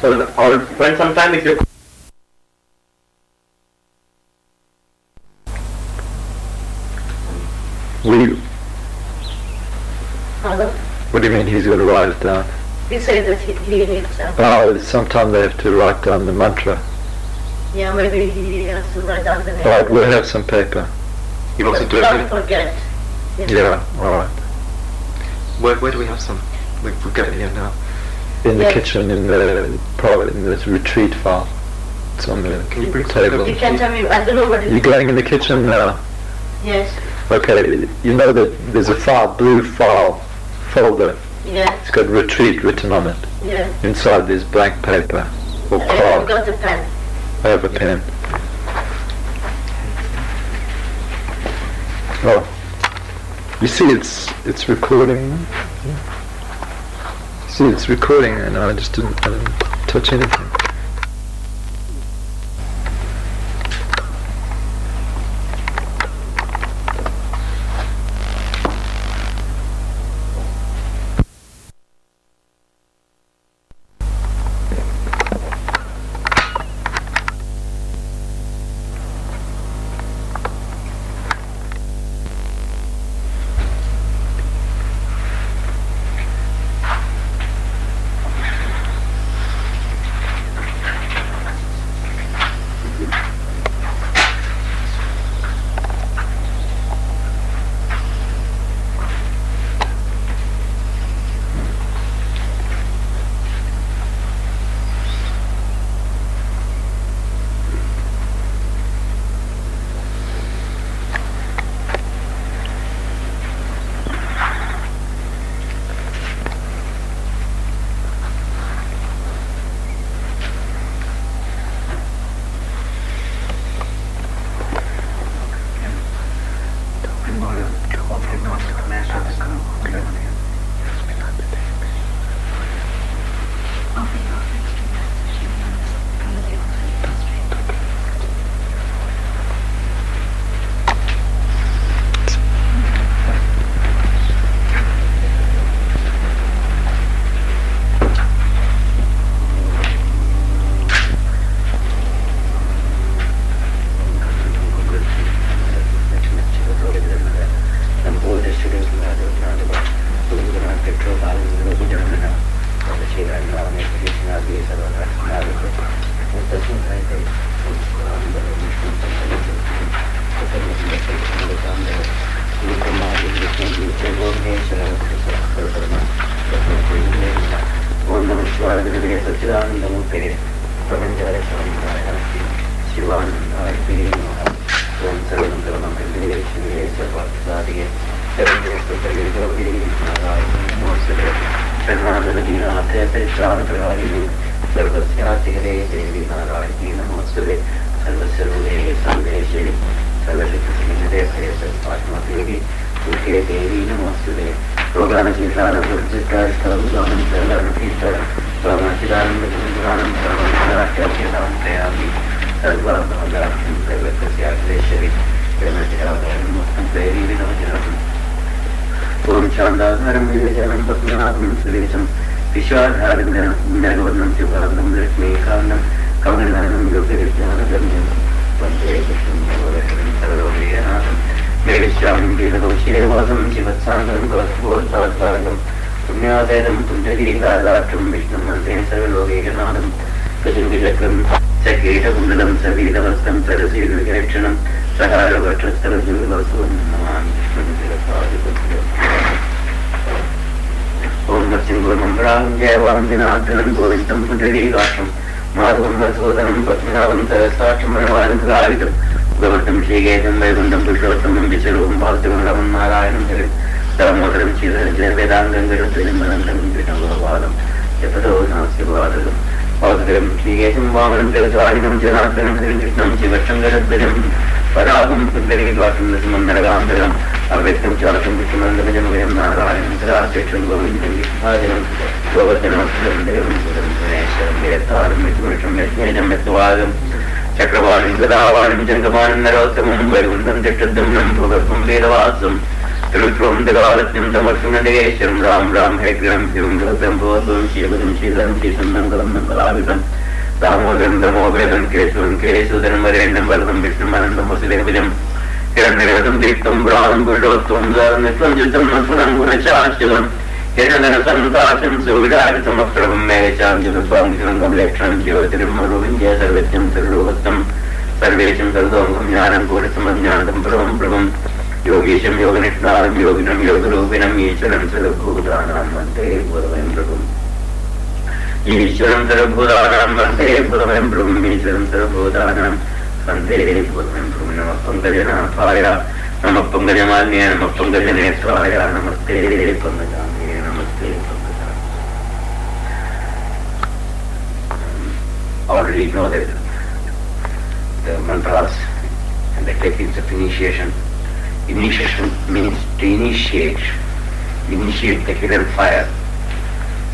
So, or when sometime if you What do you mean he's going to write it down? He said that he needs to. Oh, sometime they have to write down the mantra. Yeah, maybe he has to write down the name. Right, we'll have some paper. You want to do Don't it? forget. Yes. Yeah, all right. Where do we have some? We've got it here now. In the Yes. kitchen, probably in this retreat file. It's on the Can you bring some table. You can tell me, I don't know what it You're is. going in the kitchen now? Yes, Okay, you know that there's a file, blue file, folder. yes, It's got retreat written on it. yes. Inside there's blank paper or I cloth. got the pen. I have a pen. Oh, you see, it's recording. See, it's recording, and I didn't touch anything. Sachidānandamūrtē Prapanchāya Shamantaya Shivanandaya Pirinoha Om Sarvanandaram Kirtineshvare Sarvasadiye Narayan Pranadhanadhinathe Parishranaprayini Sarvasyātikare Devi Narayani Namostave Sarvasarvane Sarveshri Sarvashiktasimhade Sarvasatmadevi Surke Devi Namostave Rogana Shikara Surjika Sarvadanam Sarvarapita Sarvasidanam Sarvanam Sarvanam Tayami Sarvadhanam Sarvasyātikare Sarvasarvane Devi Namostave Om Chandagaram Vijayanam Bhaktinātham Sudesham Vishwadharam Nagavanam Sivaram Lakshmi-kānam Kavananam Yogavijanam Vandekasham Bhavaram Sarvavriyanam Mevishyam Vivadoshirevasam Shivatsangaram Gavasbodhavasaram Punyādēram Pundarīgādātram Vishnam Mantē Sarvalokeganādam Kajamvijakram Sakiritakundalam Savidavastam Sarasirvigakshanam Saharavatrastarajivasvam Namāmi Om Narasimha Jayavāram Dinādhanam Govindam Pundarīgātram Madhavam Vasodaram Patmināvam Sarasātram Manavāram Gavardam Shrigetam Vaigundam Purushottamam Visaruvam Bhāsavaram Nārayanam Harim Dhammodaram Shridaram Vedāngam Garudaram Manandam Vitanavādam Yapato Nāsivādam Bhāsavaram Shrigetam Vāmanam Jagatājinam Janādhanam Harim Shivasham Garudaram Parāgam Pundarīgātram Nasimam Naragāmbaram Avektam Chālatam Vishamandamajam Vayam Nārayanam Sarāsvecham Govindam Vishādhanam Govardhanam Sudam Ganesharam Vedāram Vishmurasham Vishmedam Vetavādam Chakravarim Gadavarim Jangamanam Narottamam Vaigundam Tishtadamnam Bhagavam Vedavasam Rutvam Dagalatnam Tamarsunadesharam Ram Ram Hekram Sivam Gatam Bhavatam Shivatam Shilam Tisam Mangalam Mangalavipam Damodaram Damodaram Keswaram Kesudaram Varendam Valadam Vishnumanandam Vasudevidam Hiraniratam Diktam Braham Gurdottam Zaranitvam Juttam Masunam Gunachashtalam Hiranara Santasam Suvidaritam Apravam Megacham Juttam Gam Leksham Jyotiram Maruvinja Sarvetyam Saruvastam Sarvesham Sardongam Jnanam Purasamam Jnanam Pravam Pravam Yogesham Yoganishnaram Yoginam Yogarupinam Isharam Sarabhudanam Vande Bhudavayam Prabhum Isharam Sarabhudanam Vande Bhudavayam Prabhum Isharam Sarabhudanam Vande Bhudavayam Prabhum Namah Pangajanam Phaya Namah Pangajamalya Namah Pangajanesvaya Namaste Pangajami Namaste Pangajami. Already know that the mantras and the techniques of initiation. Initiation means to initiate the hidden fire.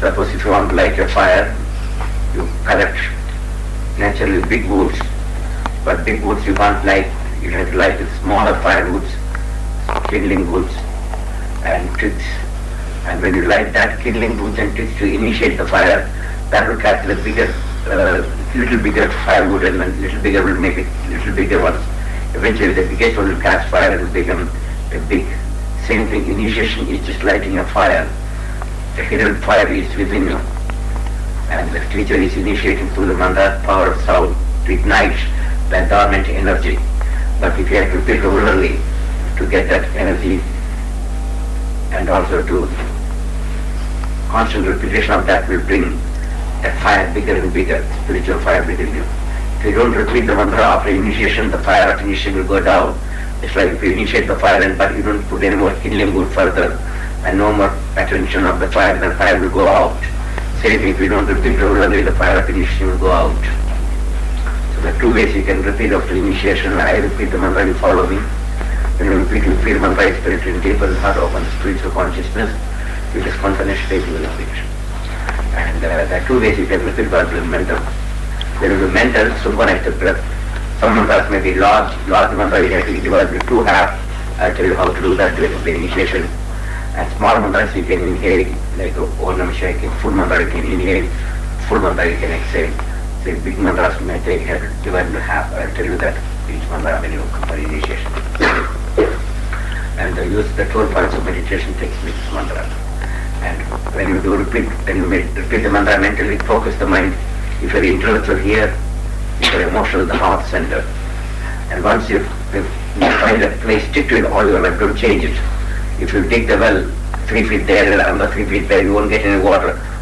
Suppose if you want to light a fire, you collect naturally big woods, but big woods you can't light. You have to light with smaller firewoods, kindling woods and twigs. And when you light that kindling woods and twigs to initiate the fire, that will catch the bigger, little bigger firewood, and then little bigger will make it little bigger ones. Eventually the biggest one will catch fire and will become a big. Same thing, initiation is just lighting a fire. The hidden fire is within you. And the teacher is initiating through the mantra power of sound to ignite that dormant energy. But if you have to repeat regularly to get that energy, and also to constant repetition of that will bring that fire bigger and bigger, spiritual fire within you. If you don't repeat the mantra after initiation, the fire of initiation will go down. It's like if you initiate the fire and but you don't put any more kindling wood further and no more attention of the fire, then the fire will go out. Same thing, if you don't repeat regularly, the fire of initiation will go out. So there are two ways you can repeat after initiation. I repeat the mantra, you follow me. When you repeat the mantra, it's penetrating deeper, heart open, spiritual consciousness, you just spontaneous state will appear. And there are two ways you can repeat the mental. There is a mental supernatural breath. Some mantras may be large mantras you have to divide into two halves. I'll tell you how to do that during the initiation. And small mantras you can inhale, like Om Namah Shivaya, full mantra you can inhale, full mantra you can exhale. The big mantras may take have to divide into half. I'll tell you that each mantra when you come for initiation. And use the 12 points of meditation technique with this mantra. And when you do repeat the mantra mentally, focus the mind. If your intellectual here, if your emotional, the heart center. And once you find that place, stick to it all your life, don't change it. If you dig the well 3 feet there and another 3 feet there, you won't get any water.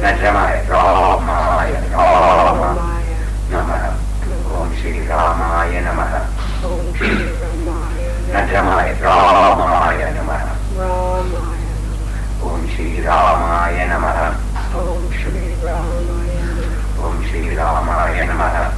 Nadramaya Ramaya Rama Namaha. Om Shri Ramaya Namaha. Nadramaya Ramaya Namaha. Om Shri Ramaya Namaha. Om Shri Ramaya Namaha. Om Shri Ramaya Namaha.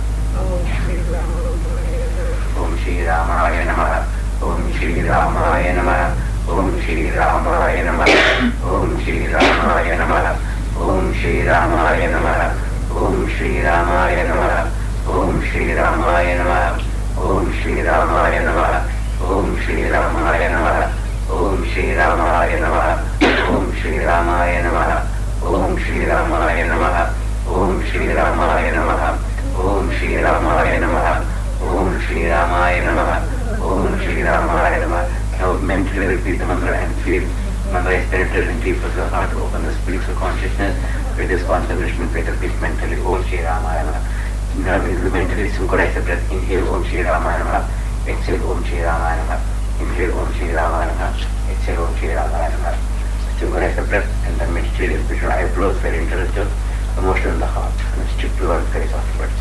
Om Shri Ramaya Namaha. Om Shri Ramaya Namaha. Om Shri Ramaya Namaha. Om Shri Ramaya Namaha. Om Shri Ramaya Namaha. Om Shri Ramaya Namaha. Om Shri Ramaya Namaha. Om Shri Ramaya Namaha. Om Shri Ramaya Namaha. Om Shri Ramaya Namaha. Om Shri Ramaya Namaha. Om Shri Ramaya Namaha. Om Shri Ramaya Namaha. Om Shri Ramaya Namaha. Om Shri Ramaya Namaha. Now mentally repeat the mantra and feel mantra is penetrating deep of the heart, open the spirits of consciousness with this concentration, better repeat mentally Om Shri Ramaya Namaha. Now mentally synchronize the breath, inhale Om Shri Ramaya Namaha, exhale Om Shri Ramaya Namaha, inhale Om Shri Ramaya Namaha, exhale Om Shri Ramaya Namaha. Synchronize the breath and then meditate between eyebrows, very intellectual, emotion in the heart, and stick to our face afterwards.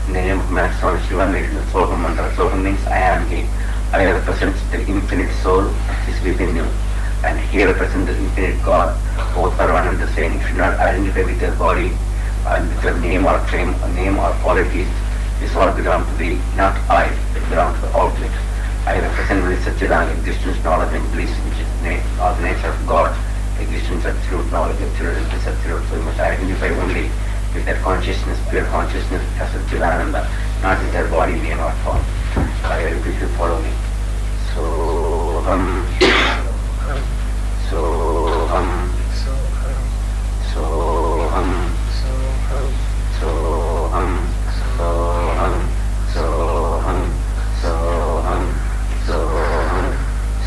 In the name of my soul, Shiva makes the soul mantra. Soul means I am He. I represent the infinite soul which is within you. And He represents the infinite God. Both are one and the same. You should not identify with your body and with your name or claim, or name or qualities. This all belongs to Thee, not I. It belongs to the object. I represent with Satchidananda existence, knowledge and bliss, which is all the nature of God. Existence, absolute knowledge, absolute and bliss, absolute. So you must identify only with that consciousness, pure consciousness as Satchidananda, not with their body, name or form. I repeat, you follow me. Soham, Soham, Soham, Soham, Soham, Soham, Soham, Soham,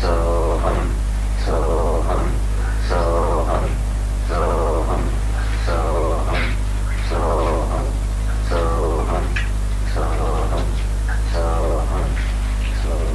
Soham, Soham, Soham, Soham, Soham, Soham, Soham, Soham, Soham, Soham.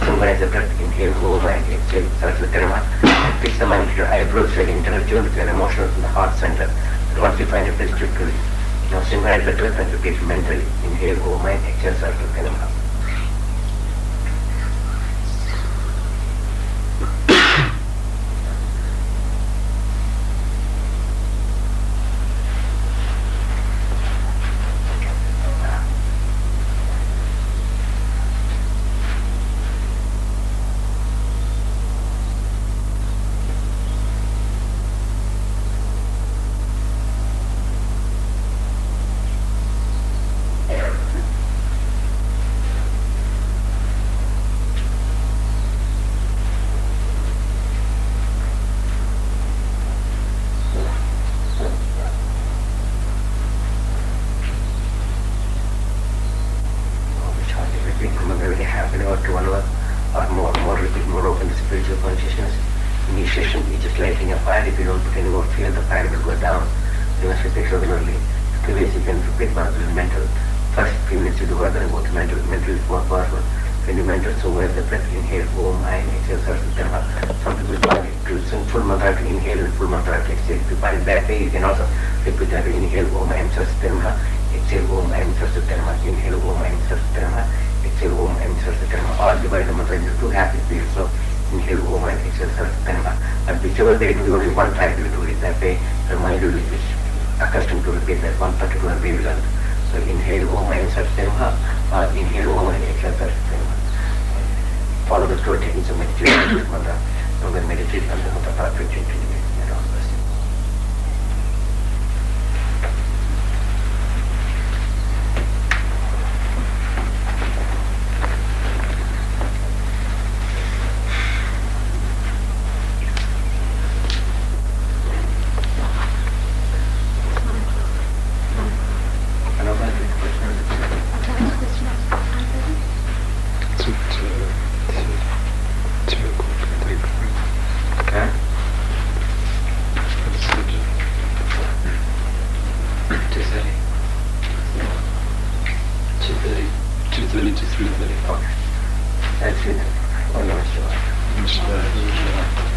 synchronize the breath, inhale, hold, and exhale, Saraswati, and fix the mind to your eyebrows, your intellectual, your emotional, and the heart center. And once you find a place to now synchronize the breath and repeat mentally. Inhale, hold, and exhale, Saraswati. Follow the 2 techniques of meditation, and then meditate on the perfect and all this. That's it. Oh, no, sure.